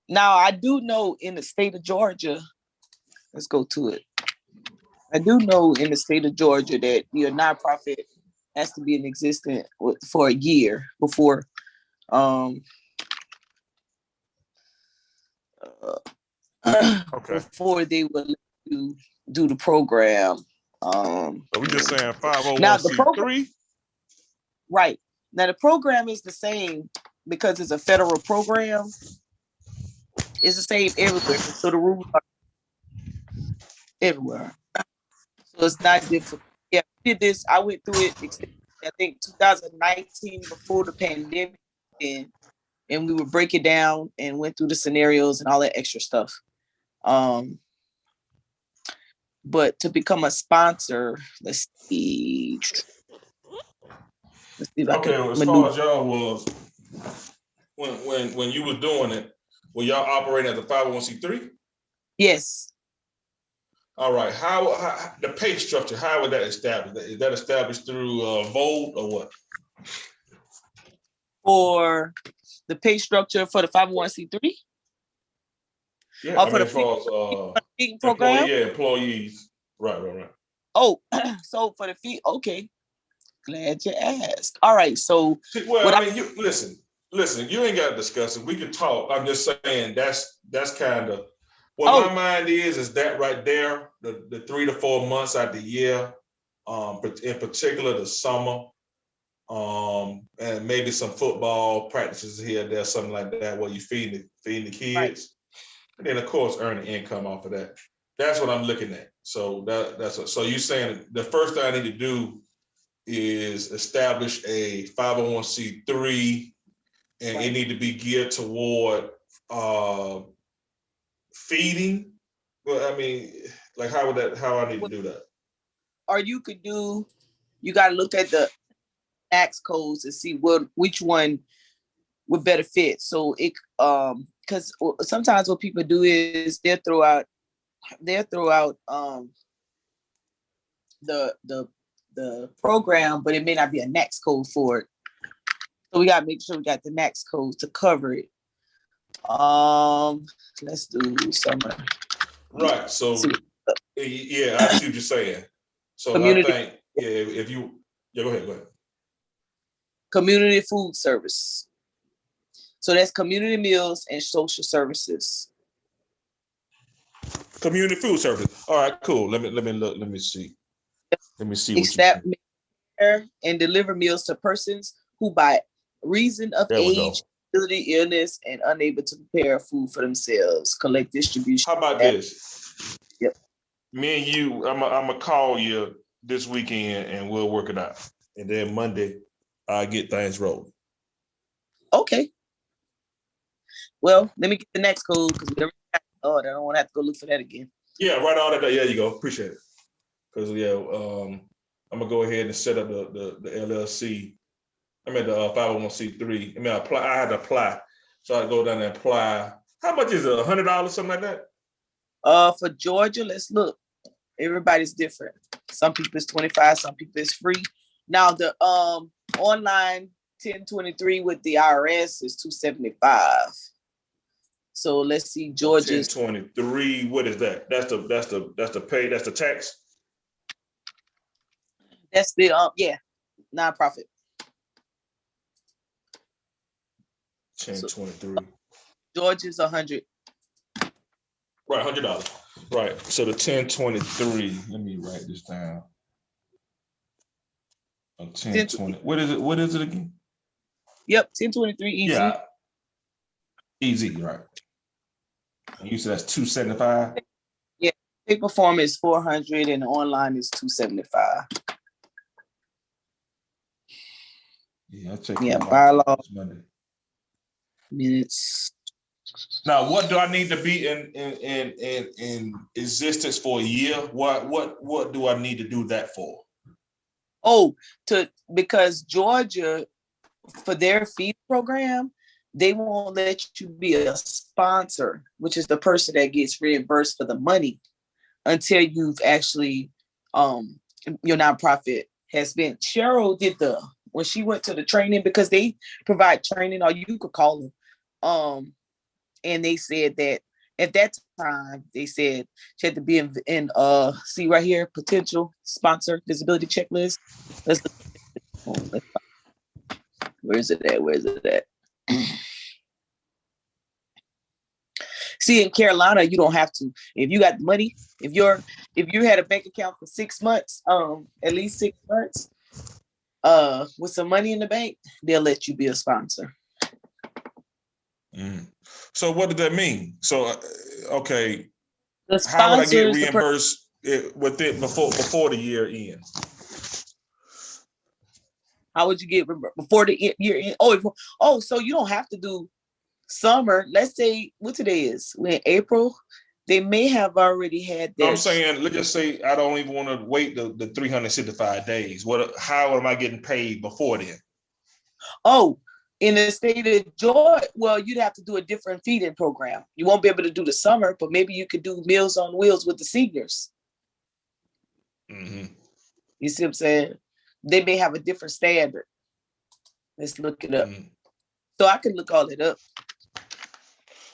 Speaker 1: Now I do know in the state of Georgia. Let's go to it. I do know in the state of Georgia that your nonprofit has to be in existence for a year before
Speaker 7: Okay.
Speaker 1: before they will let you do the program.
Speaker 7: So we just saying
Speaker 1: Now the program,
Speaker 7: 501c3.
Speaker 1: right. Now the program is the same because it's a federal program. It's the same everywhere. So the rules are everywhere. So it's not difficult. Yeah, I did this. I went through it, I think 2019 before the pandemic, and we would break it down and went through the scenarios and all that extra stuff. But to become a sponsor, let's see. Let's see if I
Speaker 7: Okay,
Speaker 1: can
Speaker 7: well, as far as y'all was, when you was doing it, were y'all operating as a 501c3?
Speaker 1: Yes.
Speaker 7: All right. How the pay structure? How was that established? Is that established through vote or what?
Speaker 1: For the pay structure for the 501c3?
Speaker 7: Yeah, I
Speaker 1: For
Speaker 7: mean,
Speaker 1: the
Speaker 7: as far as
Speaker 1: feeding program?
Speaker 7: employees. Right.
Speaker 1: Oh, so for the fee, okay. Glad you asked. All right, so
Speaker 7: Well, I mean, you listen. You ain't got to discuss it. We can talk. I'm just saying that's kind of what my mind is that right there, the 3 to 4 months out the year, but in particular the summer, and maybe some football practices here, there, something like that, where you feeding the kids, right. And then of course earning income off of that. That's what I'm looking at. So so you saying the first thing I need to do is establish a 501c3, and it need to be geared toward feeding. Well, I mean, like how I need to do that?
Speaker 1: Or you got to look at the tax codes and see which one would better fit. So it because sometimes what people do is they'll throw out the program, but it may not be a NACS code for it. So we gotta make sure we got the NACS codes to cover it. Let's do summer.
Speaker 7: Right. So yeah, I see what you're saying. So
Speaker 1: community,
Speaker 7: I think if you go ahead.
Speaker 1: Community food service. So that's community meals and social services.
Speaker 7: Community food service. All right, cool. Let me look. Let me see. Let me see
Speaker 1: what you and deliver meals to persons who, by reason of age, disability, illness, and unable to prepare food for themselves, collect distribution.
Speaker 7: How about this?
Speaker 1: Yep.
Speaker 7: Me and you, I'm gonna call you this weekend and we'll work it out. And then Monday, I get things rolling.
Speaker 1: Okay. Well, let me get the next code because I don't want to have to go look for that again.
Speaker 7: Yeah, right on that. Yeah, you go. Appreciate it. Because I'm gonna go ahead and set up the LLC. I mean the 501c3. I mean I had to apply, so I go down and apply. How much is it? $100, something like that?
Speaker 1: For Georgia, let's look. Everybody's different. Some people it's 25, some people it's free. Now the online 1023 with the IRS is $275. So let's see Georgia's
Speaker 7: 1023. What is that? That's the pay. That's the tax.
Speaker 1: That's the nonprofit.
Speaker 7: 1023.
Speaker 1: Georgia's 100.
Speaker 7: Right, $100. Right. So the 1023. Let me write this down. 1020. What is it? What is it again?
Speaker 1: Yep, 1023 easy.
Speaker 7: Yeah. Easy, right. You said that's 275.
Speaker 1: Yeah, paper form is 400 and online is 275.
Speaker 7: Yeah, I check.
Speaker 1: Yeah, bylaw minutes.
Speaker 7: Now, what do I need to be in existence for a year? What do I need to do that for?
Speaker 1: Oh, because Georgia, for their feed program, they won't let you be a sponsor, which is the person that gets reimbursed for the money, until you've actually your nonprofit has been. Cheryl did when she went to the training, because they provide training, or you could call them. And they said that at that time, they said she had to be in see right here, potential sponsor visibility checklist. Let's look. Where is it at? Where is it at? See, in Carolina, you don't have to. If you got the money, if you had a bank account for 6 months, at least 6 months, with some money in the bank, they'll let you be a sponsor.
Speaker 7: Mm. So what does that mean? So, okay,
Speaker 1: The
Speaker 7: how would I get
Speaker 1: sponsors,
Speaker 7: reimbursed with it before the year ends?
Speaker 1: How would you get before the year end? Oh, so you don't have to do summer. Let's say what today is. We're in April. They may have already had that.
Speaker 7: No, I'm saying, let's just say I don't even want to wait the 365 days. How am I getting paid before then?
Speaker 1: Oh, in the state of Georgia, well, you'd have to do a different feeding program. You won't be able to do the summer, but maybe you could do Meals on Wheels with the seniors.
Speaker 7: Mm-hmm.
Speaker 1: You see what I'm saying? They may have a different standard. Let's look it up. Mm-hmm. So I can look all it up.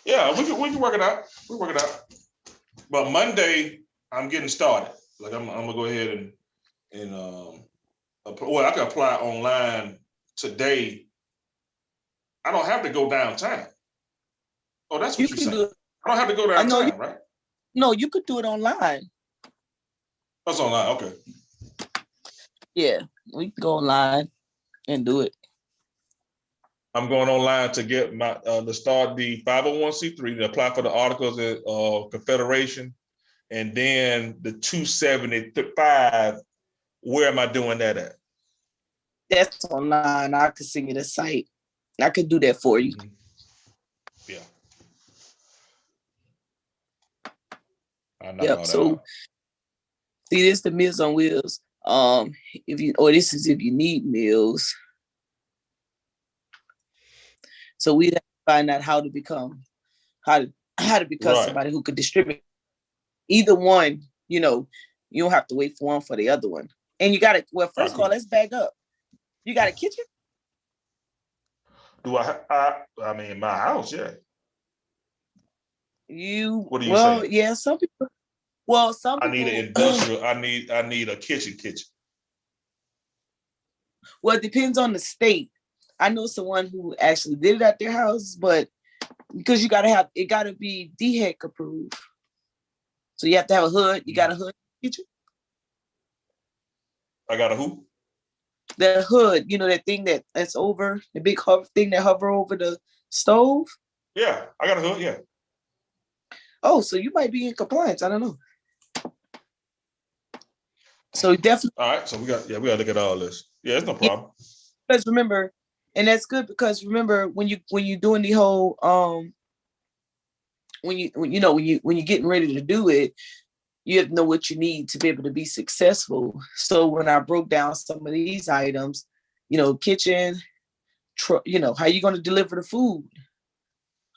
Speaker 7: Yeah, we can work it out. We work it out. But Monday, I'm getting started. Like I'm gonna go ahead and I can apply online today. I don't have to go downtown. Oh, that's what you're saying. I don't have to go downtown, right?
Speaker 1: No, you could do it online.
Speaker 7: That's online. Okay.
Speaker 1: Yeah, we can go online and do it.
Speaker 7: I'm going online to get my to start the 501c3 to apply for the Articles of Confederation, and then the 275. Where am I doing that at? That's
Speaker 1: online. I could send you the site. I could do that for you.
Speaker 7: Yeah. I know.
Speaker 1: Yep. So see, this is the Meals on Wheels. This is if you need meals. So we have to find out how to become somebody who could distribute. Either one, you don't have to wait for one for the other one. And you got to, first of all, let's back up. You got a kitchen?
Speaker 7: Do I mean, my house, yeah. What are you saying?
Speaker 1: Yeah, some people. Well, some people.
Speaker 7: I need an industrial. I need a kitchen.
Speaker 1: Well, it depends on the state. I know someone who actually did it at their house, but because it got to be DHEC approved. So you have to have a hood. You got a hood kitchen?
Speaker 7: I got a who?
Speaker 1: The hood, that thing that's over, the big thing that hover over the stove?
Speaker 7: Yeah, I got a hood, yeah.
Speaker 1: Oh, so you might be in compliance. I don't know. So definitely.
Speaker 7: All right, so we got to look at all this. Yeah, it's no problem.
Speaker 1: Because remember, and that's good because remember when you're doing the whole when you're getting ready to do it, you have to know what you need to be able to be successful. So when I broke down some of these items, kitchen, how you going to deliver the food?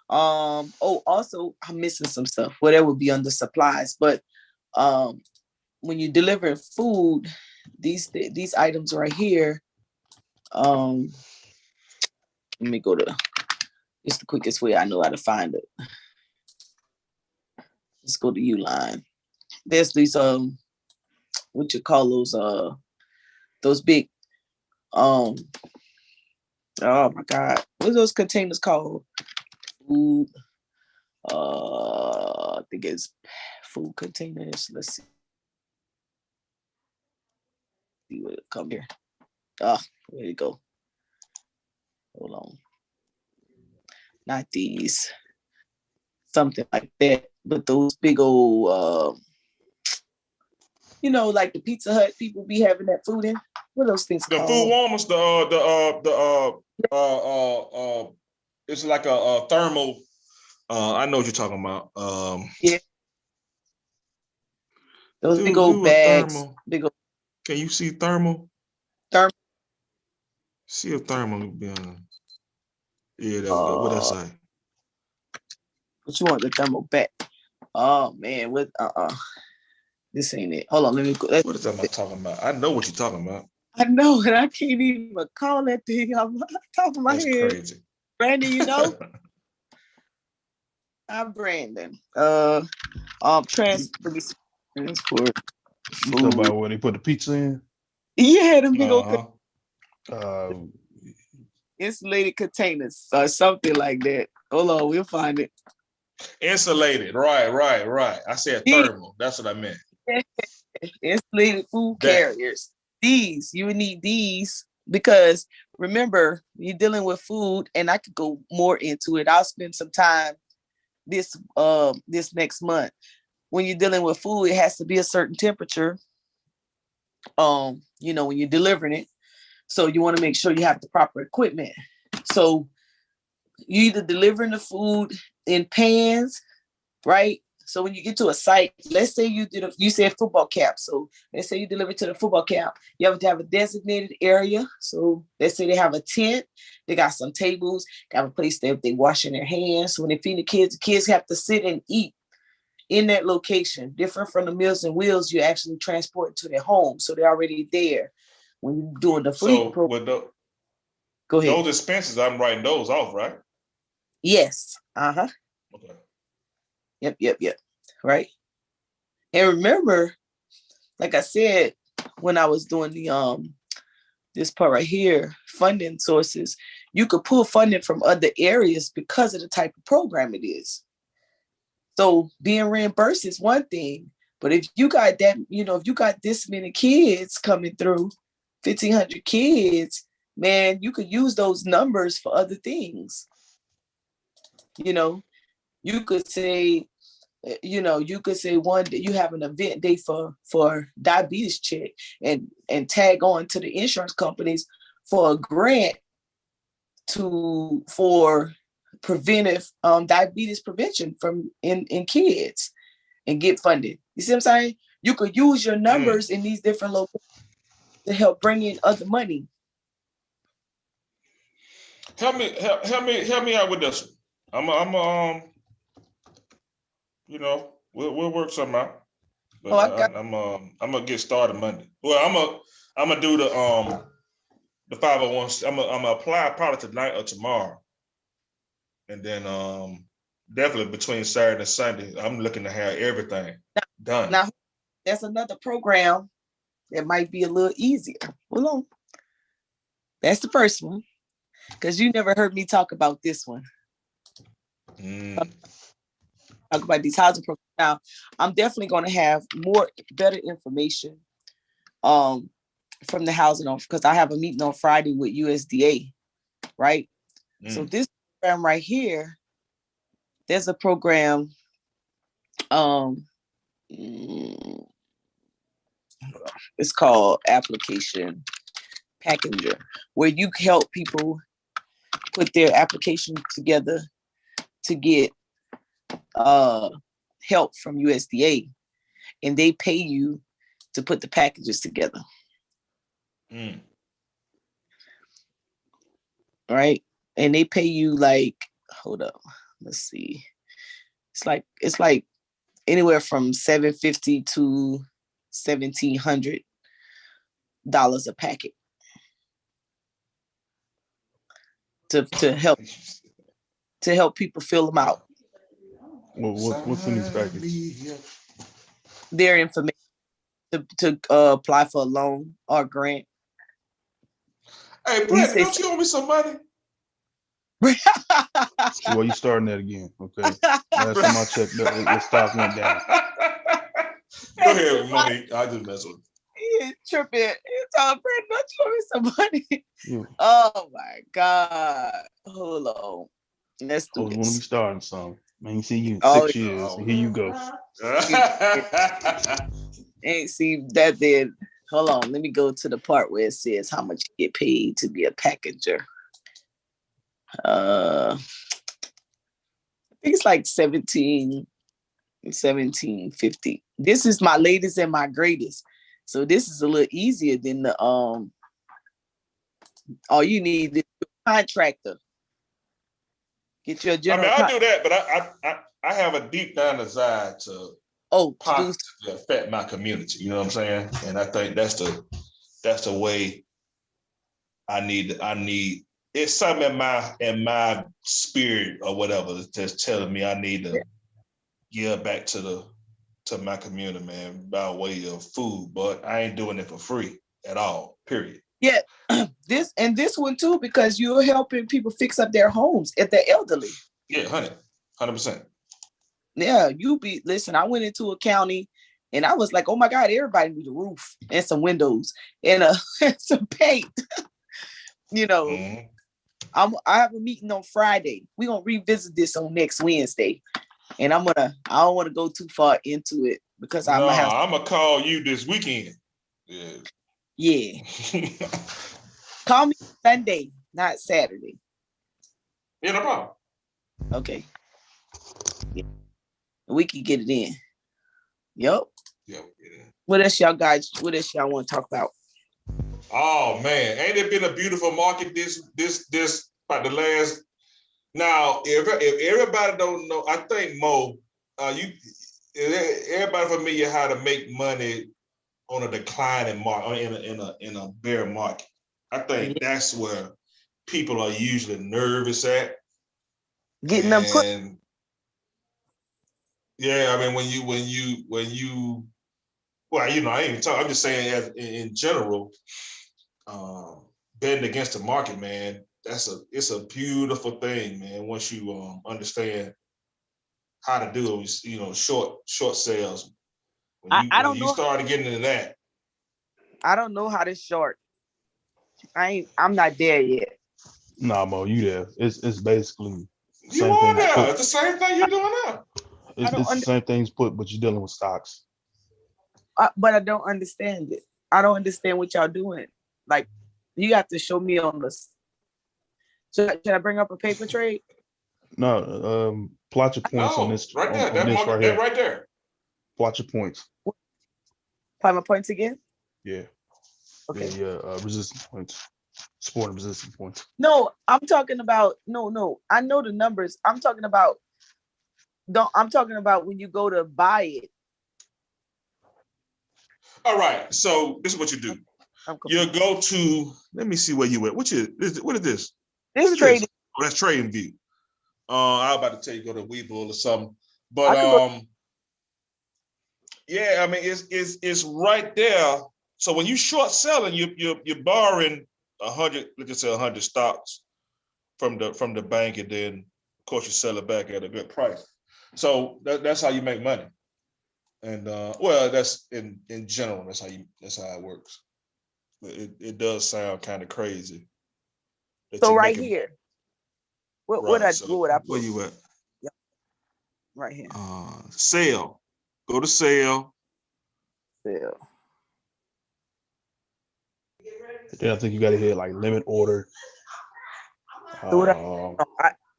Speaker 1: Also I'm missing some stuff. Well, that would be under supplies, but when you deliver food, these items right here, let me go to, it's the quickest way I know how to find it. Let's go to Uline. There's these what you call those big oh my god, what are those containers called? Food, I think it's food containers. Let's see what it come here. Where you go? Hold on. Not these. Something like that. But those big old like the Pizza Hut people be having that food in. What are those things
Speaker 7: the
Speaker 1: called?
Speaker 7: Food warmers, it's like a thermal I know what you're talking about.
Speaker 1: Yeah. Those big
Speaker 7: do
Speaker 1: old
Speaker 7: a
Speaker 1: bags,
Speaker 7: thermal.
Speaker 1: big old
Speaker 7: Can you see thermal?
Speaker 1: thermal.
Speaker 7: See if thermal be on. Yeah, there we go. What that say?
Speaker 1: But you want the thermal back? Oh man, what? This ain't it. Hold on, let me go.
Speaker 7: What is that I'm talking about? I know what you're talking about.
Speaker 1: I know, and I can't even call that thing off the top of my
Speaker 7: That's
Speaker 1: head.
Speaker 7: crazy.
Speaker 1: Brandon, you know? I'm Brandon. Transport.
Speaker 3: You talking about where they put the pizza in?
Speaker 1: Yeah, them big old
Speaker 3: Uh,
Speaker 1: insulated containers or something like that. Hold on, we'll find it.
Speaker 7: Insulated. Right. I said thermal. That's what I meant.
Speaker 1: Insulated food
Speaker 7: That.
Speaker 1: carriers. These, you would need these because remember, you're dealing with food, and I could go more into it. I'll spend some time this next month. When you're dealing with food, it has to be a certain temperature. When you're delivering it. So you want to make sure you have the proper equipment. So you either delivering the food in pans, right? So when you get to a site, let's say you said football camp. So let's say you deliver to the football camp. You have to have a designated area. So let's say they have a tent. They got some tables, got a place there if they washing their hands. So when they feed the kids have to sit and eat in that location. Different from the Meals and Wheels, you actually transport to their home. So they're already there. When you're doing the fleet program. Go ahead.
Speaker 7: Those expenses, I'm writing those off, right?
Speaker 1: Yes. Uh-huh.
Speaker 7: Okay.
Speaker 1: Yep. Right. And remember, like I said, when I was doing the this part right here, funding sources, you could pull funding from other areas because of the type of program it is. So being reimbursed is one thing, but if you got that, if you got this many kids coming through, 1,500 kids, man, you could use those numbers for other things. You could say, one day you have an event day for diabetes check and tag on to the insurance companies for a grant for preventive diabetes prevention in kids and get funded. You see what I'm saying? You could use your numbers in these different locations to help bring in other money.
Speaker 7: Help me out with this one. We'll work something out. But I'm gonna get started Monday. Well, I'm gonna do the 501. I'm gonna apply probably tonight or tomorrow, and then definitely between Saturday and Sunday, I'm looking to have everything done.
Speaker 1: Now, that's another program that might be a little easier. Hold on. That's the first one, because you never heard me talk about this one. Talk about these housing programs. Now, I'm definitely going to have better information from the housing office, because I have a meeting on Friday with USDA, right? So this program right here, there's a program, it's called Application Packager, where you help people put their application together to get help from USDA, and they pay you to put the packages together. Right? And they pay you hold up, let's see. It's like anywhere from $750 to $1,700 a packet to help people fill them out.
Speaker 3: What's in these packages?
Speaker 1: Their information to apply for a loan or grant.
Speaker 7: Hey, Brett, don't you owe me some money?
Speaker 3: Well, you starting that again, okay? Last time I checked, the stock went down.
Speaker 7: Go ahead, Monique. I just mess with
Speaker 1: you. Tripping. It's all Brett, don't you owe me some money? Oh my God. Hold on. Let's do this.
Speaker 3: When we starting something. Man, you see you in 6 years. And here you go.
Speaker 1: Ain't see that then. Hold on. Let me go to the part where it says how much you get paid to be a packager. I it's like 1750. This is my latest and my greatest. So this is a little easier than the all you need is a contractor. Get your
Speaker 7: I mean,
Speaker 1: general
Speaker 7: I do that, but I have a deep down desire to
Speaker 1: to do
Speaker 7: positively affect my community. You know what I'm saying? And I think that's the way I need. It's something in my spirit or whatever that's telling me I need to give back to my community, man, by way of food. But I ain't doing it for free at all. Period.
Speaker 1: yeah. This one too, because you're helping people fix up their homes if they're elderly.
Speaker 7: Yeah, 100%.
Speaker 1: Yeah, listen, I went into a county and I was like, oh my God, everybody needs a roof and some windows and some paint. You know,
Speaker 7: Mhm.
Speaker 1: I have a meeting on Friday. We're gonna revisit this on next Wednesday. And I don't want to go too far into it because I'm
Speaker 7: gonna call you this weekend.
Speaker 1: Yeah. Call me Sunday, not Saturday.
Speaker 7: Yeah, no problem.
Speaker 1: Okay. Yeah. We can get it in. Yep.
Speaker 7: Yeah.
Speaker 1: What else y'all want to talk about?
Speaker 7: Oh man, ain't it been a beautiful market this about the last? Now, if everybody don't know, I think Mo, everybody familiar how to make money on a declining market, in a bear market. I think that's where people are usually nervous at.
Speaker 1: Getting them put.
Speaker 7: Yeah, I mean when you well, you know, I ain't even talk. I'm just saying as in general, betting against the market, man. It's a beautiful thing, man. Once you understand how to do it, you know, short sales. When you started getting into that,
Speaker 1: I don't know how to short. I'm not there yet.
Speaker 3: Nah, Mo, you there? It's basically
Speaker 7: you are there. It's the same thing you're doing now.
Speaker 3: It's the same things put, but you're dealing with stocks.
Speaker 1: But I don't understand it. I don't understand what y'all doing. Like, you have to show me on this. Should I bring up a paper trade?
Speaker 3: No, plot your points on this.
Speaker 7: Right there.
Speaker 3: On
Speaker 7: that
Speaker 3: this
Speaker 7: market,
Speaker 3: right
Speaker 7: that
Speaker 3: here.
Speaker 7: right there.
Speaker 3: Plot your points.
Speaker 1: Plot my points again?
Speaker 3: Yeah.
Speaker 1: Okay.
Speaker 3: The resistance points. Support and resistance points.
Speaker 1: No, I'm talking about no. I know the numbers. I'm talking about when you go to buy it.
Speaker 7: All right. So this is what you do. You go to, let me see where you at. What is this?
Speaker 1: This is trading.
Speaker 7: Oh, that's Trading View. I was about to tell you go to Webull or something. But yeah, I mean it's right there. So when you short selling, you're borrowing 100, let's just say 100 stocks from the bank, and then of course you sell it back at a good price. So that's how you make money. And well, that's in general, that's how it works. It does sound kind of crazy.
Speaker 1: So right here, what I put?
Speaker 7: Where you at?
Speaker 1: Yep. Right here.
Speaker 7: Sale. Go to sale.
Speaker 1: Sale.
Speaker 3: Then I think you got to hit like limit order.
Speaker 1: So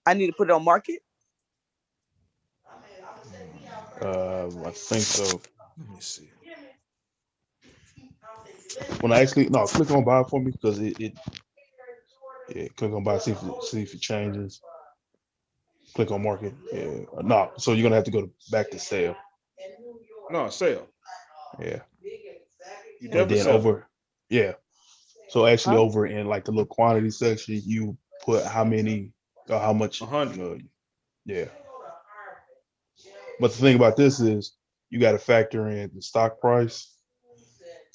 Speaker 1: I need to put it on market.
Speaker 3: I think so.
Speaker 7: Let me see.
Speaker 3: When I actually click on buy for me because click on buy, see if it changes. Click on market. Yeah. No, so you're gonna have to go back to sale.
Speaker 7: No, sale.
Speaker 3: Yeah.
Speaker 7: You
Speaker 3: And then
Speaker 7: sell.
Speaker 3: over. Yeah. So actually over in like the little quantity section, you put how many or how much.
Speaker 7: 100.
Speaker 3: Yeah. But the thing about this is you got to factor in the stock price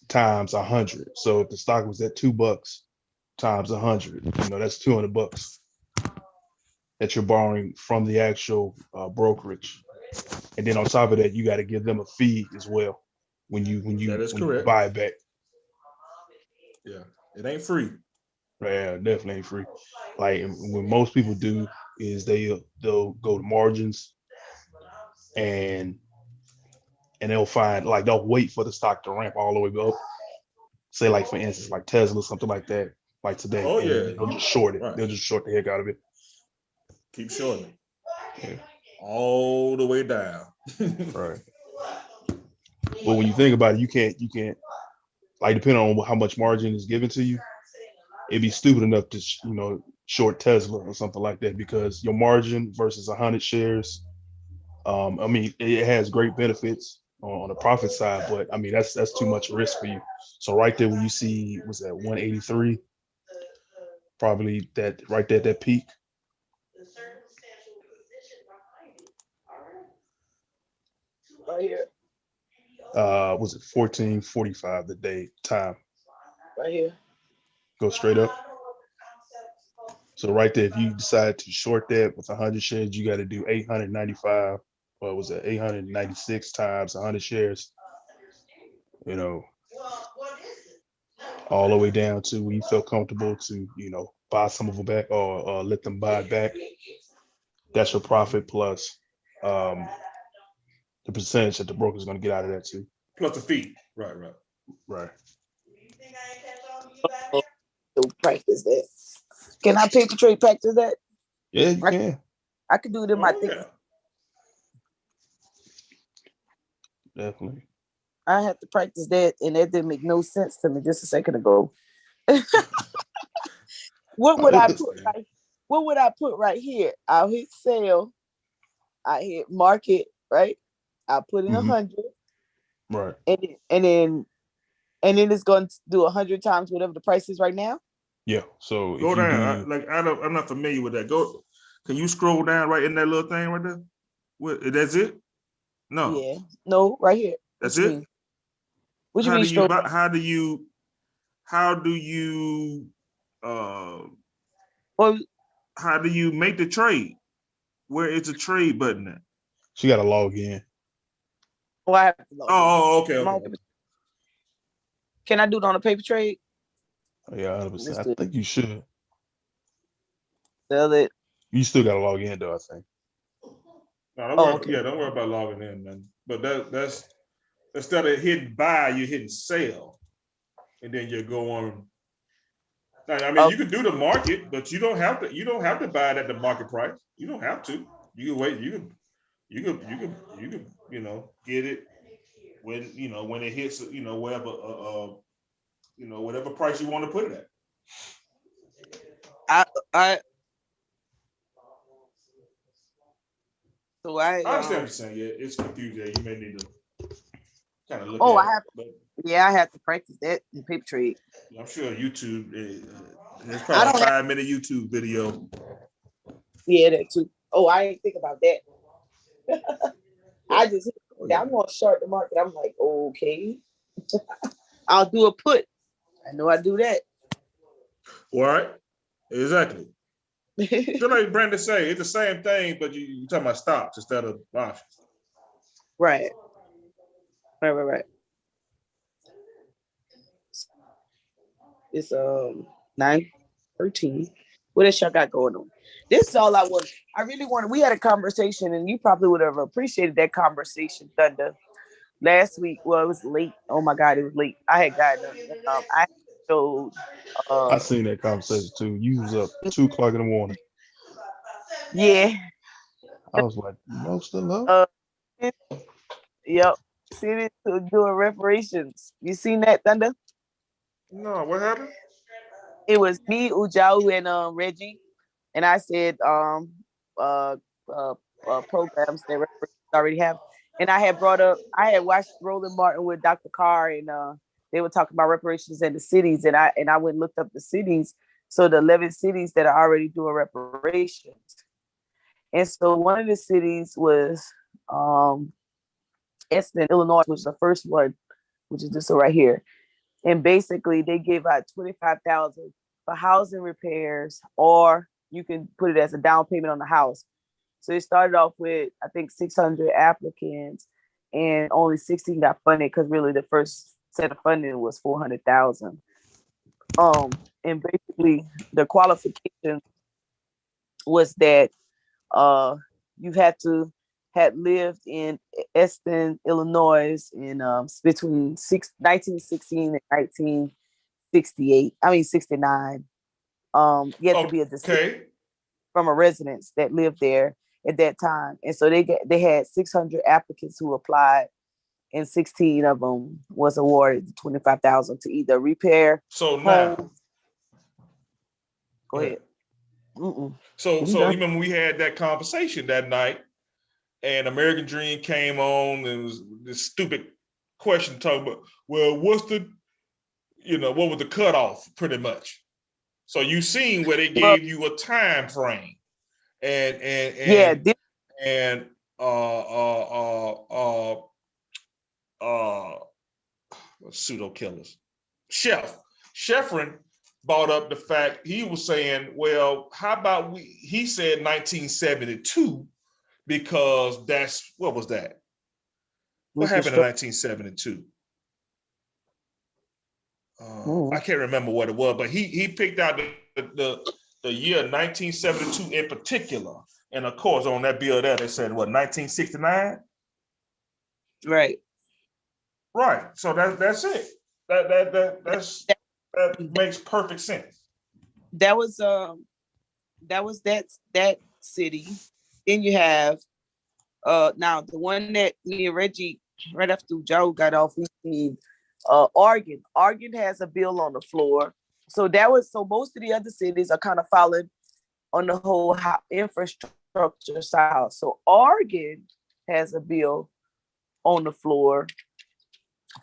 Speaker 3: times 100. So if the stock was at $2 times 100, that's $200 that you're borrowing from the actual brokerage. And then on top of that, you got to give them a fee as well when you buy it back.
Speaker 7: Yeah, it ain't free.
Speaker 3: Yeah, definitely ain't free. Like what most people do is they'll go to margins and they'll find like they'll wait for the stock to ramp all the way up. Say like for instance, like Tesla, something like that, like today.
Speaker 7: Oh yeah,
Speaker 3: they'll just short it.
Speaker 7: Right.
Speaker 3: They'll just short the heck out of it.
Speaker 7: Keep shorting.
Speaker 3: Yeah.
Speaker 7: all the way down.
Speaker 3: Right. Well, when you think about it, you can't like depending on how much margin is given to you, it'd be stupid enough to short Tesla or something like that because your margin versus 100 shares. I mean, it has great benefits on the profit side, but I mean that's too much risk for you. So right there, when you see was that 183, probably that right there at that peak.
Speaker 1: Right here.
Speaker 3: Was it 14:45 the day time?
Speaker 1: Right here.
Speaker 3: Go straight up. So right there, if you decide to short that with 100 shares, you got to do 895. What was it? 896 times 100 shares. You know, all the way down to when you feel comfortable to buy some of it back or let them buy it back. That's your profit plus the percentage that the broker's going to get out of that too.
Speaker 7: Plus the fee. Right.
Speaker 3: Right.
Speaker 1: So practice that. Can I paper trade practice that?
Speaker 3: Yeah, you can.
Speaker 1: I could do it in my thing.
Speaker 7: Yeah.
Speaker 3: Definitely.
Speaker 1: I had to practice that, and that didn't make no sense to me just a second ago. What would I put right here? I'll hit sale. I hit market, right? I'll put in 100.
Speaker 3: Right.
Speaker 1: And then it's going to do 100 times whatever the price is right now.
Speaker 3: Yeah. So
Speaker 7: Go down. I'm not familiar with that. Go. Can you scroll down right in that little thing right there? That's it? No.
Speaker 1: Yeah. No, right here.
Speaker 7: That's it.
Speaker 1: What you mean?
Speaker 7: How do you how do you make the trade? Where is the trade button at?
Speaker 3: She got to log in.
Speaker 1: Oh, I have to log in.
Speaker 7: Okay.
Speaker 1: Can I do it on a paper trade?
Speaker 3: Yeah, 100%. I think you should.
Speaker 1: Sell it.
Speaker 3: You still got to log in though, I think.
Speaker 7: No, don't worry about logging in, man. But that's instead of hitting buy, you're hitting sell, and then you go on. I mean, you can do the market, but you don't have to. You don't have to buy it at the market price. You don't have to. You can wait. You can get it when it hits whatever price you want to put it
Speaker 1: at. I
Speaker 7: understand what you're saying. Yeah, it's confusing. You may need to kind of look at
Speaker 1: I have to practice that in paper trade.
Speaker 7: I'm sure YouTube. There's probably a 5-minute YouTube video.
Speaker 1: Yeah, that too. Oh, I didn't think about that. I just I'm going to short the market. I'm like, okay, I'll do a put. I know I do that.
Speaker 7: All right, exactly. Just like Brandon say, it's the same thing, but you're talking about stocks instead of options.
Speaker 1: Right. It's 9:13. What else y'all got going on? This is all I want. I really wanted. We had a conversation, and you probably would have appreciated that conversation, Thunder. Last week, well, it was late. Oh my God, it was late. I had gotten I showed.
Speaker 3: I seen that conversation too. You was up 2:00 in the morning.
Speaker 1: Yeah.
Speaker 3: I was like, most of love.
Speaker 1: Yep. City to doing reparations. You seen that, Thunder?
Speaker 7: No, what happened?
Speaker 1: It was me, Ujau, and Reggie, and I said programs that reparations already have. And I had watched Roland Martin with Dr. Carr, and they were talking about reparations in the cities, and I went and looked up the cities. So the 11 cities that are already doing reparations. And so one of the cities was Eston, Illinois, which is the first one, which is this one right here. And basically they gave out $25,000 for housing repairs, or you can put it as a down payment on the house. So it started off with, I think, 600 applicants, and only 16 got funded because really the first set of funding was 400,000. And basically the qualification was that you had lived in Eston, Illinois in between 1916 and 1968. I mean 69. You had to be a descendant from a residence that lived there, at that time. And so they had 600 applicants who applied, and 16 of them was awarded 25,000 to either repair
Speaker 7: So now,
Speaker 1: homes. Go ahead. Mm-mm.
Speaker 7: So
Speaker 1: You
Speaker 7: you
Speaker 1: done?
Speaker 7: remember we had that conversation that night, and American Dream came on, and it was this stupid question talking about, well, what's the, what was the cutoff, pretty much. So you seen where they
Speaker 1: Well,
Speaker 7: gave you a time frame, and
Speaker 1: yeah,
Speaker 7: and pseudo killers. Sheffrin brought up the fact, he was saying, well, how about he said 1972, because that's, what was that? What happened in 1972? I can't remember what it was, but he picked out the year 1972 in particular. And of course, on that bill there, they said, what, 1969?
Speaker 1: right.
Speaker 7: Right. So that's it. That makes perfect sense.
Speaker 1: That was that city. Then you have now the one that me and Reggie, right after Joe got off, we seen Oregon. Oregon has a bill on the floor. So most of the other cities are kind of following on the whole infrastructure side. So Oregon has a bill on the floor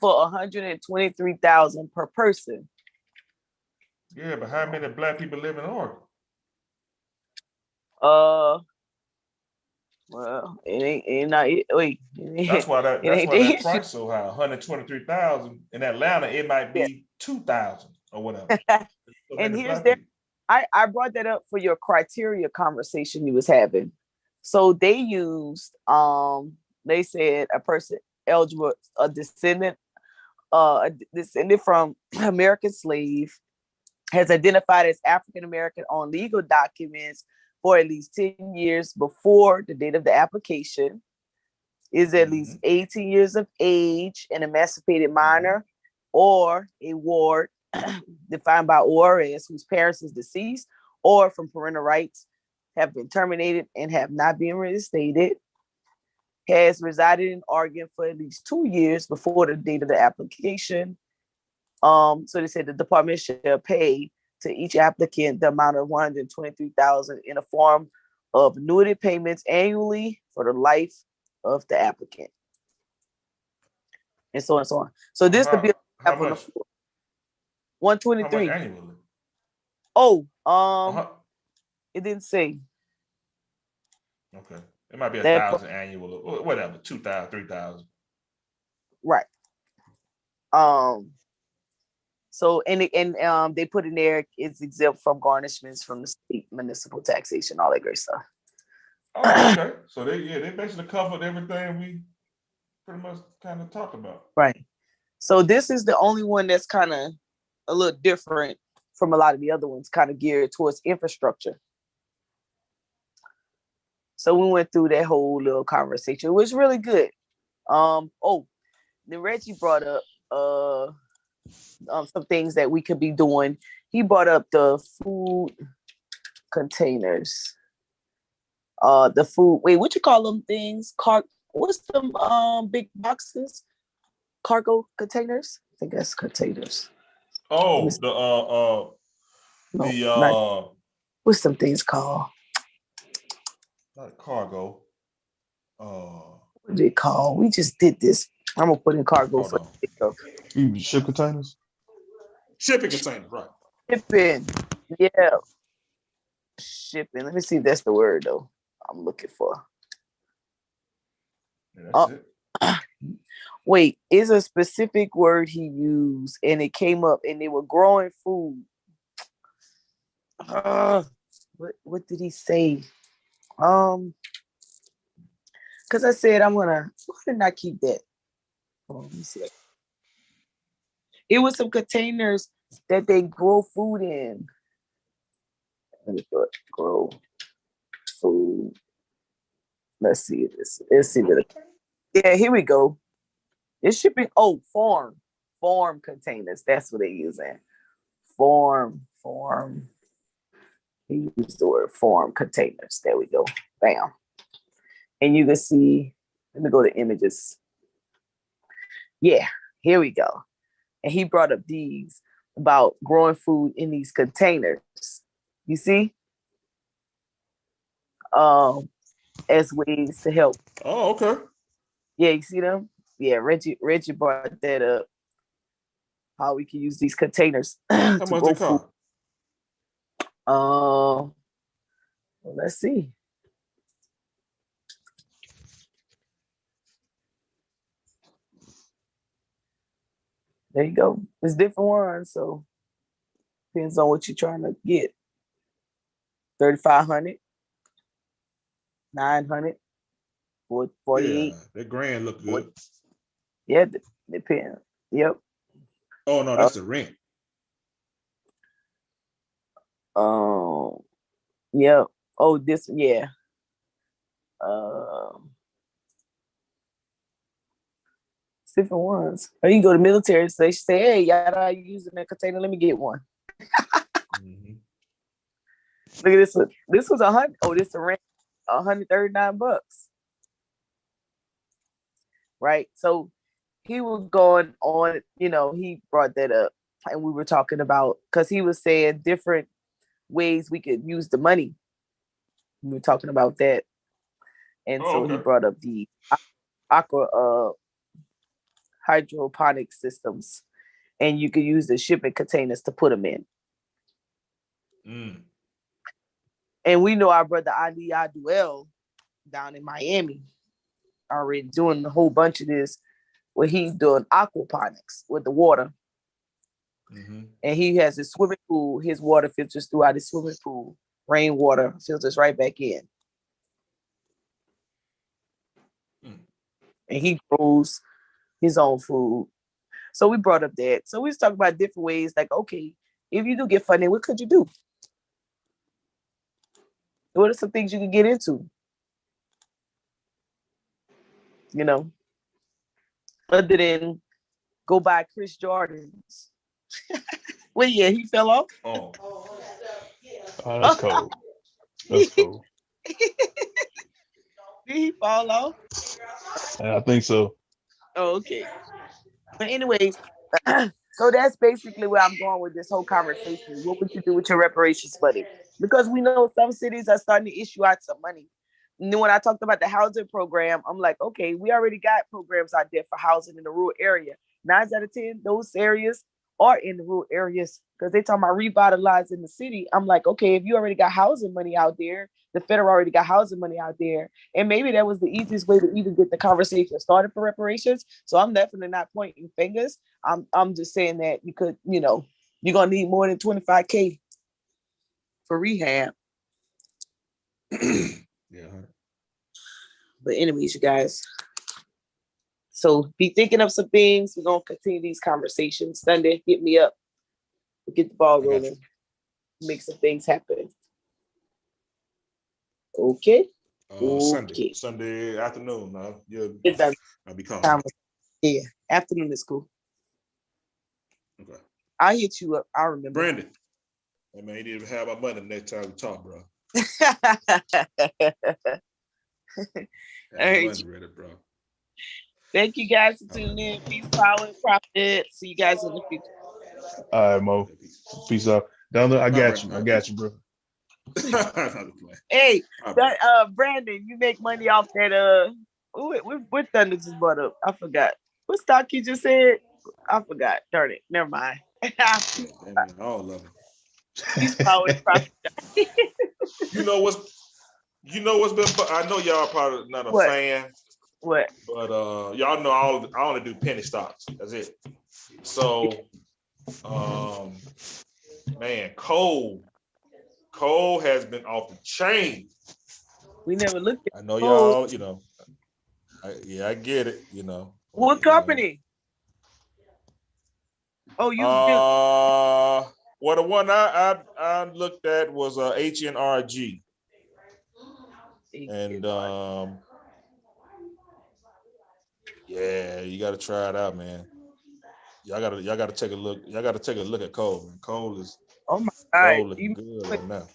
Speaker 1: for 123,000 per person.
Speaker 7: Yeah, but how many black people live in Oregon?
Speaker 1: Well, it ain't not. Wait,
Speaker 7: That's why that
Speaker 1: ain't
Speaker 7: price so high. 123,000 in Atlanta. It might be 2,000 or whatever. So
Speaker 1: And
Speaker 7: many
Speaker 1: here's
Speaker 7: black
Speaker 1: their.
Speaker 7: people.
Speaker 1: I brought that up for your criteria conversation you was having. So they used they said a person eligible, a descendant from American slave, has identified as African American on legal documents for at least 10 years before the date of the application, is at least 18 years of age, an emancipated minor, or a ward defined by ORS whose parents is deceased or from parental rights have been terminated and have not been reinstated, has resided in Oregon for at least 2 years before the date of the application. So they said the department shall pay to each applicant the amount of 123,000 in a form of annuity payments annually for the life of the applicant, and so on and so on. So this the bill
Speaker 7: How
Speaker 1: on the
Speaker 7: much?
Speaker 1: floor.
Speaker 7: How much
Speaker 1: 123.
Speaker 7: annually?
Speaker 1: Oh,
Speaker 7: Uh-huh.
Speaker 1: it didn't say.
Speaker 7: Okay, it might be
Speaker 1: That
Speaker 7: 1,000 annual or whatever, 2,000, 3,000.
Speaker 1: right. So they put in there it's exempt from garnishments from the state municipal taxation, all that great stuff.
Speaker 7: Oh, okay. So they basically covered everything we pretty much kind of talked about.
Speaker 1: Right. So this is the only one that's kind of a little different from a lot of the other ones, kind of geared towards infrastructure. So we went through that whole little conversation. It was really good. Then Reggie brought up some things that we could be doing. He brought up the food containers. The food. Wait, what you call them things? What's them
Speaker 7: Oh,
Speaker 1: big boxes? Cargo containers? I think that's containers. What's some things called?
Speaker 7: Not cargo.
Speaker 1: What do they call? We just did this. I'm gonna put in cargo
Speaker 7: Hold
Speaker 1: for
Speaker 7: on.
Speaker 3: Ship containers.
Speaker 7: Shipping containers, right?
Speaker 1: shipping. Yeah, shipping. Let me see if that's the word though I'm looking for.
Speaker 7: Yeah, that's it.
Speaker 1: Wait, is a specific word he used, and it came up, and they were growing food. What did he say? Because I said why didn't I keep that? Oh, let me see. It was some containers that they grow food in. Let me do it. Grow food. Let's see this. Let's see that. Yeah, here we go. It's shipping. Oh, farm containers. That's what they using. Farm. He used the word farm containers. There we go. Bam. And you can see, let me go to images. Yeah, here we go. And he brought up these about growing food in these containers. You see? As ways to help.
Speaker 7: Oh, okay.
Speaker 1: Yeah, you see them? Yeah, Reggie brought that up. How we can use these containers
Speaker 7: How
Speaker 1: to
Speaker 7: much
Speaker 1: grow
Speaker 7: they
Speaker 1: food.
Speaker 7: cost?
Speaker 1: Well, let's see. There you go. It's different ones, so depends on what you're trying to get. 3,500, 900, 48.
Speaker 7: Yeah, that grand look good.
Speaker 1: Yeah, depends. Yep.
Speaker 7: Oh no, that's the rent.
Speaker 1: Yeah. Oh, this, yeah. It's different ones. Or you can go to military station, say, hey, y'all not using that container, let me get one.
Speaker 7: Mm-hmm.
Speaker 1: Look at this one. This was 100. Oh, this a rent, $139. Right. So he was going on, he brought that up, and we were talking about, because he was saying different ways we could use the money. We were talking about that. And
Speaker 7: Oh,
Speaker 1: so he
Speaker 7: okay.
Speaker 1: brought up the aqua hydroponic systems, and you could use the shipping containers to put them in.
Speaker 7: Mm.
Speaker 1: And we know our brother Ali Aduel down in Miami already doing a whole bunch of this, where he's doing aquaponics with the water.
Speaker 7: Mm-hmm.
Speaker 1: And he has his swimming pool. His water filters throughout his swimming pool. Rainwater filters right back in.
Speaker 7: Mm.
Speaker 1: And he grows his own food. So we brought up that. So we was talking about different ways, like, okay, if you do get funding, what could you do? What are some things you could get into? Other than go buy Chris Jordan's. Well, yeah, he fell off.
Speaker 7: Oh.
Speaker 3: Oh, that's cool. That's cool.
Speaker 1: Did he fall off?
Speaker 3: I think so.
Speaker 1: Oh, okay. But anyways, so that's basically where I'm going with this whole conversation. What would you do with your reparations money? Because we know some cities are starting to issue out some money. And then when I talked about the housing program, I'm like, okay, we already got programs out there for housing in the rural area. 9 out of 10, those areas are in the rural areas, because they talking about revitalizing the city. I'm like, okay, if you already got housing money out there, the federal already got housing money out there, and maybe that was the easiest way to even get the conversation started for reparations. So I'm definitely not pointing fingers. I'm just saying that you could, you're gonna need more than 25K for rehab.
Speaker 7: Yeah.
Speaker 1: But anyways, you guys. So be thinking of some things. We're gonna continue these conversations. Sunday, hit me up. We'll get the ball rolling. Make some things happen. Okay. Okay.
Speaker 7: Sunday afternoon. No, I'll be calling.
Speaker 1: Yeah, afternoon is cool.
Speaker 7: Okay.
Speaker 1: I'll hit you up. I'll remember.
Speaker 7: Brandon. Hey man, you need to have my money next time we talk, bro. Money ready, bro.
Speaker 1: Thank you guys for tuning in. Peace, power, and profit. See you guys in the future.
Speaker 3: All right, Mo. Peace out. Down there, I got you, bro.
Speaker 1: Hey, Brandon, you make money off that what Thunder just brought up? I forgot. What stock you just said? I forgot. Darn it. Never mind.
Speaker 7: All of them.
Speaker 1: Peace, power, and profit.
Speaker 7: You know what's been, I know y'all probably not a fan.
Speaker 1: What?
Speaker 7: But y'all know I only do penny stocks. That's it. So man, coal has been off the chain.
Speaker 1: We never looked at
Speaker 7: I know y'all, I get it,
Speaker 1: What company? Oh, you
Speaker 7: well, the one I looked at was HNRG. And yeah, you gotta try it out, man. Y'all gotta take a look. Y'all gotta take a look at coal. Man. Coal is looking good right now.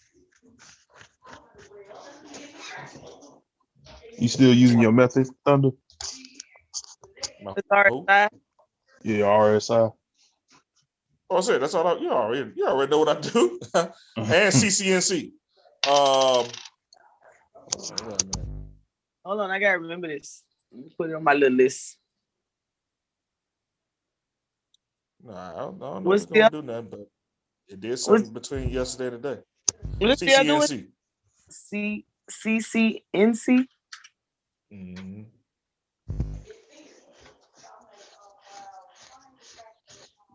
Speaker 3: You still using your method, Thunder?
Speaker 1: It's our
Speaker 7: Who?
Speaker 1: side.
Speaker 3: Yeah, RSI.
Speaker 7: Oh, I said that's all. You already know what I do. And CCNC.
Speaker 1: Hold on, I gotta remember this. Let me put it on my little list.
Speaker 7: Nah, I don't know
Speaker 1: What's
Speaker 7: if it's
Speaker 1: the
Speaker 7: gonna do nothing, but it did
Speaker 1: what's
Speaker 7: something between yesterday and today.
Speaker 1: what's the other one?
Speaker 7: CCNC.
Speaker 1: CCNC.
Speaker 7: Mhm.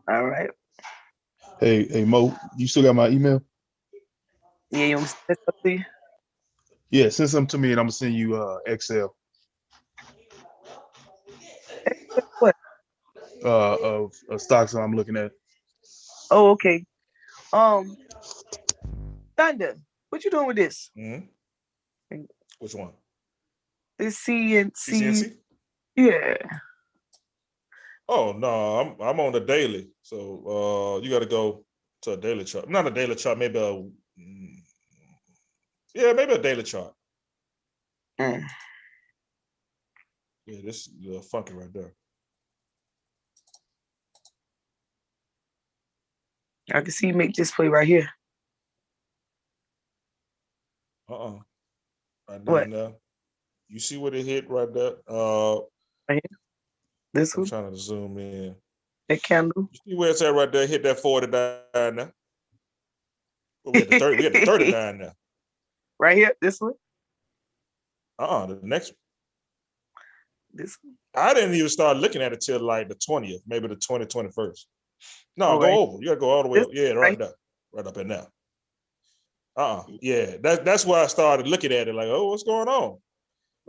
Speaker 1: All right.
Speaker 3: Hey Mo, you still got my email?
Speaker 1: Yeah, you want me to send stuff to you?
Speaker 3: Yeah, send something to me and I'm gonna send you Excel
Speaker 1: What?
Speaker 3: of stocks that I'm looking at.
Speaker 1: Oh, okay. Thunder, what you doing with this?
Speaker 7: Mhm. Which one?
Speaker 1: This CNC.
Speaker 7: CCNC?
Speaker 1: Yeah.
Speaker 7: Oh no, I'm on the daily. So you got to go to a daily chart. Not a daily chart, maybe maybe a daily chart.
Speaker 1: Mm.
Speaker 7: Yeah, this is funky right there.
Speaker 1: I can see you make this play right here.
Speaker 7: Right
Speaker 1: What?
Speaker 7: down there. You see what it hit right there?
Speaker 1: Right here? This
Speaker 7: I'm
Speaker 1: one?
Speaker 7: trying to zoom in.
Speaker 1: That candle?
Speaker 7: You see where it's at right there? Hit that 49 now. Well, we had the 30. We had the 39 now.
Speaker 1: Right here? This one?
Speaker 7: The next one.
Speaker 1: This one?
Speaker 7: I didn't even start looking at it till like the 20th, maybe the 21st. No,
Speaker 1: Oh,
Speaker 7: go
Speaker 1: right.
Speaker 7: over. You gotta go all the way
Speaker 1: This
Speaker 7: up. Yeah,
Speaker 1: right
Speaker 7: right there. Right up in there. Yeah, that's why I started looking at it like, oh, what's going on?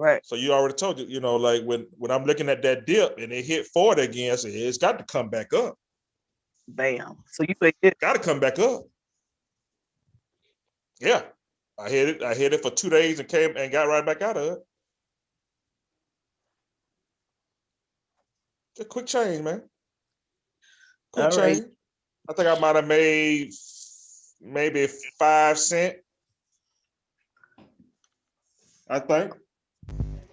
Speaker 1: Right.
Speaker 7: So you already told you, like when I'm looking at that dip and it hit 40 again, I said, it's got to come back up.
Speaker 1: Bam. So you play this.
Speaker 7: Got to come back up. Yeah. I hit it for 2 days and came and got right back out of it. Just a quick change, man. Quick
Speaker 1: All right.
Speaker 7: change. I think I might have made maybe 5 cents. I think.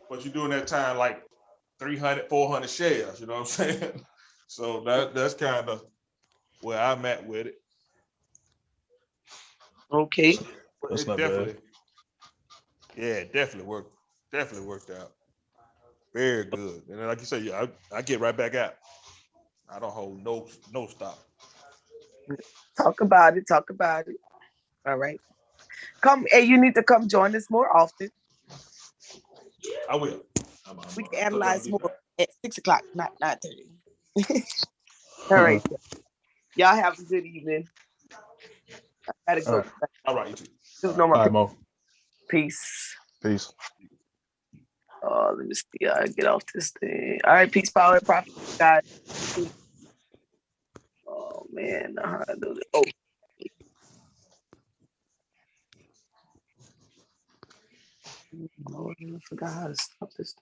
Speaker 7: But you're doing that time like 300, 400 shares, you know what I'm saying? So that's kind of where I'm at with it.
Speaker 1: Okay.
Speaker 7: But
Speaker 3: That's
Speaker 7: it
Speaker 3: not
Speaker 7: definitely, it definitely worked. Definitely worked out. Very good. And then, like you said, I get right back out. I don't hold no stop.
Speaker 1: Talk about it. Talk about it. All right. Come. Hey, you need to come join us more often.
Speaker 7: I will.
Speaker 1: We can
Speaker 7: I told you I'll
Speaker 1: analyze
Speaker 7: be
Speaker 1: more
Speaker 7: back.
Speaker 1: at 6:00, not 9:30. All right. Y'all have a good evening. I gotta
Speaker 3: All
Speaker 1: go.
Speaker 3: right.
Speaker 7: All right, you too.
Speaker 1: There's
Speaker 7: All
Speaker 1: no
Speaker 7: right.
Speaker 1: more
Speaker 3: All right, Mo.
Speaker 1: peace.
Speaker 3: Peace.
Speaker 1: Let me see. I get off this thing. All right. Peace, power, and profit, guys. Oh man, how do I do this? Oh. Lord, I forgot how to stop this.